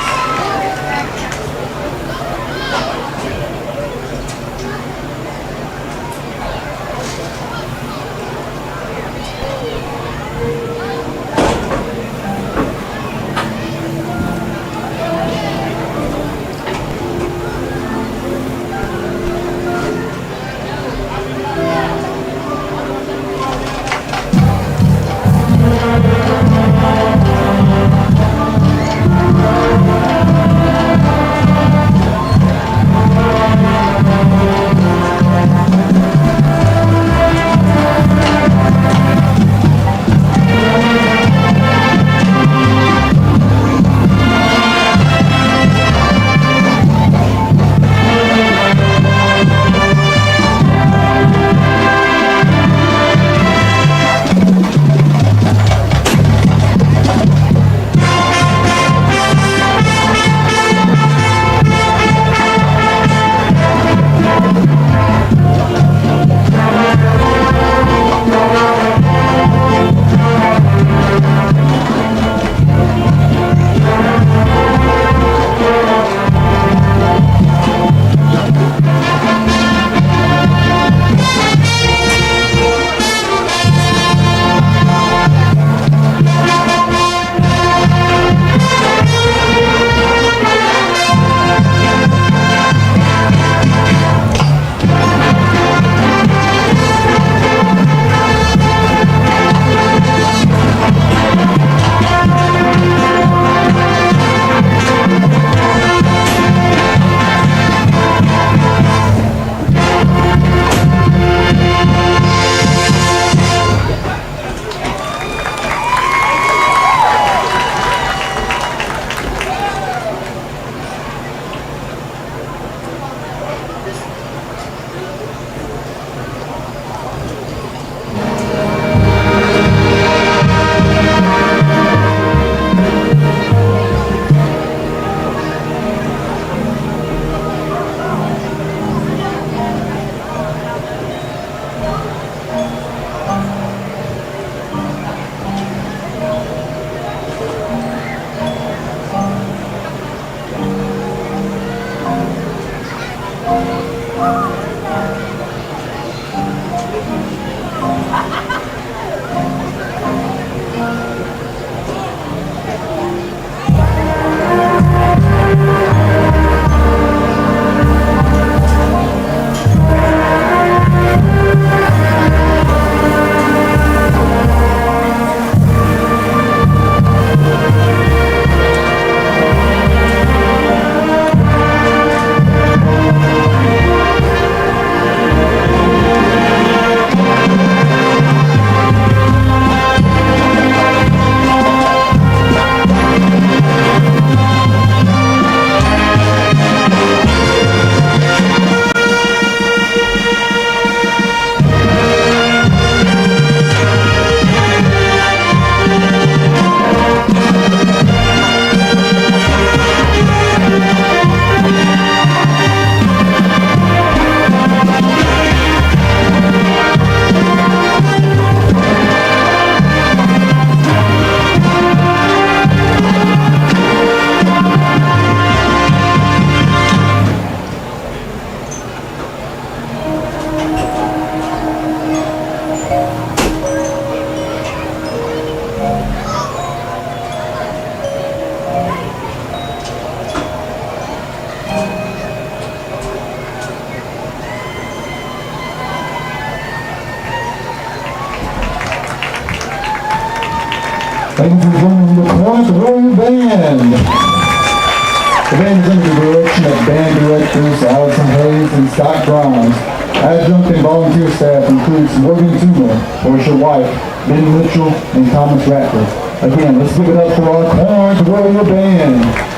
Ladies and gentlemen, the Corinth Warrior Band. The band is under the direction of band directors Allison Hayes and Scott Grimes. Adjunct and volunteer staff includes Morgan Tuma, Portia White, Ben Mitchell, and Thomas Ratcliffe. Again, let's give it up for our Corinth Warrior Band.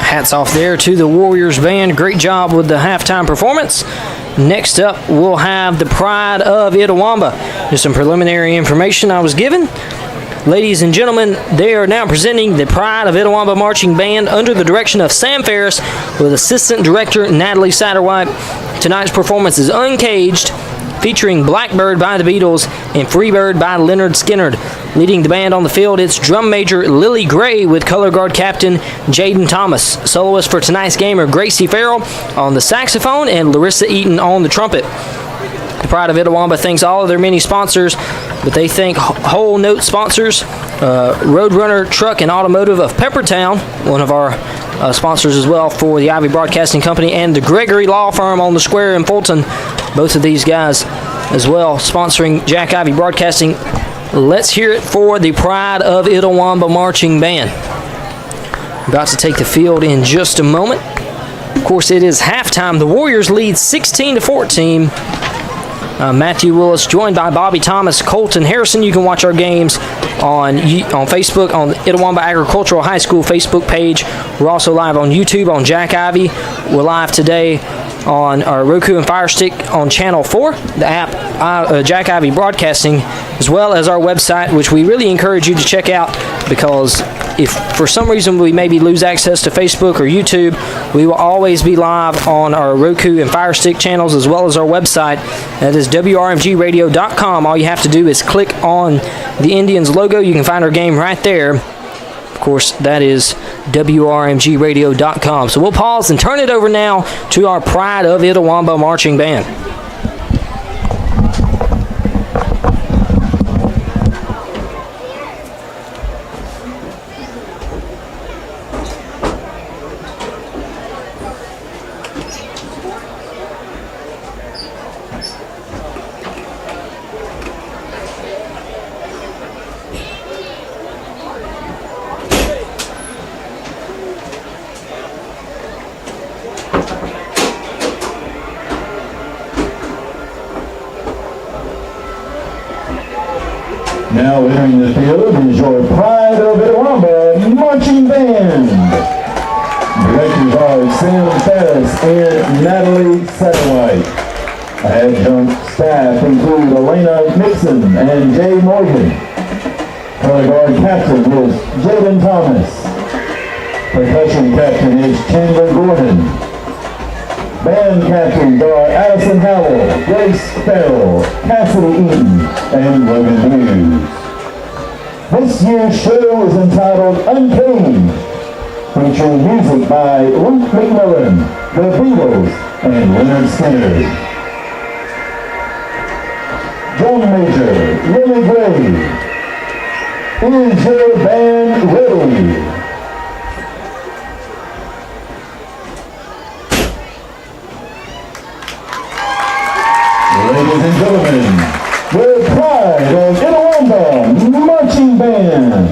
Hats off there to the Warriors band. Great job with the halftime performance. Next up, we'll have the Pride of Itawamba. Just some preliminary information I was given. Ladies and gentlemen, they are now presenting the Pride of Itawamba Marching Band under the direction of Sam Ferris with Assistant Director Natalie Satterwhite. Tonight's performance is Uncaged, featuring Blackbird by the Beatles and Freebird by Leonard Skinner. Leading the band on the field, it's drum major Lily Gray with color guard captain Jaden Thomas. Soloists for tonight's game are Gracie Farrell on the saxophone and Larissa Eaton on the trumpet. The Pride of Itawamba thanks all of their many sponsors, but they thank Whole Note sponsors, Roadrunner Truck and Automotive of Peppertown, one of our sponsors as well for the Ivy Broadcasting Company, and the Gregory Law Firm on the Square in Fulton. Both of these guys as well sponsoring Jack Ivy Broadcasting. Let's hear it for the Pride of Itawamba Marching Band. About to take the field in just a moment. Of course, it is halftime. The Warriors lead 16-14. Matthew Willis joined by Bobby Thomas, Colton Harrison. You can watch our games on Facebook on the Itawamba Agricultural High School Facebook page. We're also live on YouTube on Jack Ivy. We're live today on our Roku and Fire Stick on Channel 4, the app Jack Ivy Broadcasting, as well as our website, which we really encourage you to check out, because if for some reason we maybe lose access to Facebook or YouTube, we will always be live on our Roku and Fire Stick channels, as well as our website. That is WRMGradio.com. All you have to do is click on the Indians logo. You can find our game right there. Of course, that is WRMGradio.com. So we'll pause and turn it over now to our Pride of Itawamba Marching Band. Now entering the field is your Pride of Itawamba Marching Band. Directors are Sam Ferris and Natalie Satterwhite. Adjunct staff include Elena Nixon and Jay Morgan. Color guard captain is Jaden Thomas. Percussion captain is Chandler Gordon. Band captains are Addison Howell, Grace Farrell, Cassidy Eaton, and Logan Hughes. This year's show is entitled Uncaged, featuring music by Luke McMillan, The Beatles, and Leonard Skinner. Drum major Lily Gray. Is your band ready? Ladies and gentlemen, the Pride of Itawamba Marching Band.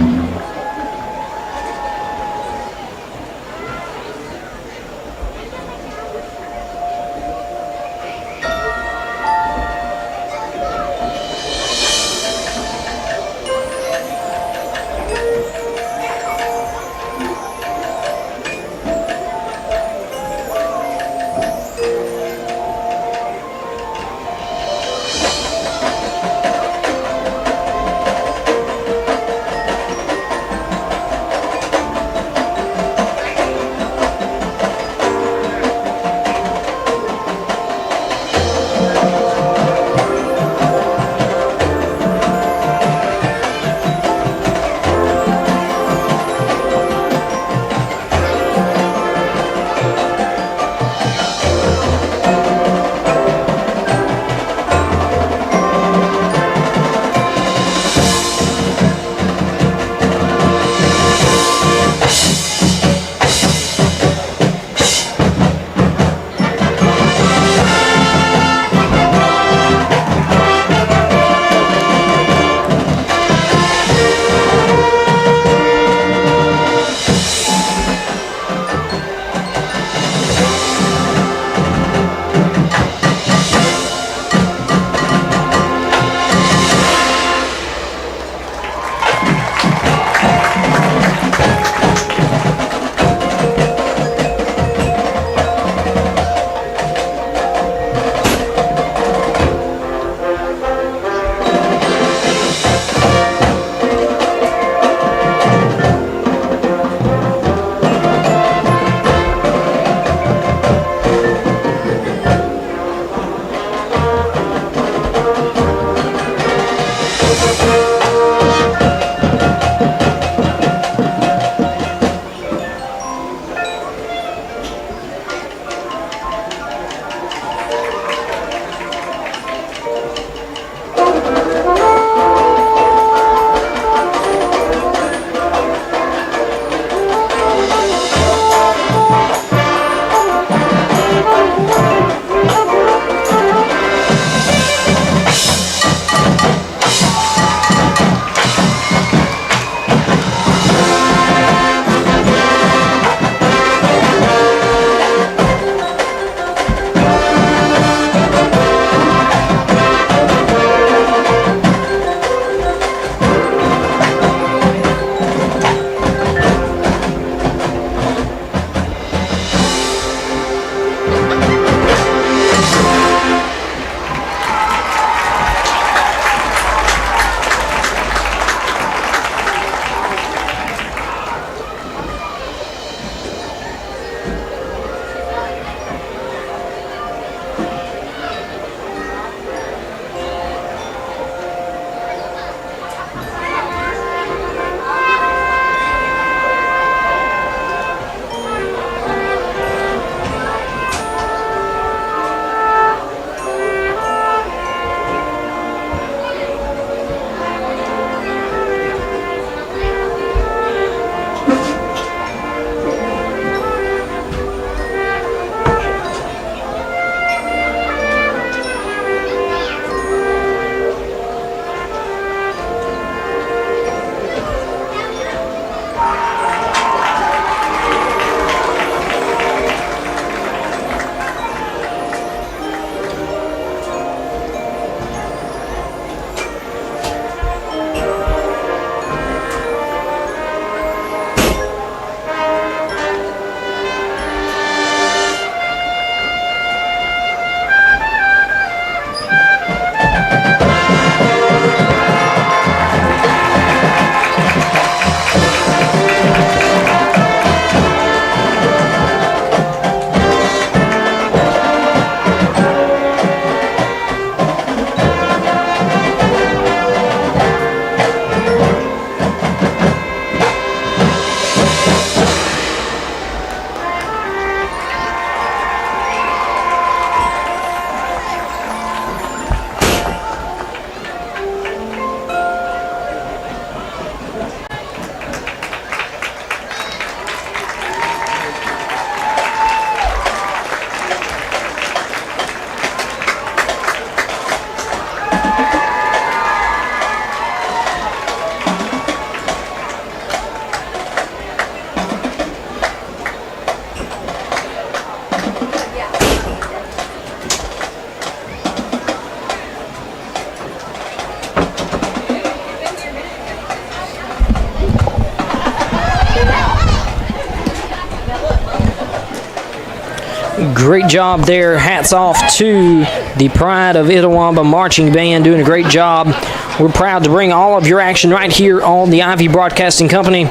Great job there. Hats off to the Pride of Itawamba Marching Band, doing a great job. We're proud to bring all of your action right here on the Ivy Broadcasting Company.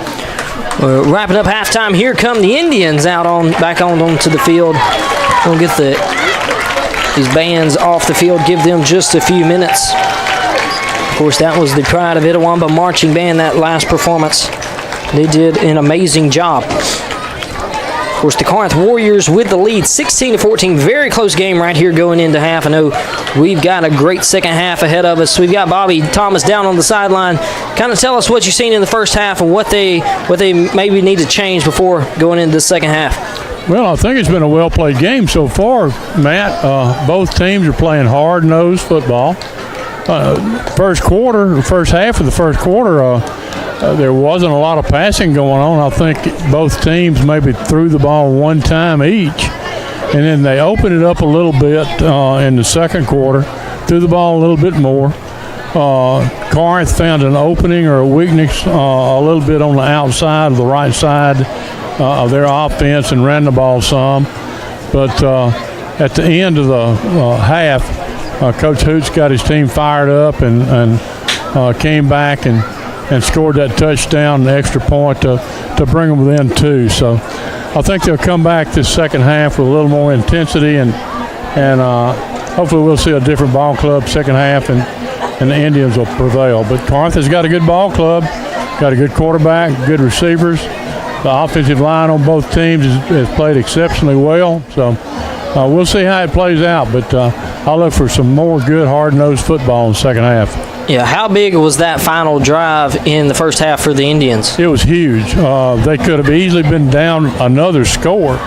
We're wrapping up halftime. Here come the Indians back onto the field. We'll get these bands off the field, give them just a few minutes. Of course, that was the Pride of Itawamba Marching Band, that last performance. They did an amazing job. Of course, the Corinth Warriors with the lead, 16-14. Very close game right here going into half. I know we've got a great second half ahead of us. We've got Bobby Thomas down on the sideline. Kind of tell us what you've seen in the first half and what they maybe need to change before going into the second half. Well, I think it's been a well-played game so far, Matt. Both teams are playing hard-nosed football. First half of the first quarter, there wasn't a lot of passing going on. I think both teams maybe threw the ball one time each, and then they opened it up a little bit in the second quarter, threw the ball a little bit more. Corinth found an opening or a weakness a little bit on the outside of the right side of their offense and ran the ball some. But at the end of the half, Coach Hoots got his team fired up and came back and scored that touchdown, the extra point to bring them within 2. So I think they'll come back this second half with a little more intensity, and hopefully we'll see a different ball club second half, and the Indians will prevail. But Corinth has got a good ball club, got a good quarterback, good receivers. The offensive line on both teams has played exceptionally well. So we'll see how it plays out, but I'll look for some more good, hard-nosed football in the second half. Yeah, how big was that final drive in the first half for the Indians? It was huge. They could have easily been down another score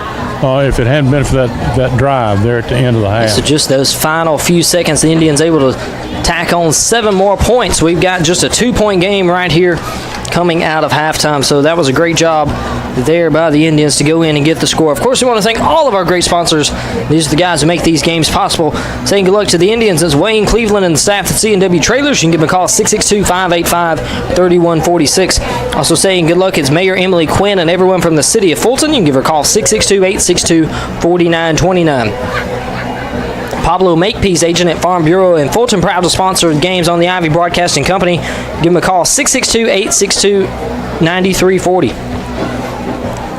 if it hadn't been for that drive there at the end of the half. So just those final few seconds, the Indians able to tack on 7 more points. We've got just a 2-point game right here coming out of halftime. So that was a great job there by the Indians to go in and get the score. Of course, we want to thank all of our great sponsors. These are the guys who make these games possible. Saying good luck to the Indians is Wayne Cleveland and the staff at C&W Trailers. You can give them a call, 662-585-3146. Also saying good luck, it's Mayor Emily Quinn and everyone from the city of Fulton. You can give her a call, 662-862-4929. Pablo Makepeace, agent at Farm Bureau in Fulton, proud to sponsor games on the Ivy Broadcasting Company. Give him a call, 662-862-9340.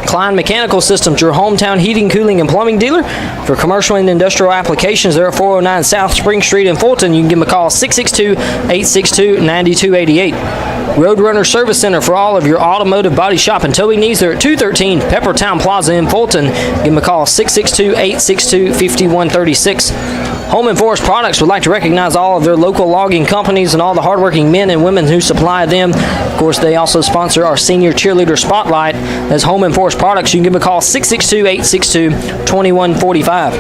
Klein Mechanical Systems, your hometown heating, cooling, and plumbing dealer. For commercial and industrial applications, they're at 409 South Spring Street in Fulton. You can give them a call, 662-862-9288. Roadrunner Service Center for all of your automotive body shop and towing needs. They're at 213 Peppertown Plaza in Fulton. Give them a call, 662-862-5136. Home and Forest Products would like to recognize all of their local logging companies and all the hardworking men and women who supply them. Of course, they also sponsor our Senior Cheerleader Spotlight. As Home and Forest Products, you can give them a call, 662-862-2145.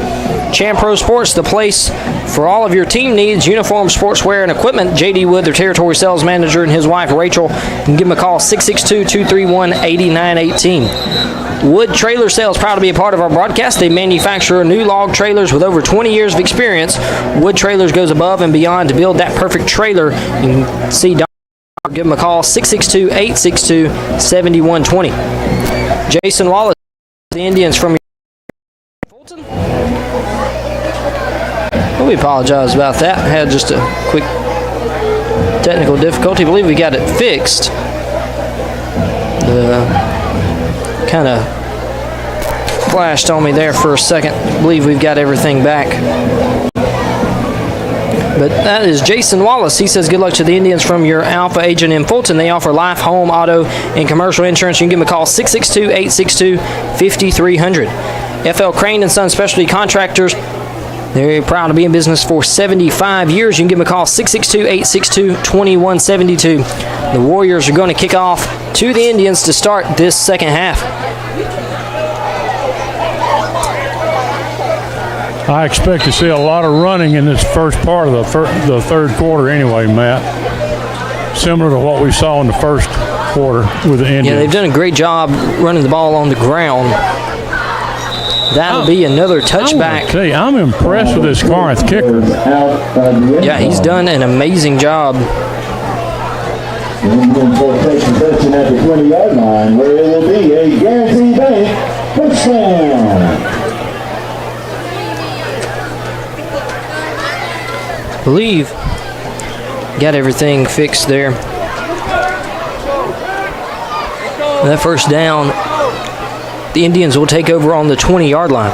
Champro Sports, the place for all of your team needs, uniform, sportswear, and equipment. J.D. Wood, their territory sales manager, and his wife, Rachel. You can give them a call, 662-231-8918. Wood Trailer Sales, proud to be a part of our broadcast. They manufacture new log trailers with over 20 years of experience. Wood Trailers goes above and beyond to build that perfect trailer. You can see Don. Give them a call, 662-862-7120. Jason Wallace, the Indians from Fulton. We apologize about that. Had just a quick technical difficulty. I believe we got it fixed. Kind of flashed on me there for a second. I believe we've got everything back. But that is Jason Wallace. He says good luck to the Indians from your Alpha agent in Fulton. They offer life, home, auto, and commercial insurance. You can give them a call, 662-862-5300. FL Crane and Son Specialty Contractors. They're proud to be in business for 75 years. You can give them a call, 662-862-2172. The Warriors are going to kick off to the Indians to start this second half. I expect to see a lot of running in this first part of the third quarter anyway, Matt. Similar to what we saw in the first quarter with the Indians. Yeah, they've done a great job running the ball on the ground. That'll be another touchback. I tell you, I'm impressed with this Corinth kicker. Yeah, he's done an amazing job. Indians will take possession at the 20-yard line, where it will be a Guaranteed Bank touchdown. believe got everything fixed there. That first down, the Indians will take over on the 20-yard line.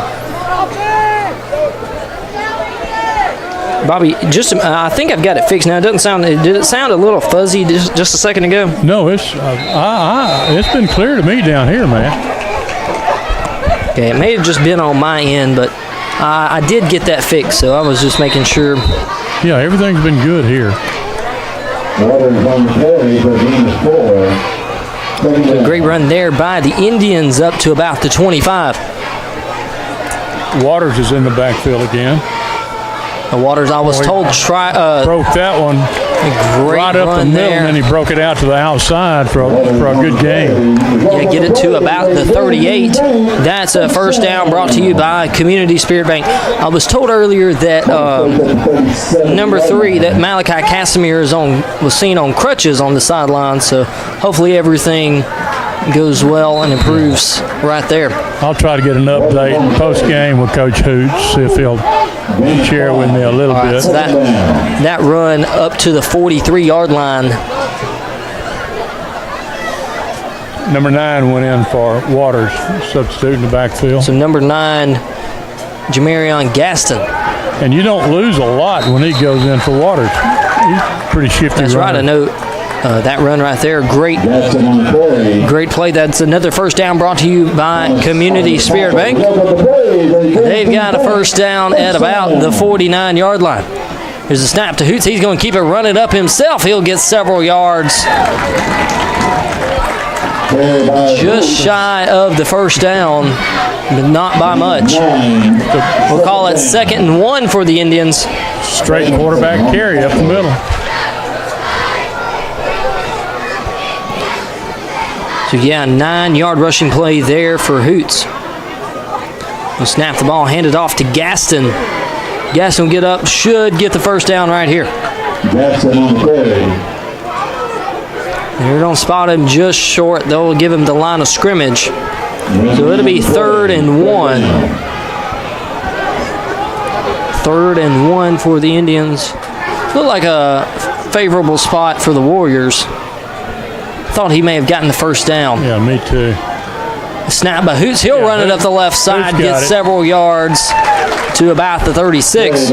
Bobby, I think I've got it fixed now. Did it sound a little fuzzy just a second ago? No, it's been clear to me down here, man. Okay, it may have just been on my end, but I did get that fixed, so I was just making sure. Yeah, everything's been good here. Waters on the carry for game 4. A great run there by the Indians up to about the 25. Waters is in the backfield again. Waters, I was told, broke that one right up the middle, and then he broke it out to the outside for a good game. Yeah, get it to about the 38. That's a first down brought to you by Community Spirit Bank. I was told earlier that number 3, that Malachi Casimir was seen on crutches on the sideline, so hopefully everything goes well and improves right there. I'll try to get an update post-game with Coach Hoots, see if he'll share with me a little bit. So that run up to the 43-yard line. Number 9 went in for Waters, substitute in the backfield. So number 9, Jamarion Gaston. And you don't lose a lot when he goes in for Waters. He's pretty shifty. That's right, I know. That run right there, great play. That's another first down brought to you by Community Spirit Bank. They've got a first down at about the 49-yard line. Here's a snap to Hoots. He's going to keep it running up himself. He'll get several yards. Just shy of the first down, but not by much. We'll call it 2nd and 1 for the Indians. Straight quarterback carry up the middle. So, yeah, 9-yard rushing play there for Hoots. We'll snap the ball, hand it off to Gaston. Gaston will get up, should get the first down right here. Gaston on the carry. They don't spot him just short. They'll give him the line of scrimmage. So it'll be 3rd and 1. 3rd and 1 for the Indians. Look like a favorable spot for the Warriors. Thought he may have gotten the first down. Yeah, me too. Snap by Hoots. He'll run it up the left side, get several yards to about the 36.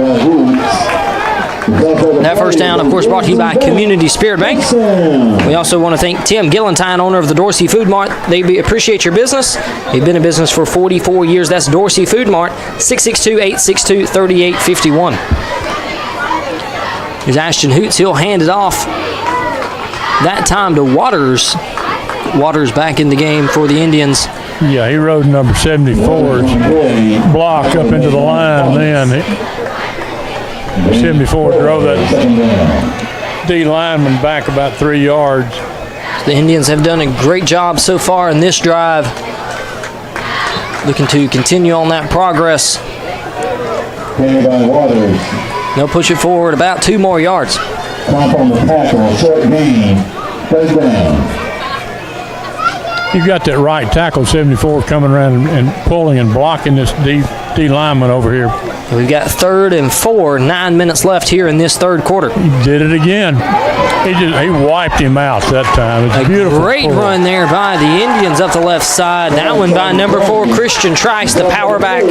That first down, of course, brought to you by Community Spirit Bank. We also want to thank Tim Gillentine, owner of the Dorsey Food Mart. They appreciate your business. They've been in business for 44 years. That's Dorsey Food Mart, 662-862-3851. Here's Ashton Hoots. He'll hand it off. That time to Waters. Waters back in the game for the Indians. Yeah, he rode number 74's block up into the line. Then 74 drove that D lineman back about 3 yards. The Indians have done a great job so far in this drive. Looking to continue on that progress. They'll push it forward about 2 more yards. Top on the tackle, short gain, 3rd down. You've got that right tackle, 74, coming around and pulling and blocking this D lineman over here. We've got 3rd and 4, 9 minutes left here in this 3rd quarter. He did it again. He wiped him out that time. It's a beautiful. Great run there by the Indians up the left side. That one by number 4, Christian Trice, the power back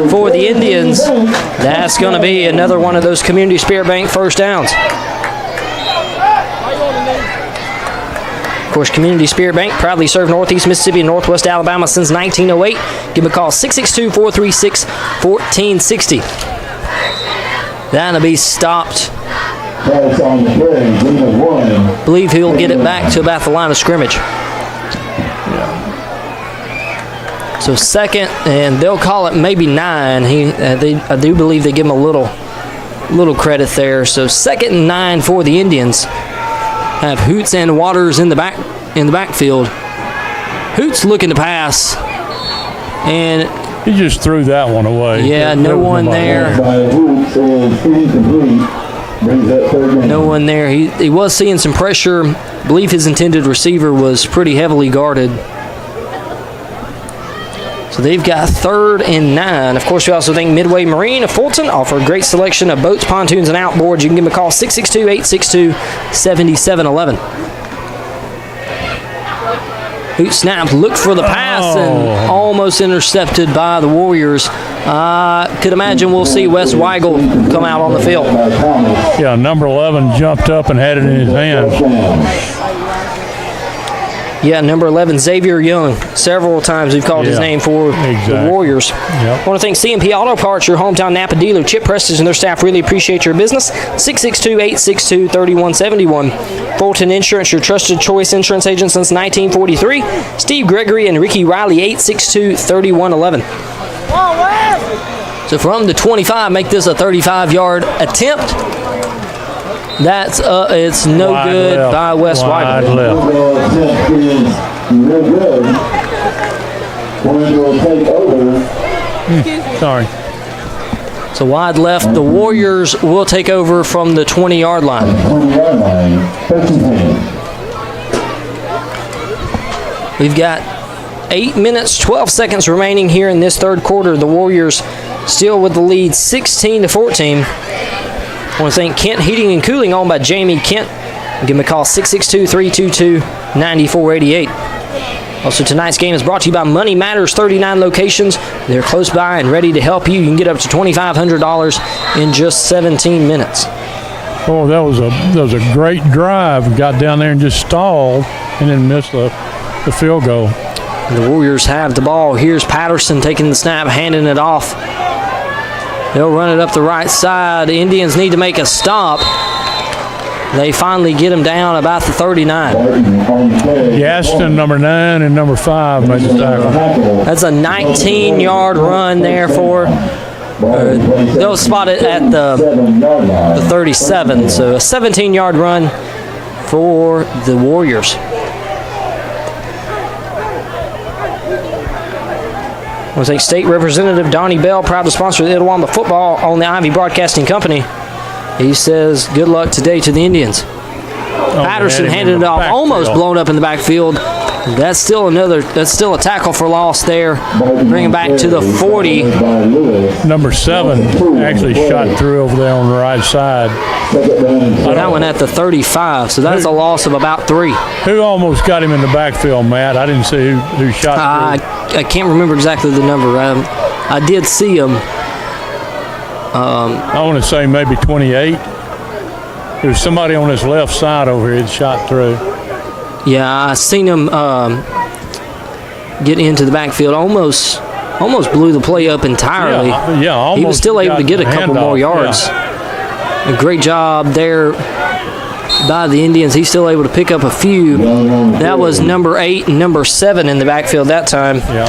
for the Indians. That's going to be another one of those Community Spirit Bank first downs. Of course, Community Spirit Bank proudly served Northeast Mississippi and Northwest Alabama since 1908. Give them a call, 662-436-1460. That'll be stopped. I believe he'll get it back to about the line of scrimmage. So 2nd, and they'll call it maybe 9. I do believe they give him a little credit there. So 2nd and 9 for the Indians. Have Hoots and Waters in the backfield. Hoots looking to pass, and he just threw that one away. Yeah, no one there. No one there. He was seeing some pressure. I believe his intended receiver was pretty heavily guarded. So they've got 3rd and 9. Of course, we also thank Midway Marine of Fulton. Offer a great selection of boats, pontoons, and outboards. You can give them a call, 662-862-7711. Hoot snap, look for the pass, and almost intercepted by the Warriors. Could imagine we'll see Wes Weigel come out on the field. Yeah, number 11 jumped up and had it in his hands. Yeah, number 11, Xavier Young. Several times we've called his name for the Warriors. I want to thank C&P Auto Parts, your hometown Napa dealer. Chip Prestige and their staff really appreciate your business. 662-862-3171. Fulton Insurance, your trusted choice insurance agent since 1943. Steve Gregory and Ricky Riley, 862-3111. So from the 25, make this a 35-yard attempt. That's it's no wide good left. By Wes Weigel. Sorry. So wide left. The Warriors will take over from the 20-yard line. We've got 8 minutes, 12 seconds remaining here in this third quarter. The Warriors still with the lead, 16-14. I want to thank Kent Heating and Cooling, owned by Jamie Kent. Give them a call, 662-322-9488. Also, tonight's game is brought to you by Money Matters 39 locations. They're close by and ready to help you. You can get up to $2,500 in just 17 minutes. Oh, that was a great drive. Got down there and just stalled and then missed the field goal. The Warriors have the ball. Here's Patterson taking the snap, handing it off. They'll run it up the right side. The Indians need to make a stop. They finally get him down about the 39. Gaston, number 9, and number 5 made the tackle. That's a 19-yard run there for. They'll spot it at the 37. So a 17-yard run for the Warriors. I want to thank State Representative Donnie Bell, proud to sponsor the Itawamba football on the Ivy Broadcasting Company. He says, good luck today to the Indians. Patterson handed it off, almost blown up in the backfield. That's still a tackle for loss there. Bring him back to the 40. Number 7 actually shot through over there on the right side. That one at the 35, so that's a loss of about 3. Who almost got him in the backfield, Matt? I didn't see who shot through. I can't remember exactly the number. I did see him. I want to say maybe 28. There was somebody on this left side over here that shot through. Yeah, I seen him get into the backfield. Almost blew the play up entirely. Yeah, almost. He was still able to get a couple more yards. Yeah. A great job there by the Indians. He's still able to pick up a few. That was number 8 and number 7 in the backfield that time. Yeah.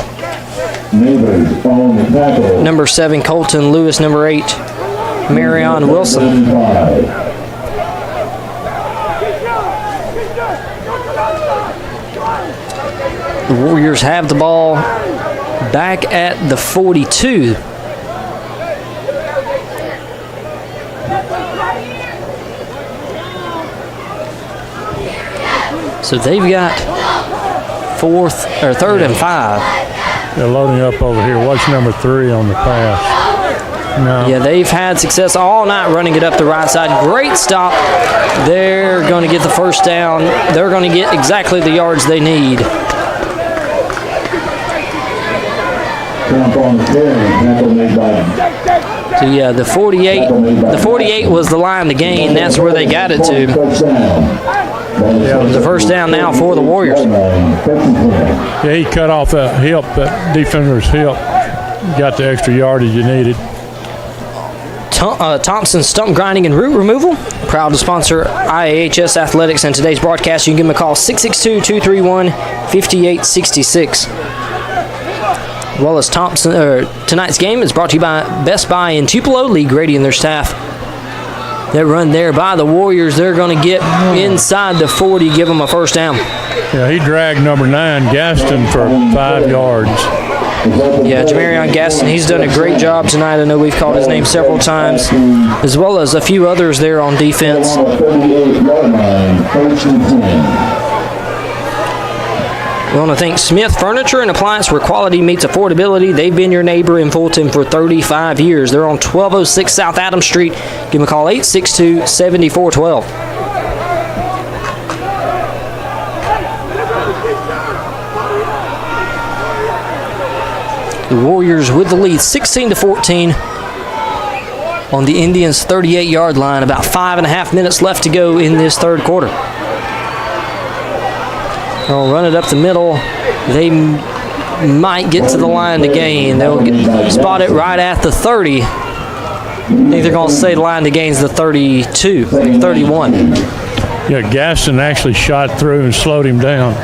Number 7, Colton Lewis. Number 8, Marion Wilson. The Warriors have the ball back at the 42. So they've got 3rd and 5. They're loading up over here. Watch number 3 on the pass. No. Yeah, they've had success all night running it up the right side. Great stop. They're going to get the first down. They're going to get exactly the yards they need. So yeah, the 48 was the line to gain. That's where they got it to. The first down now for the Warriors. Yeah, he cut off that hip, that defender's hip. Got the extra yardage you needed. Thompson Stump Grinding and Root Removal, proud to sponsor IAHS Athletics and today's broadcast. You can give them a call, 662-231-5866. Well as tonight's game is brought to you by Best Buy in Tupelo. Lee Grady and their staff. That run there by the Warriors, they're going to get inside the 40, give them a first down. Yeah, he dragged number 9, Gaston, for 5 yards. Yeah, Jamarion Gaston, he's done a great job tonight. I know we've called his name several times, as well as a few others there on defense. We want to thank Smith Furniture and Appliance, where quality meets affordability. They've been your neighbor in Fulton for 35 years. They're on 1206 South Adams Street. Give them a call, 862-7412. The Warriors with the lead, 16-14 on the Indians' 38-yard line. About 5.5 minutes left to go in this third quarter. They'll run it up the middle. They might get to the line to gain. They'll spot it right at the 30. I think they're going to say the line to gain is the 32, 31. Yeah, Gaston actually shot through and slowed him down.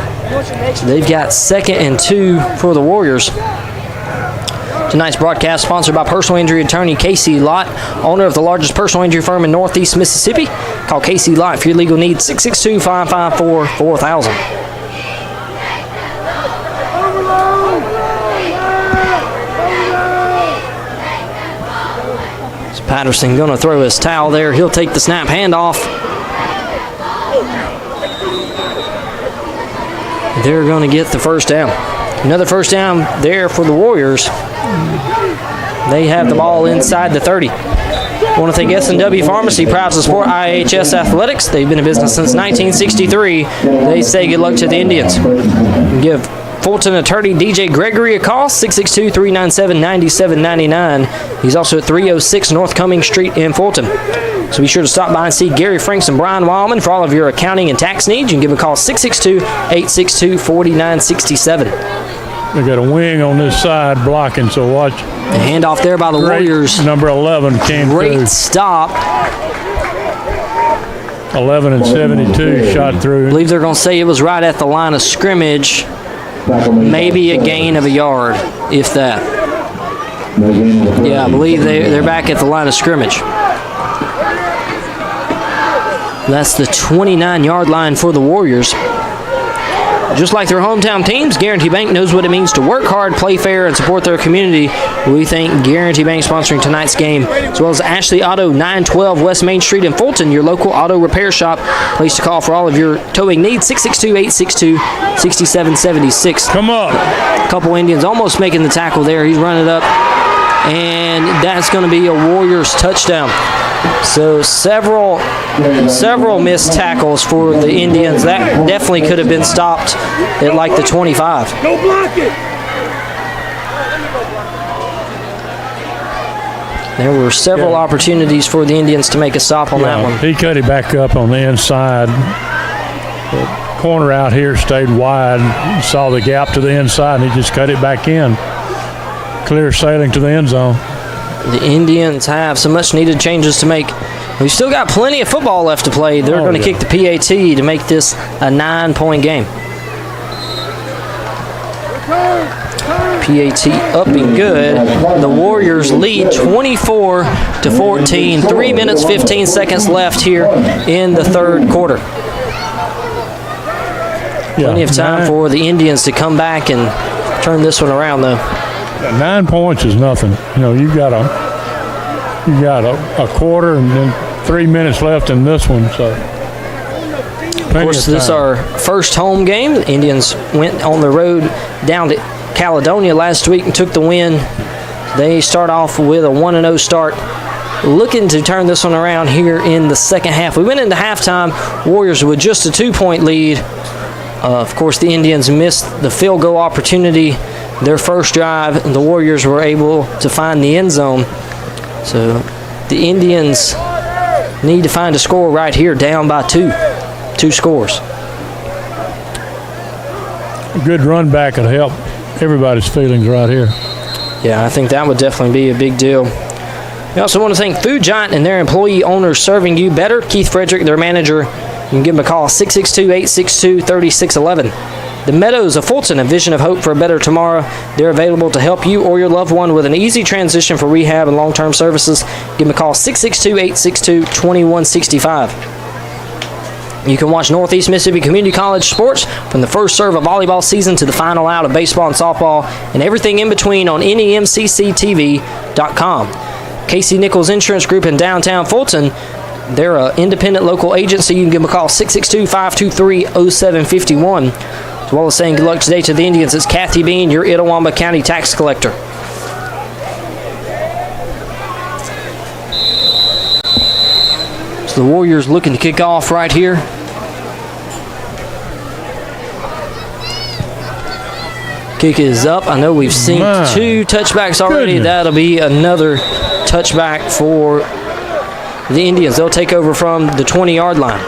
So they've got 2nd and 2 for the Warriors. Tonight's broadcast sponsored by personal injury attorney Casey Lott, owner of the largest personal injury firm in Northeast Mississippi. Call Casey Lott for your legal needs, 662-554-4000. Patterson going to throw his towel there. He'll take the snap handoff. They're going to get the first down. Another first down there for the Warriors. They have the ball inside the 30. I want to thank S&W Pharmacy, proud to support IHS Athletics. They've been in business since 1963. They say good luck to the Indians. Give Fulton attorney DJ Gregory a call, 662-397-9799. He's also at 306 North Cummings Street in Fulton. So be sure to stop by and see Gary Franks and Brian Wildman for all of your accounting and tax needs. You can give them a call, 662-862-4967. They got a wing on this side blocking, so watch. The handoff there by the Warriors. Number 11 came through. Great stop. 11 and 72 shot through. I believe they're going to say it was right at the line of scrimmage. Maybe a gain of a yard, if that. Yeah, I believe they're back at the line of scrimmage. That's the 29-yard line for the Warriors. Just like their hometown teams, Guarantee Bank knows what it means to work hard, play fair, and support their community. We thank Guarantee Bank sponsoring tonight's game, as well as Ashley Auto, 912 West Main Street in Fulton, your local auto repair shop. Place to call for all of your towing needs, 662-862-6776. Come on. A couple Indians almost making the tackle there. He's running up, and that's going to be a Warriors touchdown. So several missed tackles for the Indians. That definitely could have been stopped at like the 25. Go block it. There were several opportunities for the Indians to make a stop on that one. He cut it back up on the inside. The corner out here stayed wide. Saw the gap to the inside, and he just cut it back in. Clear sailing to the end zone. The Indians have some much-needed changes to make. We've still got plenty of football left to play. They're going to kick the PAT to make this a 9-point game. PAT up and good. The Warriors lead 24-14. 3 minutes, 15 seconds left here in the third quarter. Plenty of time for the Indians to come back and turn this one around, though. 9 points is nothing. You know, you got a quarter and then 3 minutes left in this one. So, of course, this is our first home game. The Indians went on the road down to Caledonia last week and took the win. They start off with a 1-0 start, looking to turn this one around here in the second half. We went into halftime, Warriors with just a 2-point lead. Of course, the Indians missed the field goal opportunity. Their first drive, the Warriors were able to find the end zone. So the Indians need to find a score right here, down by 2 scores. A good run back would help everybody's feelings right here. Yeah, I think that would definitely be a big deal. We also want to thank Food Giant and their employee owners serving you better. Keith Frederick, their manager. You can give them a call, 662-862-3611. The Meadows of Fulton, a vision of hope for a better tomorrow. They're available to help you or your loved one with an easy transition for rehab and long-term services. Give them a call, 662-862-2165. You can watch Northeast Mississippi Community College sports from the first serve of volleyball season to the final out of baseball and softball and everything in between on nemcctv.com. Casey Nichols Insurance Group in downtown Fulton. They're an independent local agency. You can give them a call, 662-523-0751. As well as saying good luck today to the Indians, it's Kathy Bean, your Itawamba County tax collector. So the Warriors looking to kick off right here. Kick is up. I know we've seen 2 touchbacks already. Goodness. That'll be another touchback for the Indians. They'll take over from the 20-yard line.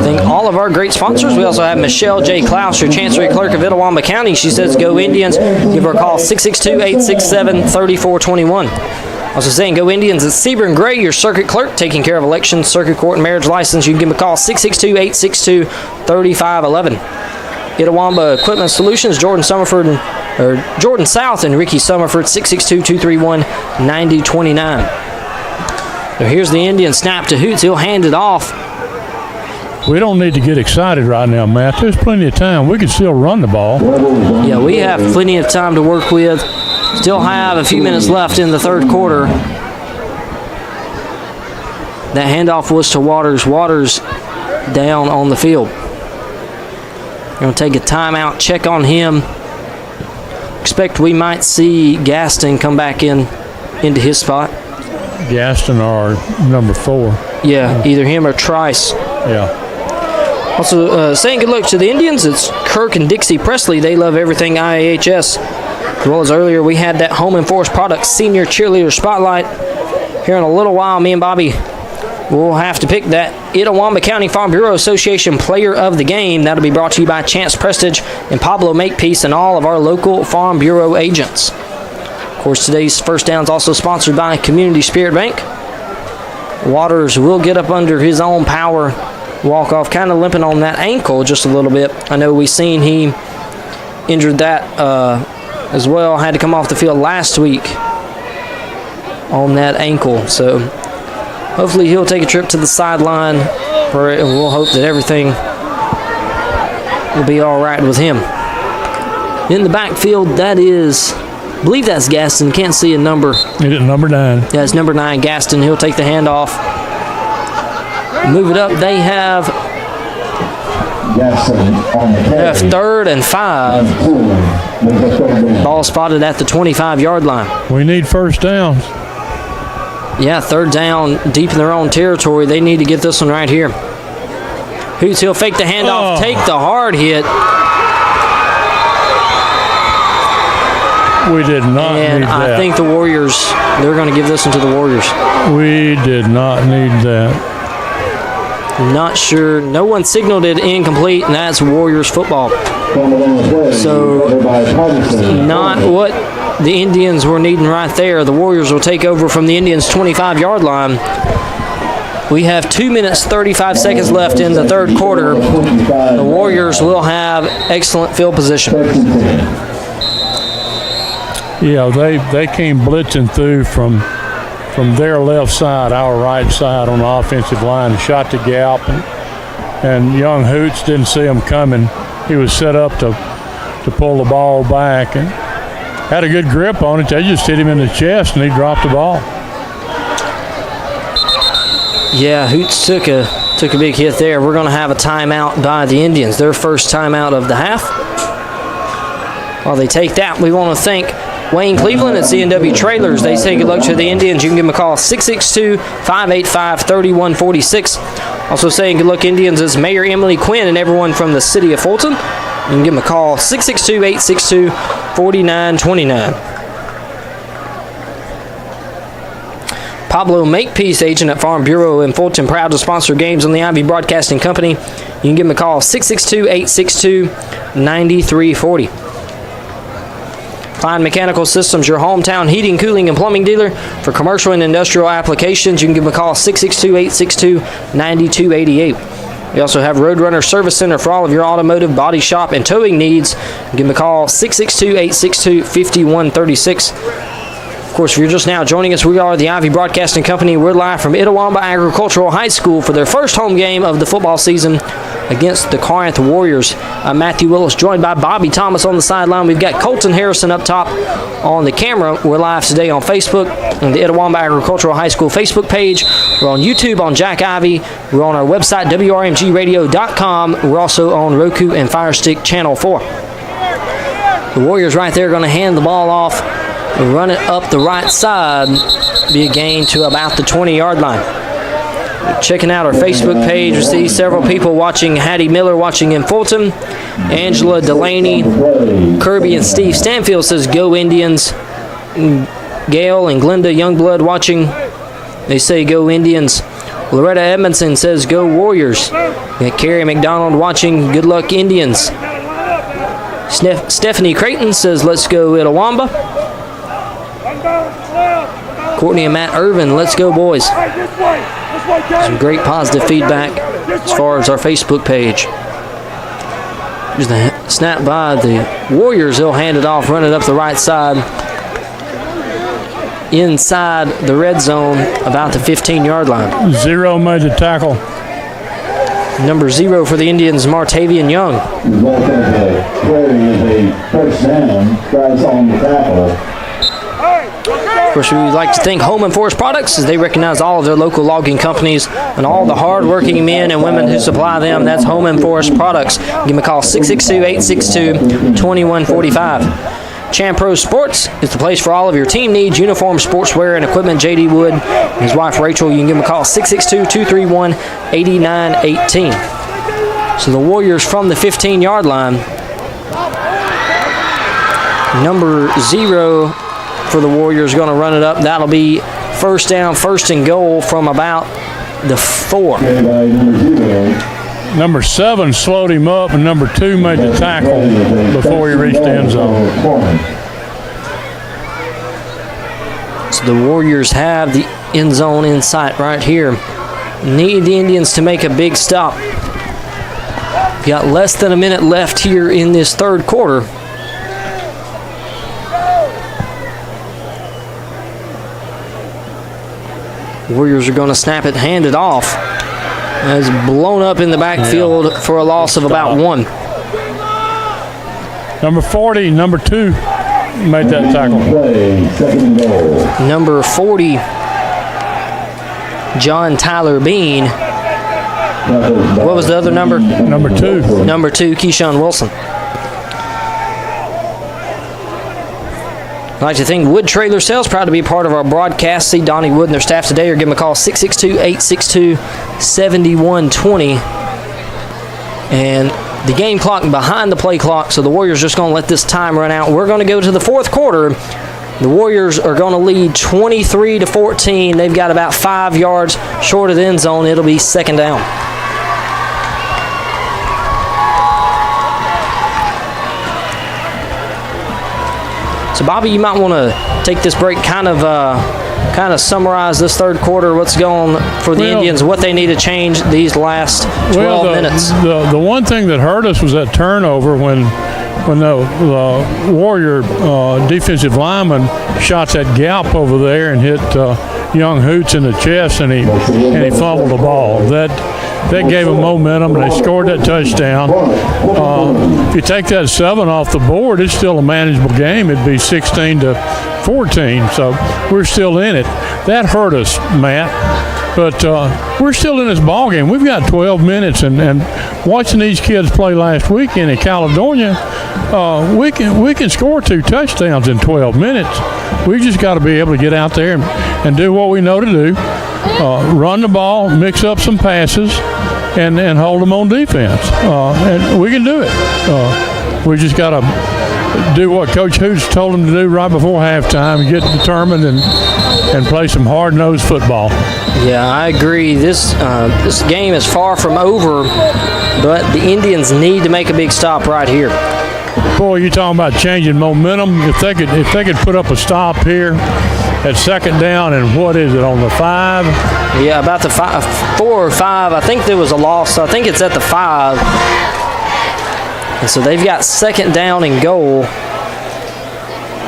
Thank all of our great sponsors. We also have Michelle J. Klaus, your Chancery Clerk of Itawamba County. She says, go Indians. Give her a call, 662-867-3421. Also saying, go Indians. It's Sebring Gray, your Circuit Clerk, taking care of elections, circuit court, and marriage license. You can give them a call, 662-862-3511. Itawamba Equipment Solutions, Jordan South and Ricky Summerford, 662-231-9029. So here's the Indian snap to Hoots. He'll hand it off. We don't need to get excited right now, Matt. There's plenty of time. We can still run the ball. Yeah, we have plenty of time to work with. Still have a few minutes left in the third quarter. That handoff was to Waters. Waters down on the field. Going to take a timeout, check on him. Expect we might see Gaston come back into his spot. Gaston or number 4. Yeah, either him or Trice. Yeah. Also, saying good luck to the Indians, it's Kirk and Dixie Presley. They love everything IAHS. As well as earlier, we had that Home and Forest Products Senior Cheerleader Spotlight. Here in a little while, me and Bobby will have to pick that Itawamba County Farm Bureau Association Player of the Game. That'll be brought to you by Chance Prestige and Pablo Makepeace and all of our local Farm Bureau agents. Of course, today's first down is also sponsored by Community Spirit Bank. Waters will get up under his own power, walk off, kind of limping on that ankle just a little bit. I know we seen he injured that as well, had to come off the field last week on that ankle. So hopefully he'll take a trip to the sideline, and we'll hope that everything will be all right with him. In the backfield, that is, I believe that's Gaston. Can't see a number. Is it number 9? Yeah, it's number 9, Gaston. He'll take the handoff. Move it up. They have 3rd and 5. Ball spotted at the 25-yard line. We need first downs. Yeah, 3rd down, deep in their own territory. They need to get this one right here. Hoots, he'll fake the handoff, take the hard hit. We did not need that. And I think the Warriors, they're going to give this one to the Warriors. We did not need that. Not sure. No one signaled it incomplete, and that's Warriors football. So, not what the Indians were needing right there. The Warriors will take over from the Indians' 25-yard line. We have 2 minutes, 35 seconds left in the third quarter. The Warriors will have excellent field position. Yeah, they came blitzing through from their left side, our right side on the offensive line, and shot the gap, and young Hoots didn't see them coming. He was set up to pull the ball back and had a good grip on it. They just hit him in the chest, and he dropped the ball. Yeah, Hoots took a big hit there. We're going to have a timeout by the Indians, their first timeout of the half. While they take that, we want to thank Wayne Cleveland at C&W Trailers. They say good luck to the Indians. You can give them a call, 662-585-3146. Also saying good luck Indians is Mayor Emily Quinn and everyone from the city of Fulton. You can give them a call, 662-862-4929. Pablo Makepeace, agent at Farm Bureau in Fulton, proud to sponsor games on the Ivy Broadcasting Company. You can give them a call, 662-862-9340. Klein Mechanical Systems, your hometown heating, cooling, and plumbing dealer for commercial and industrial applications. You can give them a call, 662-862-9288. We also have Roadrunner Service Center for all of your automotive, body shop, and towing needs. Give them a call, 662-862-5136. Of course, if you're just now joining us, we are the Ivy Broadcasting Company. We're live from Itawamba Agricultural High School for their first home game of the football season. against the Corinth Warriors. Matthew Willis joined by Bobby Thomas on the sideline. We've got Colton Harrison up top on the camera. We're live today on Facebook, on the Itawamba Agricultural High School Facebook page. We're on YouTube on Jack Ivy. We're on our website, WRMGradio.com. We're also on Roku and Fire Stick Channel 4. The Warriors right there are going to hand the ball off, run it up the right side, be a gain to about the 20-yard line. Checking out our Facebook page, we see several people watching. Hattie Miller watching in Fulton. Angela Delaney, Kirby and Steve Stanfield says, "Go Indians." Gail and Glenda Youngblood watching. They say, "Go Indians." Loretta Edmondson says, "Go Warriors." Got Carrie McDonald watching. "Good luck, Indians." Stephanie Creighton says, "Let's go Itawamba." Courtney and Matt Irvin, "Let's go, boys." Some great positive feedback as far as our Facebook page. Just a snap by the Warriors. They'll hand it off, run it up the right side. Inside the red zone, about the 15-yard line. 0 made the tackle. Number 0 for the Indians, Martavian Young. Result of the carry is a first down, guys on the tackle. Of course, we would like to thank Home and Forest Products as they recognize all of their local logging companies and all the hard-working men and women who supply them. That's Home and Forest Products. Give them a call, 662-862-2145. Champ Pro Sports is the place for all of your team needs, uniform, sportswear, and equipment. J.D. Wood and his wife Rachel, you can give them a call, 662-231-8918. So the Warriors from the 15-yard line. Number 0 for the Warriors going to run it up. That'll be first down, first and goal from about the 4. Number 7 slowed him up, and number 2 made the tackle before he reached the end zone. So the Warriors have the end zone in sight right here. Need the Indians to make a big stop. Got less than a minute left here in this third quarter. Warriors are going to snap it, hand it off. It's blown up in the backfield for a loss of about 1. Number 40, number 2 made that tackle. Number 40, John Tyler Bean. What was the other number? Number 2. Number 2, Keyshawn Wilson. I'd like to thank Wood Trailer Sales, proud to be a part of our broadcast. See Donnie Wood and their staff today, or give them a call, 662-862-7120. And the game clock behind the play clock, so the Warriors are just going to let this time run out. We're going to go to the fourth quarter. The Warriors are going to lead 23-14. They've got about 5 yards short of the end zone. It'll be second down. So, Bobby, you might want to take this break, kind of summarize this third quarter, what's going on for the Indians, what they need to change these last 12 minutes. The one thing that hurt us was that turnover when the Warrior defensive lineman shot that gap over there and hit young Hoots in the chest, and he fumbled the ball. That gave them momentum, and they scored that touchdown. If you take that 7 off the board, it's still a manageable game. It'd be 16-14, so we're still in it. That hurt us, Matt, but we're still in this ball game. We've got 12 minutes, and watching these kids play last weekend in Caledonia, we can score 2 touchdowns in 12 minutes. We just got to be able to get out there and do what we know to do. Run the ball, mix up some passes, and hold them on defense. And we can do it. We just got to do what Coach Hoots told them to do right before halftime, get determined and play some hard-nosed football. Yeah, I agree. This game is far from over, but the Indians need to make a big stop right here. Boy, you're talking about changing momentum. If they could put up a stop here at second down, and what is it, on the 5? Yeah, about the 4 or 5. I think there was a loss. So I think it's at the 5. And so they've got second down and goal.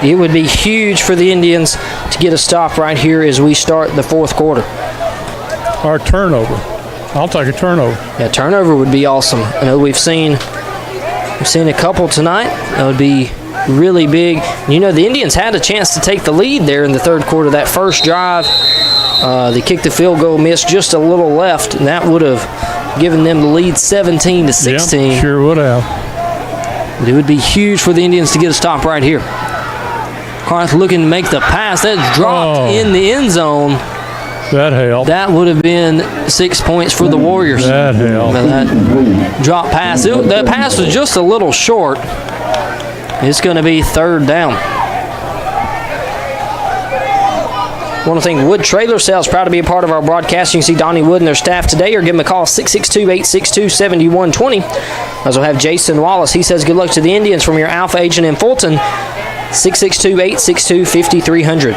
It would be huge for the Indians to get a stop right here as we start the fourth quarter. Our turnover. I'll take a turnover. Yeah, turnover would be awesome. I know we've seen a couple tonight. That would be really big. You know, the Indians had a chance to take the lead there in the third quarter. That first drive, they kicked the field goal, missed just a little left, and that would have given them the lead 17-16. Yep, sure would have. It would be huge for the Indians to get a stop right here. Corinth looking to make the pass. That dropped in the end zone. That helped. That would have been 6 points for the Warriors. That helped. That drop pass. That pass was just a little short. It's going to be third down. I want to thank Wood Trailer Sales, proud to be a part of our broadcast. You can see Donnie Wood and their staff today, or give them a call, 662-862-7120. Also have Jason Wallace. He says good luck to the Indians from your Alpha agent in Fulton, 662-862-5300.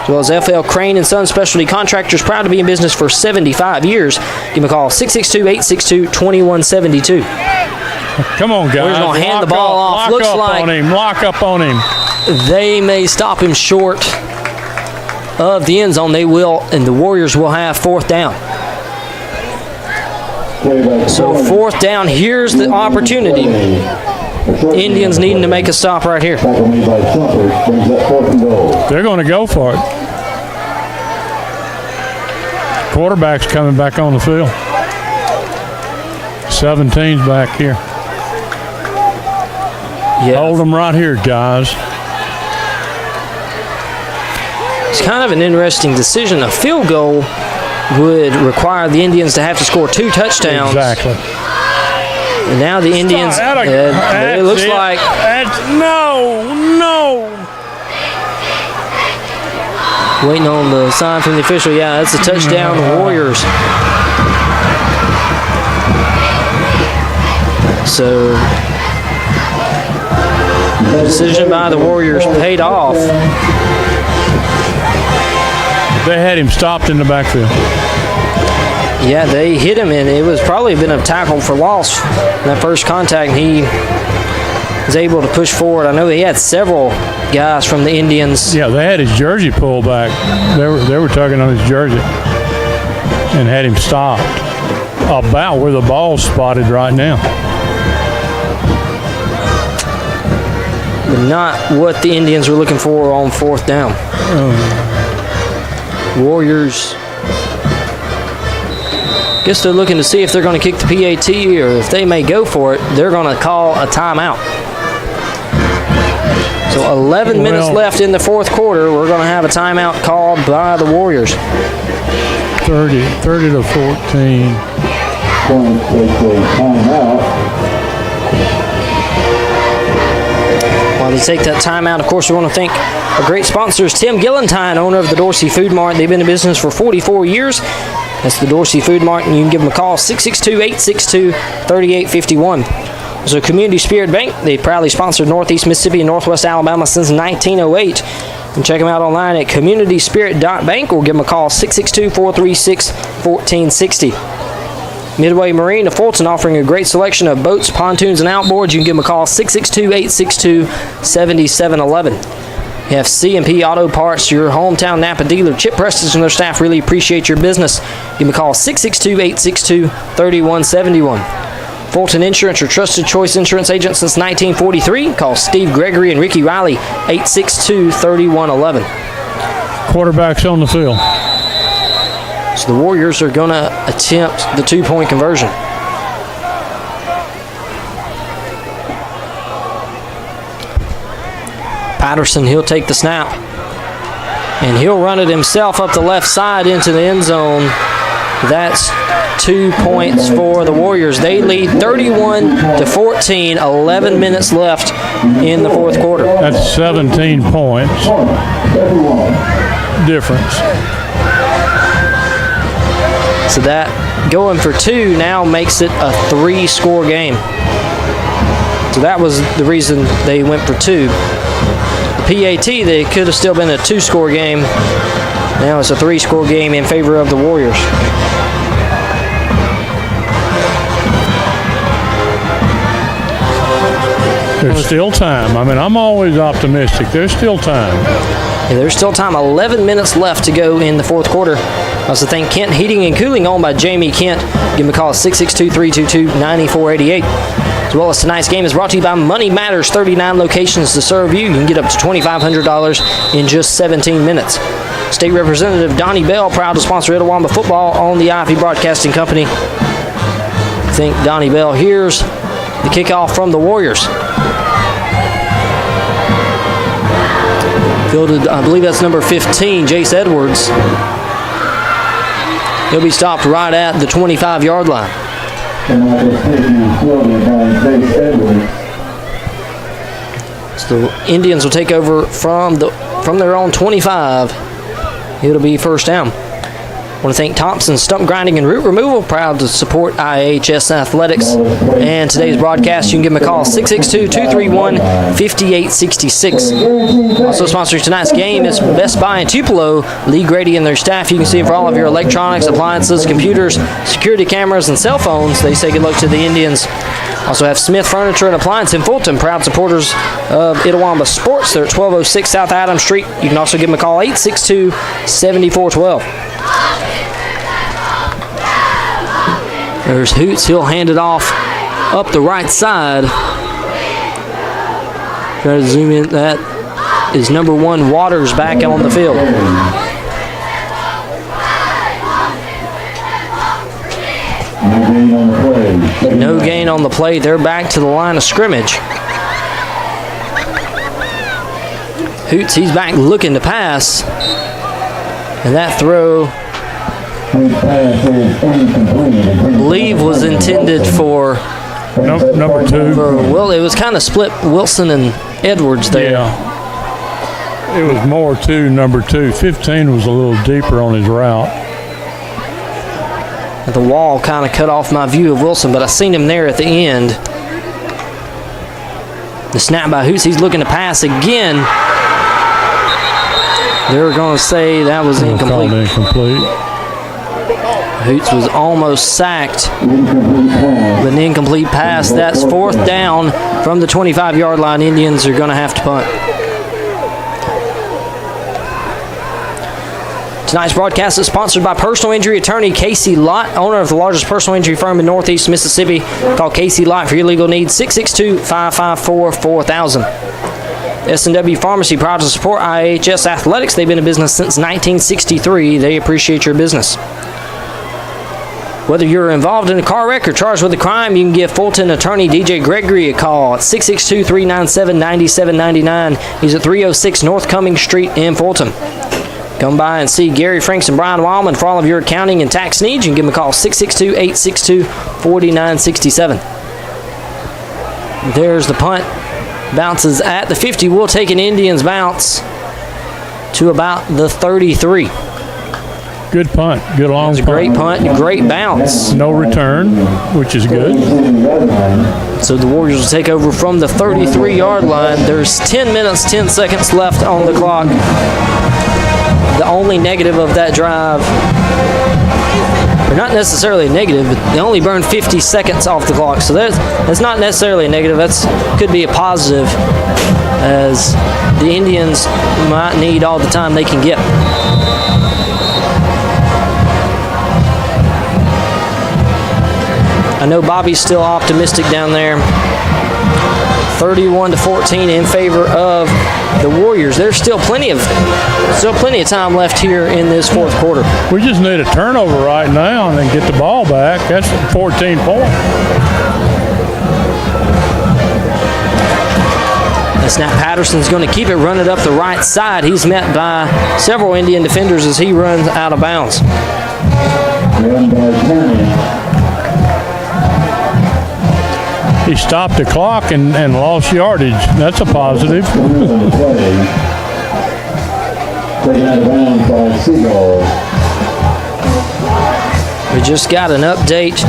As well as FL Crane and Son Specialty Contractors, proud to be in business for 75 years. Give them a call, 662-862-2172. Come on, guys. We're going to hand the ball off. Looks like lock up on him. They may stop him short of the end zone. They will, and the Warriors will have fourth down. So fourth down, here's the opportunity. Indians needing to make a stop right here. They're going to go for it. Quarterback's coming back on the field. 17's back here. Yeah. Hold them right here, guys. It's kind of an interesting decision. A field goal would require the Indians to have to score 2 touchdowns. Exactly. And now the Indians, it looks like. No. Waiting on the sign from the official. Yeah, that's a touchdown, Warriors. So, the decision by the Warriors paid off. They had him stopped in the backfield. Yeah, they hit him, and it was probably been a tackle for loss in that first contact. He was able to push forward. I know he had several guys from the Indians. Yeah, they had his jersey pulled back. They were tugging on his jersey and had him stopped about where the ball's spotted right now. But not what the Indians were looking for on fourth down. Warriors, I guess they're looking to see if they're going to kick the PAT, or if they may go for it, they're going to call a timeout. So 11 minutes left in the fourth quarter. We're going to have a timeout called by the Warriors. 30 to 14. Going to take a timeout. While they take that timeout, of course, we want to thank our great sponsors, Tim Gillentine, owner of the Dorsey Food Mart. They've been in business for 44 years. That's the Dorsey Food Mart, and you can give them a call, 662-862-3851. So Community Spirit Bank, they proudly sponsored Northeast Mississippi and Northwest Alabama since 1908. You can check them out online at communityspirit.bank or give them a call, 662-436-1460. Midway Marine of Fulton, offering a great selection of boats, pontoons, and outboards. You can give them a call, 662-862-7711. You have C&P Auto Parts, your hometown Napa dealer. Chip Preston and their staff really appreciate your business. Give them a call, 662-862-3171. Fulton Insurance, your trusted choice insurance agent since 1943. Call Steve Gregory and Ricky Riley, 862-3111. Quarterback's on the field. So the Warriors are going to attempt the 2-point conversion. Patterson, he'll take the snap. And he'll run it himself up the left side into the end zone. That's 2 points for the Warriors. They lead 31-14, 11 minutes left in the fourth quarter. That's 17 points difference. So that going for 2 now makes it a 3-score game. So that was the reason they went for 2. The PAT, they could have still been a 2-score game. Now it's a 3-score game in favor of the Warriors. There's still time. I mean, I'm always optimistic. There's still time. Yeah, there's still time, 11 minutes left to go in the fourth quarter. I also thank Kent Heating and Cooling, owned by Jamie Kent. Give him a call at 662-322-9488. As well as tonight's game is brought to you by Money Matters, 39 locations to serve you. You can get up to $2,500 in just 17 minutes. State Representative Donnie Bell, proud to sponsor Itawamba football on the Ivy Broadcasting Company. I think Donnie Bell hears the kickoff from the Warriors. Fielded, I believe that's number 15, Jace Edwards. He'll be stopped right at the 25-yard line. So the Indians will take over from their own 25. It'll be first down. I want to thank Thompson Stump Grinding and Root Removal, proud to support IHS Athletics. And today's broadcast, you can give them a call, 662-231-5866. Also sponsoring tonight's game is Best Buy in Tupelo, Lee Grady and their staff. You can see them for all of your electronics, appliances, computers, security cameras, and cell phones. They say good luck to the Indians. Also have Smith Furniture and Appliance in Fulton, proud supporters of Itawamba Sports. They're at 1206 South Adams Street. You can also give them a call, 862-7412. There's Hoots. He'll hand it off up the right side. Try to zoom in. That is number 1, Waters, back on the field. No gain on the play. They're back to the line of scrimmage. Hoots, he's back looking to pass. And that throw, I believe, was intended for number 2. Well, it was kind of split Wilson and Edwards there. Yeah. It was more to number 2. 15 was a little deeper on his route. The wall kind of cut off my view of Wilson, but I seen him there at the end. The snap by Hoots, he's looking to pass again. They're going to say that was incomplete. Hoots was almost sacked, but an incomplete pass. That's fourth down from the 25-yard line. Indians are going to have to punt. Tonight's broadcast is sponsored by personal injury attorney Casey Lott, owner of the largest personal injury firm in Northeast Mississippi. Call Casey Lott for your legal needs, 662-554-4000. S&W Pharmacy, proud to support IHS Athletics. They've been in business since 1963. They appreciate your business. Whether you're involved in a car wreck or charged with a crime, you can give Fulton attorney DJ Gregory a call at 662-397-9799. He's at 306 North Cummings Street in Fulton. Come by and see Gary Franks and Brian Wildman for all of your accounting and tax needs. You can give them a call, 662-862-4967. There's the punt. Bounces at the 50. We'll take an Indians bounce to about the 33. Good punt. Good long punt. It's a great punt. Great bounce. No return, which is good. So the Warriors will take over from the 33-yard line. There's 10 minutes, 10 seconds left on the clock. The only negative of that drive, or not necessarily a negative, but they only burned 50 seconds off the clock. So that's not necessarily a negative. That's could be a positive, as the Indians might need all the time they can get. I know Bobby's still optimistic down there. 31-14 in favor of the Warriors. There's still plenty of time left here in this fourth quarter. We just need a turnover right now and then get the ball back. That's 14 points. And snap Patterson's going to keep it running up the right side. He's met by several Indian defenders as he runs out of bounds. He stopped the clock and lost yardage. That's a positive. We just got an update.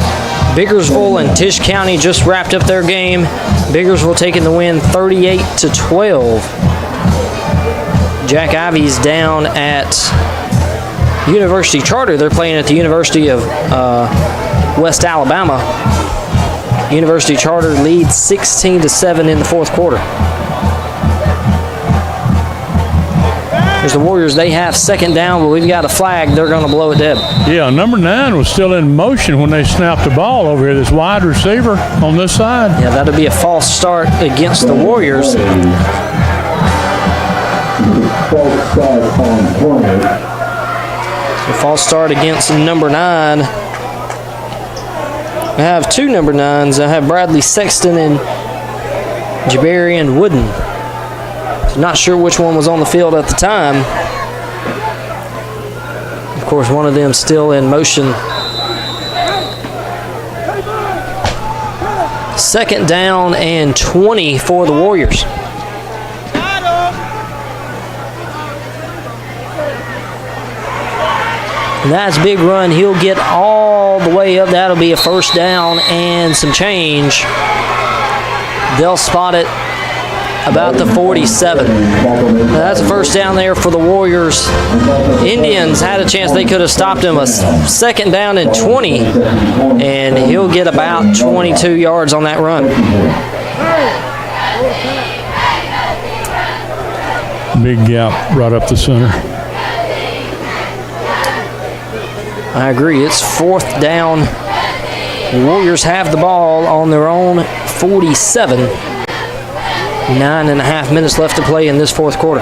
Biggersville and Tisch County just wrapped up their game. Biggersville taking the win 38-12. Jack Ivy's down at University Charter. They're playing at the University of West Alabama. University Charter leads 16-7 in the fourth quarter. Here's the Warriors. They have second down, but we've got a flag. They're going to blow it dead. Yeah, number 9 was still in motion when they snapped the ball over here, this wide receiver on this side. Yeah, that'll be a false start against the Warriors. A false start against number 9. I have 2 number 9s. I have Bradley Sexton and Jabarian Wooden. Not sure which one was on the field at the time. Of course, one of them still in motion. Second down and 20 for the Warriors. And that's a big run. He'll get all the way up. That'll be a first down and some change. They'll spot it about the 47. Now that's a first down there for the Warriors. Indians had a chance. They could have stopped him. A second down and 20. And he'll get about 22 yards on that run. Big gap right up the center. I agree. It's fourth down. The Warriors have the ball on their own 47. 9.5 minutes left to play in this fourth quarter.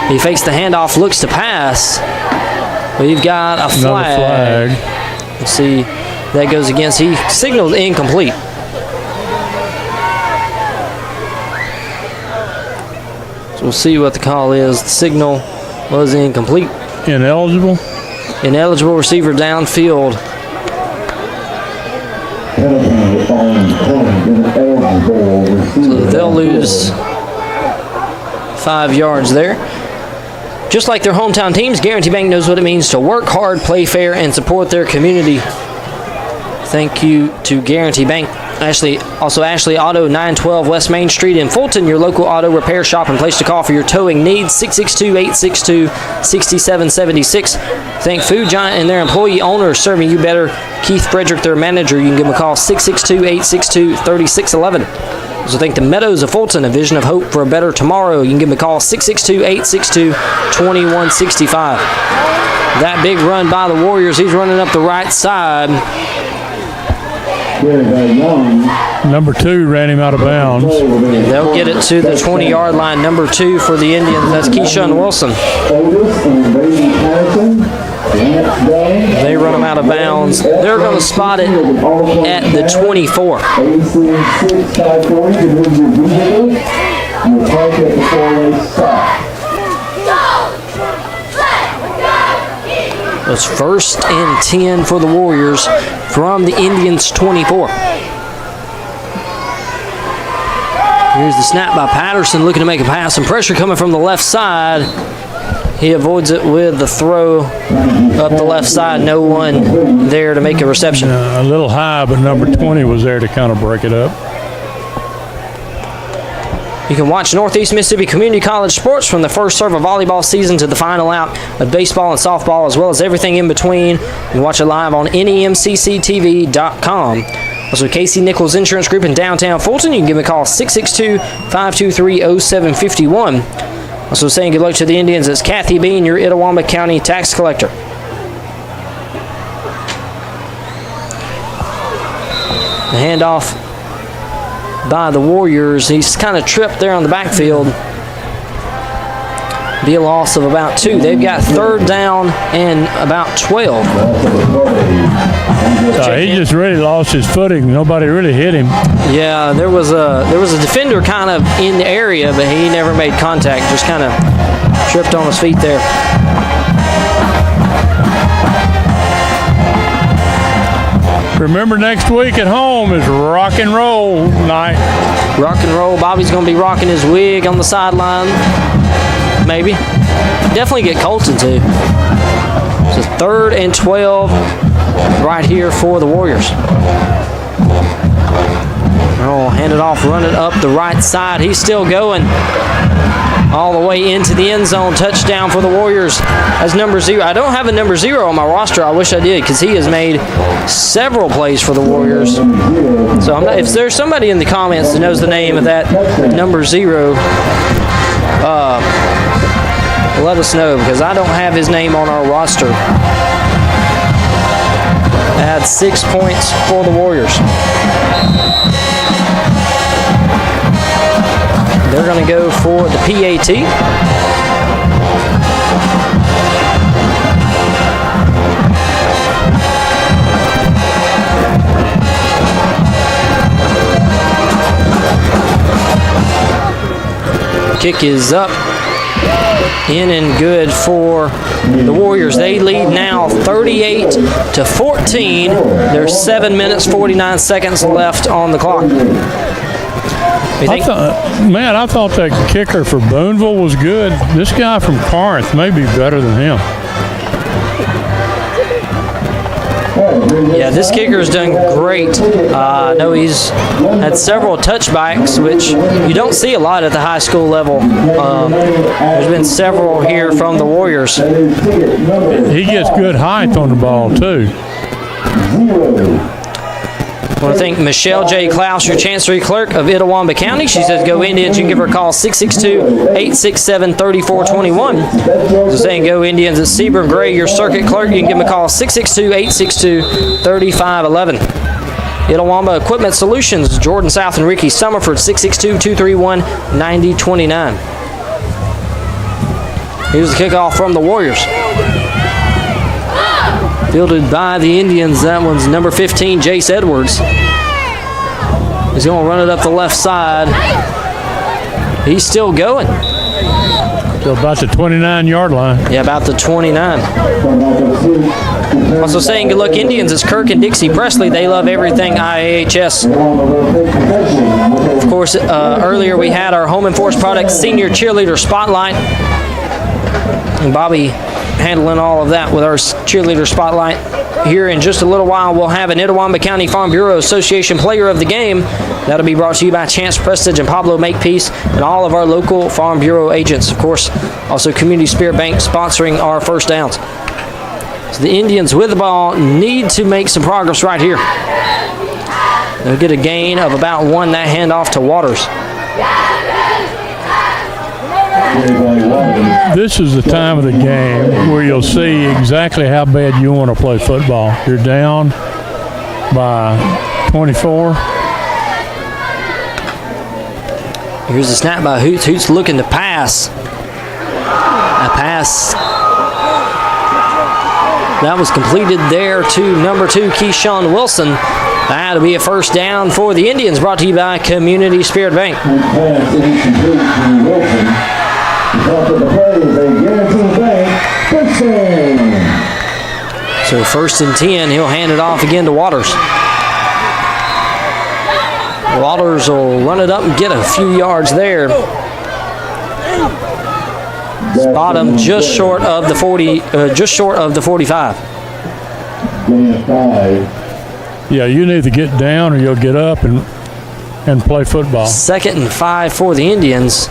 He fakes the handoff, looks to pass. We've got a flag. Let's see. That goes against. He signaled incomplete. So we'll see what the call is. The signal was incomplete. Ineligible? Ineligible receiver downfield. So they'll lose 5 yards there. Just like their hometown teams, Guarantee Bank knows what it means to work hard, play fair, and support their community. Thank you to Guarantee Bank. Ashley Auto, 912 West Main Street in Fulton, your local auto repair shop and place to call for your towing needs, 662-862-6776. Thank Food Giant and their employee owners serving you better. Keith Frederick, their manager. You can give them a call, 662-862-3611. So thank the Meadows of Fulton, a vision of hope for a better tomorrow. You can give them a call, 662-862-2165. That big run by the Warriors. He's running up the right side. Number 2 ran him out of bounds. They'll get it to the 20-yard line. Number 2 for the Indians. That's Keyshawn Wilson. They run him out of bounds. They're going to spot it at the 24. It's first and 10 for the Warriors from the Indians' 24. Here's the snap by Patterson, looking to make a pass. Some pressure coming from the left side. He avoids it with the throw up the left side. No one there to make a reception. A little high, but number 20 was there to kind of break it up. You can watch Northeast Mississippi Community College sports from the first serve of volleyball season to the final out of baseball and softball, as well as everything in between. You can watch it live on nemcctv.com. Also, Casey Nichols Insurance Group in downtown Fulton. You can give me a call, 662-523-0751. Also saying good luck to the Indians. It's Kathy Bean, your Itawamba County tax collector. The handoff by the Warriors. He's kind of tripped there on the backfield. Be a loss of about 2. They've got third down and about 12. He just really lost his footing. Nobody really hit him. Yeah, there was a defender kind of in the area, but he never made contact. Just kind of tripped on his feet there. Remember, next week at home is rock and roll night. Rock and roll. Bobby's going to be rocking his wig on the sideline. Maybe. Definitely get Colton, too. So third and 12 right here for the Warriors. Oh, hand it off, run it up the right side. He's still going all the way into the end zone. Touchdown for the Warriors as number 0. I don't have a number 0 on my roster. I wish I did, because he has made several plays for the Warriors. So if there's somebody in the comments that knows the name of that number 0, let us know because I don't have his name on our roster. Had 6 points for the Warriors. They're going to go for the PAT. Kick is up, in and good for the Warriors. They lead now 38-14. There's 7 minutes, 49 seconds left on the clock. I thought that kicker for Boonville was good. This guy from Corinth may be better than him. Yeah, this kicker's done great. I know he's had several touchbacks, which you don't see a lot at the high school level. There's been several here from the Warriors. He gets good height on the ball, too. I want to thank Michelle J. Klaus, your Chancery Clerk of Itawamba County. She says, go Indians. You can give her a call, 662-867-3421. So saying go Indians. It's Seaburn Gray, your Circuit Clerk. You can give him a call, 662-862-3511. Itawamba Equipment Solutions, Jordan South and Ricky Summerford, 662-231-9029. Here's the kickoff from the Warriors. Fielded by the Indians. That one's number 15, Jace Edwards. He's going to run it up the left side. He's still going. So about the 29-yard line. Yeah, about the 29. Also saying good luck Indians. It's Kirk and Dixie Presley. They love everything IAHS. Of course, earlier we had our Home and Forest Products Senior Cheerleader Spotlight. And Bobby handling all of that with our cheerleader spotlight. Here in just a little while, we'll have an Itawamba County Farm Bureau Association Player of the Game. That'll be brought to you by Chance Prestige and Pablo Makepeace and all of our local Farm Bureau agents. Of course, also Community Spirit Bank sponsoring our first downs. So the Indians with the ball need to make some progress right here. They'll get a gain of about 1. That handoff to Waters. This is the time of the game where you'll see exactly how bad you want to play football. You're down by 24. Here's a snap by Hoots. Hoots looking to pass. A pass that was completed there to number 2, Keyshawn Wilson. That'll be a first down for the Indians, brought to you by Community Spirit Bank. So 1st and 10, he'll hand it off again to Waters. Waters will run it up and get a few yards there. Spot him just short of the 45. Yeah, you need to get down or you'll get up and play football. 2nd and 5 for the Indians.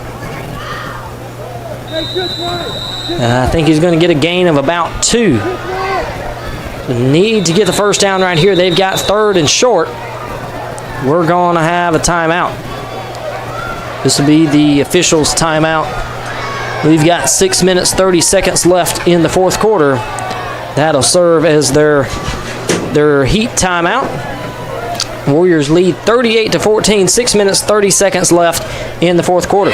I think he's going to get a gain of about 2. Need to get the first down right here. They've got 3rd and short. We're going to have a timeout. This will be the officials' timeout. We've got 6 minutes, 30 seconds left in the 4th quarter. That'll serve as their heat timeout. Warriors lead 38-14, 6 minutes, 30 seconds left in the 4th quarter.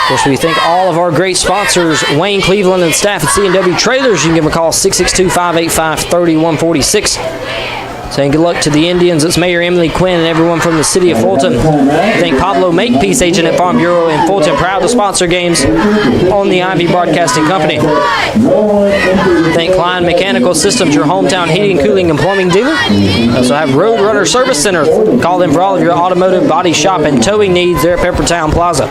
Of course, we thank all of our great sponsors, Wayne Cleveland and staff at C&W Trailers. You can give them a call, 662-585-3146. Saying good luck to the Indians. It's Mayor Emily Quinn and everyone from the city of Fulton. Thank Pablo Makepeace, agent at Farm Bureau in Fulton, proud to sponsor games on the Ivy Broadcasting Company. Thank Klein Mechanical Systems, your hometown heating, cooling, and plumbing dealer. Also have Roadrunner Service Center. Call them for all of your automotive, body shop, and towing needs there at Peppertown Plaza.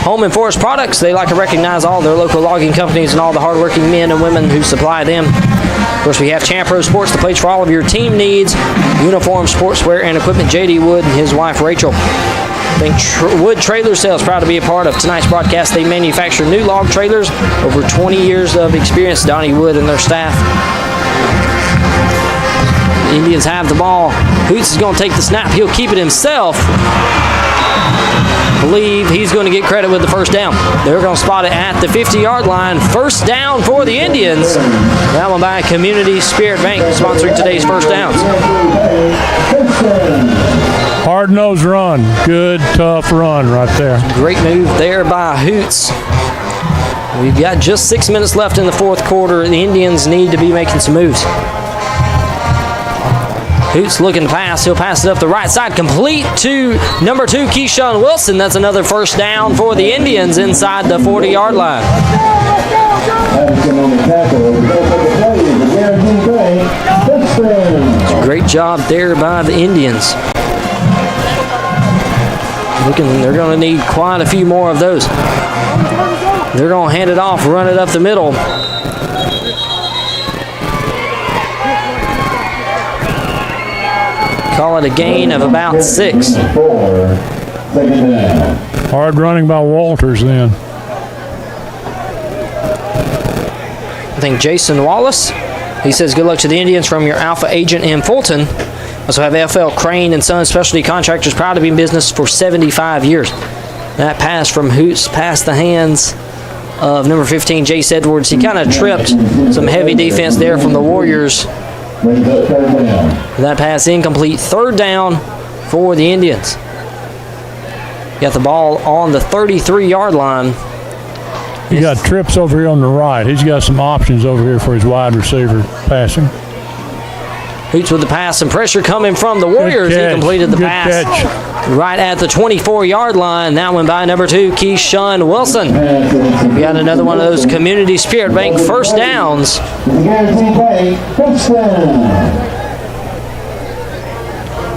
Home and Forest Products, they like to recognize all their local logging companies and all the hardworking men and women who supply them. Of course, we have Champro Sports, the place for all of your team needs, uniforms, sportswear, and equipment. J.D. Wood and his wife, Rachel. Think Wood Trailer Sales, proud to be a part of tonight's broadcast. They manufacture new log trailers, over 20 years of experience, Donnie Wood and their staff. The Indians have the ball. Hoots is going to take the snap. He'll keep it himself. believe he's going to get credit with the first down. They're going to spot it at the 50-yard line. First down for the Indians. That one by Community Spirit Bank, sponsoring today's first downs. Hard-nosed run. Good, tough run right there. Great move there by Hoots. We've got just 6 minutes left in the fourth quarter. The Indians need to be making some moves. Hoots looking to pass. He'll pass it up the right side, complete to number 2, Keyshawn Wilson. That's another first down for the Indians inside the 40-yard line. Great job there by the Indians. They're going to need quite a few more of those. They're going to hand it off, run it up the middle. Call it a gain of about 6. Hard running by Walters then. I think Jason Wallace, he says good luck to the Indians from your Alpha agent in Fulton. Also have FL Crane and Sons Specialty Contractors, proud to be in business for 75 years. That pass from Hoots past the hands of number 15, Jace Edwards. He kind of tripped some heavy defense there from the Warriors. That pass incomplete. Third down for the Indians. Got the ball on the 33-yard line. He got trips over here on the right. He's got some options over here for his wide receiver passing. Hoots with the pass and pressure coming from the Warriors. He completed the pass right at the 24-yard line. That one by number 2, Keyshawn Wilson. We got another one of those Community Spirit Bank first downs.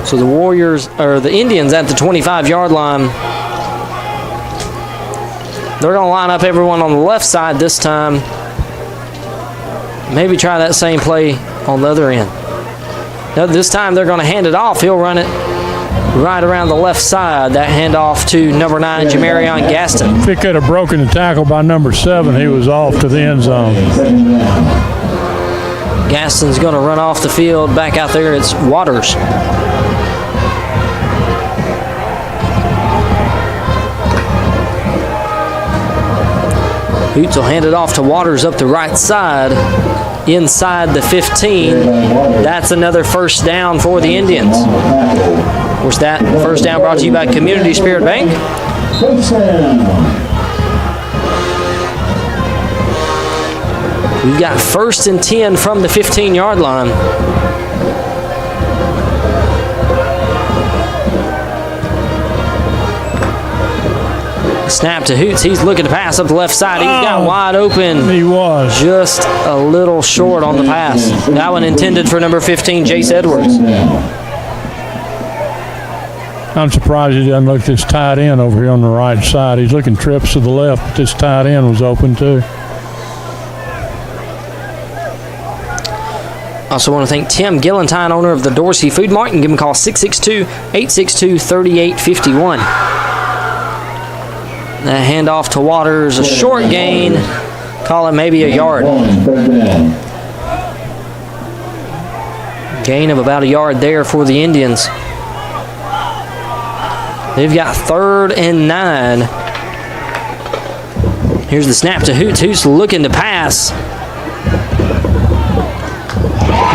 So the Warriors, or the Indians at the 25-yard line. They're going to line up everyone on the left side this time. Maybe try that same play on the other end. Now this time they're going to hand it off. He'll run it right around the left side. That handoff to number 9, Jamarion Gaston. If he could have broken the tackle by number 7, he was off to the end zone. Gaston's going to run off the field. Back out there, it's Waters. Hoots will hand it off to Waters up the right side, inside the 15. That's another first down for the Indians. Of course, that first down brought to you by Community Spirit Bank. We've got 1st and 10 from the 15-yard line. Snap to Hoots. He's looking to pass up the left side. He's got wide open. He was. Just a little short on the pass. That one intended for number 15, Jace Edwards. I'm surprised he doesn't look this tight end over here on the right side. He's looking trips to the left, but this tight end was open too. Also want to thank Tim Gillentine, owner of the Dorsey Food Mart, and give him a call 662-862-3851. That handoff to Waters, a short gain. Call it maybe a yard. Gain of about a yard there for the Indians. They've got 3rd and 9. Here's the snap to Hoots. Hoots looking to pass.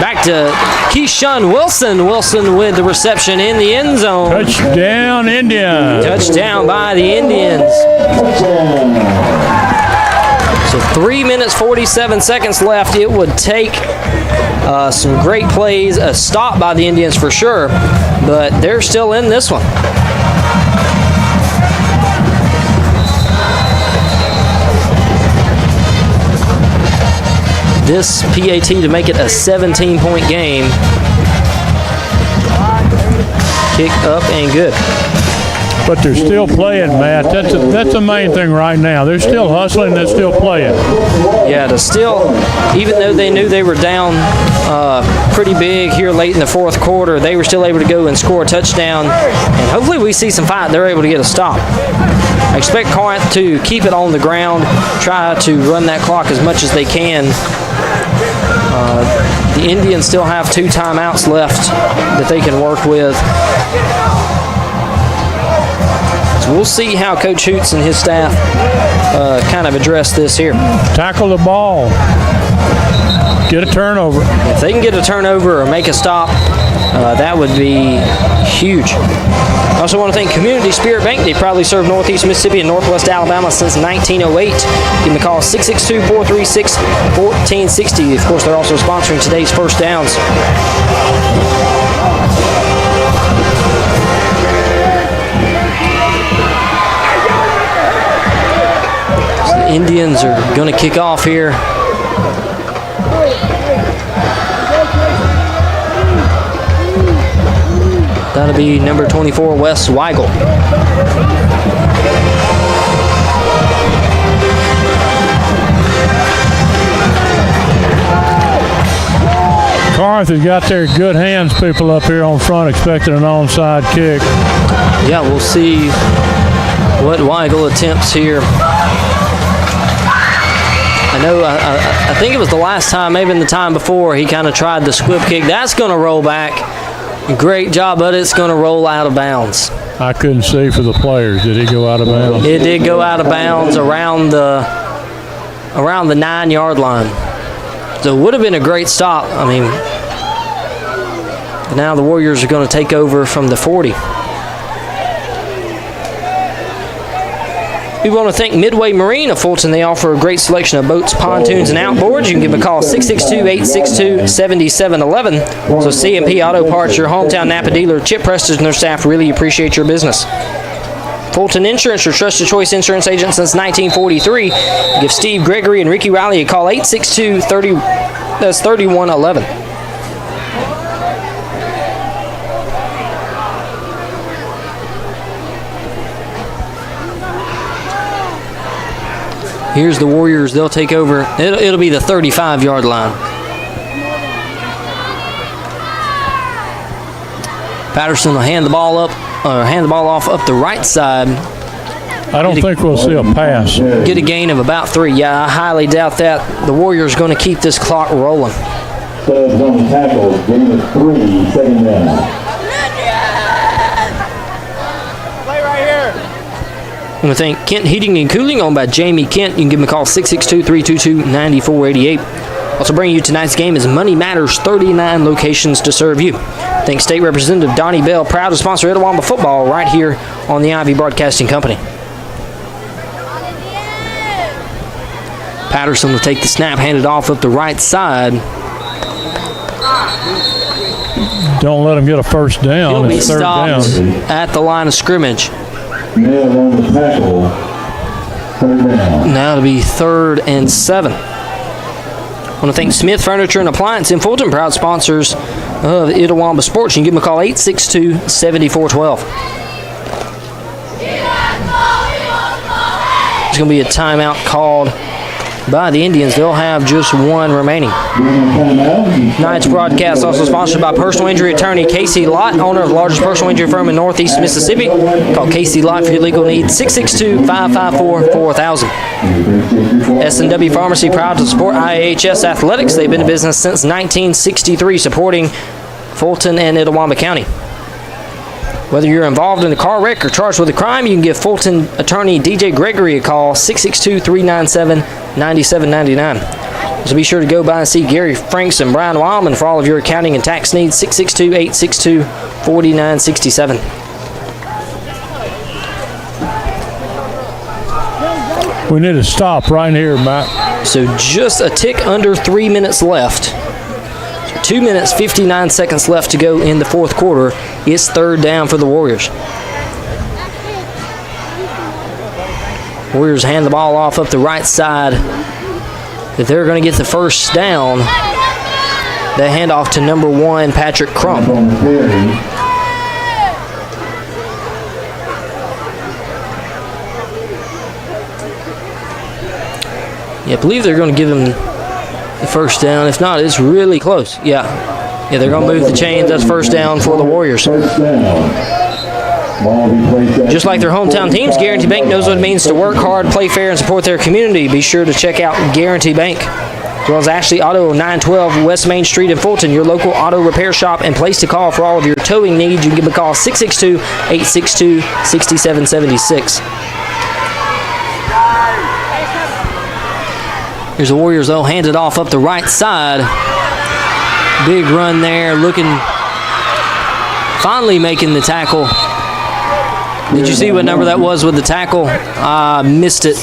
Back to Keyshawn Wilson. Wilson with the reception in the end zone. Touchdown, Indians. Touchdown by the Indians. So 3 minutes, 47 seconds left. It would take some great plays, a stop by the Indians for sure, but they're still in this one. This PAT to make it a 17-point game. Kick up and good. But they're still playing, Matt. That's the main thing right now. They're still hustling. They're still playing. Yeah, to still, even though they knew they were down pretty big here late in the fourth quarter, they were still able to go and score a touchdown. And hopefully we see some fight. They're able to get a stop. I expect Corinth to keep it on the ground, try to run that clock as much as they can. The Indians still have 2 timeouts left that they can work with. we'll see how Coach Hoots and his staff kind of address this here. Tackle the ball. Get a turnover. If they can get a turnover or make a stop, that would be huge. I also want to thank Community Spirit Bank. They proudly served Northeast Mississippi and Northwest Alabama since 1908. Give them a call, 662-436-1460. Of course, they're also sponsoring today's First Downs. So the Indians are going to kick off here. That'll be number 24, Wes Weigel. Corinth has got their good hands people up here on front expecting an onside kick. Yeah, we'll see what Weigel attempts here. I think it was the last time, maybe in the time before, he kind of tried the squib kick. That's going to roll back. Great job, but it's going to roll out of bounds. I couldn't see for the players. Did he go out of bounds? It did go out of bounds around the 9-yard line. So it would have been a great stop. I mean, now the Warriors are going to take over from the 40. We want to thank Midway Marine of Fulton. They offer a great selection of boats, pontoons, and outboards. You can give them a call, 662-862-7711. So CMP Auto Parts, your hometown Napa dealer, Chip Preston and their staff really appreciate your business. Fulton Insurance, your trusted choice insurance agent since 1943. Give Steve Gregory and Ricky Riley a call, 862-3111. Here's the Warriors. They'll take over. It'll be the 35-yard line. Patterson will hand the ball off up the right side. I don't think we'll see a pass. Get a gain of about 3. Yeah, I highly doubt that. The Warriors are going to keep this clock rolling. Stubbs on the tackle, gain of 3, second down. I want to thank Kent Heating and Cooling, owned by Jamie Kent. You can give them a call, 662-322-9488. Also bringing you tonight's game is Money Matters, 39 locations to serve you. Thanks State Representative Donnie Bell, proud to sponsor Itawamba football right here on the Ivy Broadcasting Company. Patterson will take the snap, hand it off up the right side. Don't let him get a first down. He'll be It's third stopped down. at the line of scrimmage. Nailed on the tackle, third down. Now it'll be 3rd and 7. I want to thank Smith Furniture and Appliance in Fulton, proud sponsors of Itawamba Sports. You can give them a call, 862-7412. There's going to be a timeout called by the Indians. They'll have just 1 remaining. Tonight's broadcast also sponsored by personal injury attorney Casey Lott, owner of the largest personal injury firm in Northeast Mississippi. Call Casey Lott for your legal needs, 662-554-4000. S&W Pharmacy, proud to support IHS Athletics. They've been in business since 1963, supporting Fulton and Itawamba County. Whether you're involved in a car wreck or charged with a crime, you can give Fulton attorney DJ Gregory a call, 662-397-9799. So be sure to go by and see Gary Franks and Brian Wildman for all of your accounting and tax needs, 662-862-4967. We need to stop right here, Matt. So just a tick under 3 minutes left. 2 minutes, 59 seconds left to go in the 4th quarter. It's 3rd down for the Warriors. Warriors hand the ball off up the right side. If they're going to get the first down, they hand off to number 1, Patrick Crump. Yeah, I believe they're going to give him the first down. If not, it's really close. Yeah, they're going to move the chains. That's first down for the Warriors. Just like their hometown teams, Guarantee Bank knows what it means to work hard, play fair, and support their community. Be sure to check out Guarantee Bank. as well as Ashley Auto, 912 West Main Street in Fulton, your local auto repair shop and place to call for all of your towing needs. You can give them a call, 662-862-6776. Here's the Warriors, though, handed off up the right side. Big run there, finally making the tackle. Did you see what number that was with the tackle? Missed it.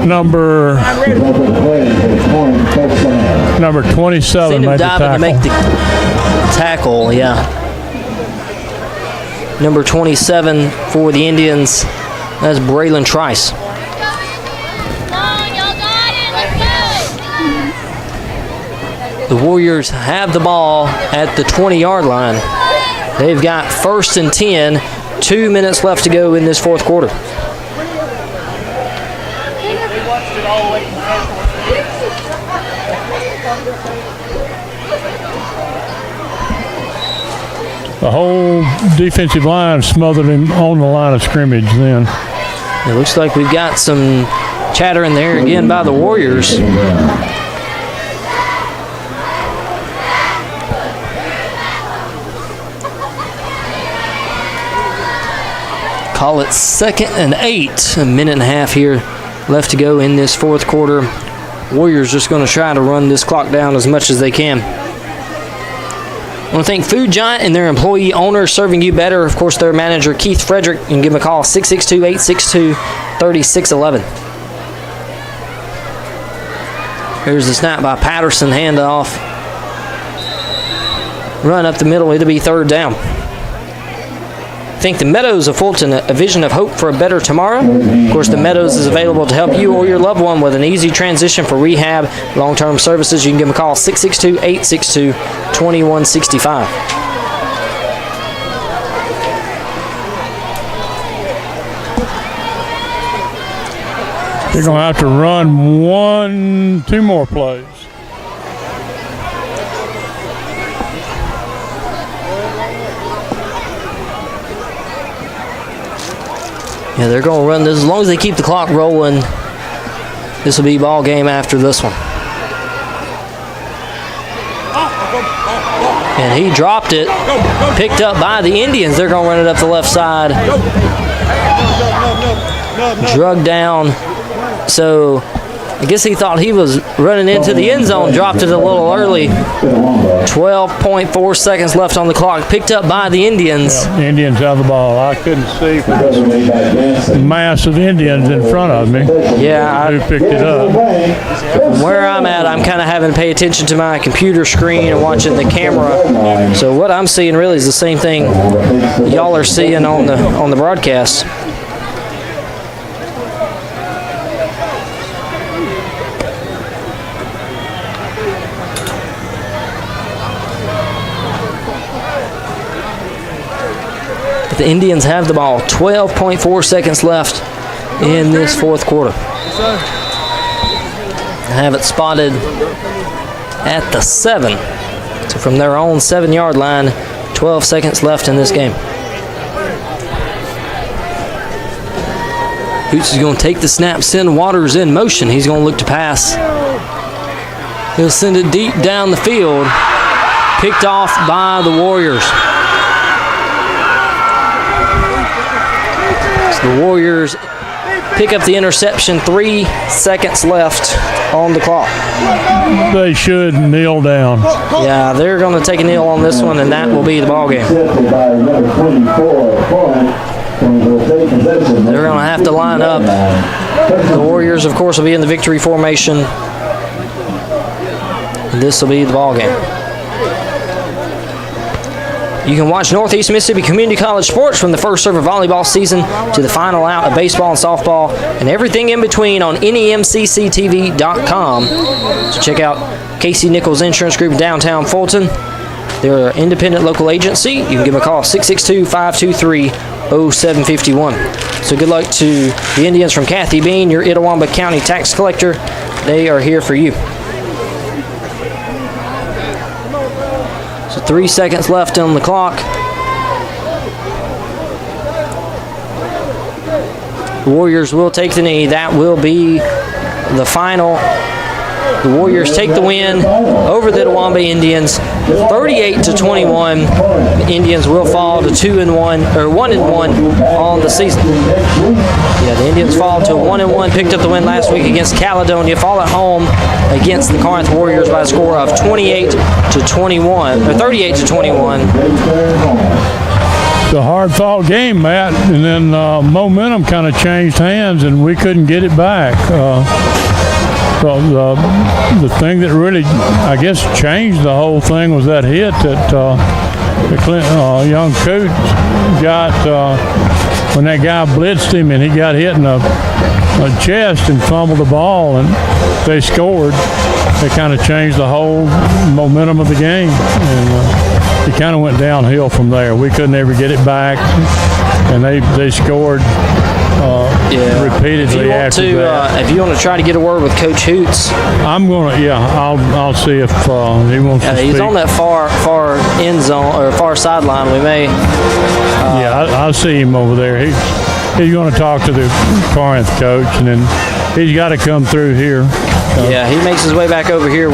Number 27 Seen him made the diving tackle. to make the tackle, yeah. Number 27 for the Indians, that's Braylon Trice. The Warriors have the ball at the 20-yard line. They've got 1st and 10, 2 minutes left to go in this fourth quarter. The whole defensive line smothered him on the line of scrimmage then. It looks like we've got some chatter in there again by the Warriors. Call it 2nd and 8. A minute and a half here left to go in this fourth quarter. Warriors just going to try to run this clock down as much as they can. I want to thank Food Giant and their employee owner, serving you better. Of course, their manager, Keith Frederick. You can give them a call, 662-862-3611. Here's the snap by Patterson, handoff. Run up the middle, it'll be 3rd down. Think the Meadows of Fulton, a vision of hope for a better tomorrow. Of course, the Meadows is available to help you or your loved one with an easy transition for rehab, long-term services. You can give them a call, 662-862-2165. They're going to have to run 2 more plays. Yeah, they're going to run this. As long as they keep the clock rolling, this will be ball game after this one. And he dropped it. Picked up by the Indians. They're going to run it up the left side. Drugged down. So I guess he thought he was running into the end zone. Dropped it a little early. 12.4 seconds left on the clock. Picked up by the Indians. Yeah, the Indians have the ball. I couldn't see for this mass of Indians in front of me. Yeah, who picked it up. From where I'm at, I'm kind of having to pay attention to my computer screen and watching the camera. So what I'm seeing really is the same thing y'all are seeing on the broadcast. The Indians have the ball. 12.4 seconds left in this fourth quarter. Have it spotted at the 7. So from their own 7-yard line, 12 seconds left in this game. Hoots is going to take the snap, send Waters in motion. He's going to look to pass. He'll send it deep down the field. Picked off by the Warriors. The Warriors pick up the interception. 3 seconds left on the clock. They should kneel down. Yeah, they're going to take a kneel on this one, and that will be the ball game. They're going to have to line up. The Warriors, of course, will be in the victory formation. And this will be the ball game. You can watch Northeast Mississippi Community College sports from the first serve of volleyball season to the final out of baseball and softball and everything in between on nemcctv.com. So check out Casey Nichols Insurance Group in downtown Fulton. They're an independent local agency. You can give them a call, 662-523-0751. So good luck to the Indians from Kathy Bean, your Itawamba County tax collector. They are here for you. So 3 seconds left on the clock. The Warriors will take the knee. That will be the final. The Warriors take the win over the Itawamba Indians, 38-21. The Indians will fall to 2-1 or 1-1 on the season. Yeah, the Indians fall to 1-1. Picked up the win last week against Caledonia. Fall at home against the Corinth Warriors by a score of 28-21 or 38-21. The hard-fought game, Matt, and then momentum kind of changed hands, and we couldn't get it back. So the thing that really, I guess, changed the whole thing was that hit that the young Coot got when that guy blitzed him, and he got hit in the chest and fumbled the ball, and they scored. They kind of changed the whole momentum of the game, and it kind of went downhill from there. We couldn't ever get it back, and they scored repeatedly after that. If you want to try to get a word with Coach Hoots, I'm gonna. Yeah, I'll see if he wants to he's speak. on that far end zone or far sideline. We may. I'll see him over there. He's going to talk to the Corinth coach, and then he's got to come through here. Yeah, he makes his way back over here.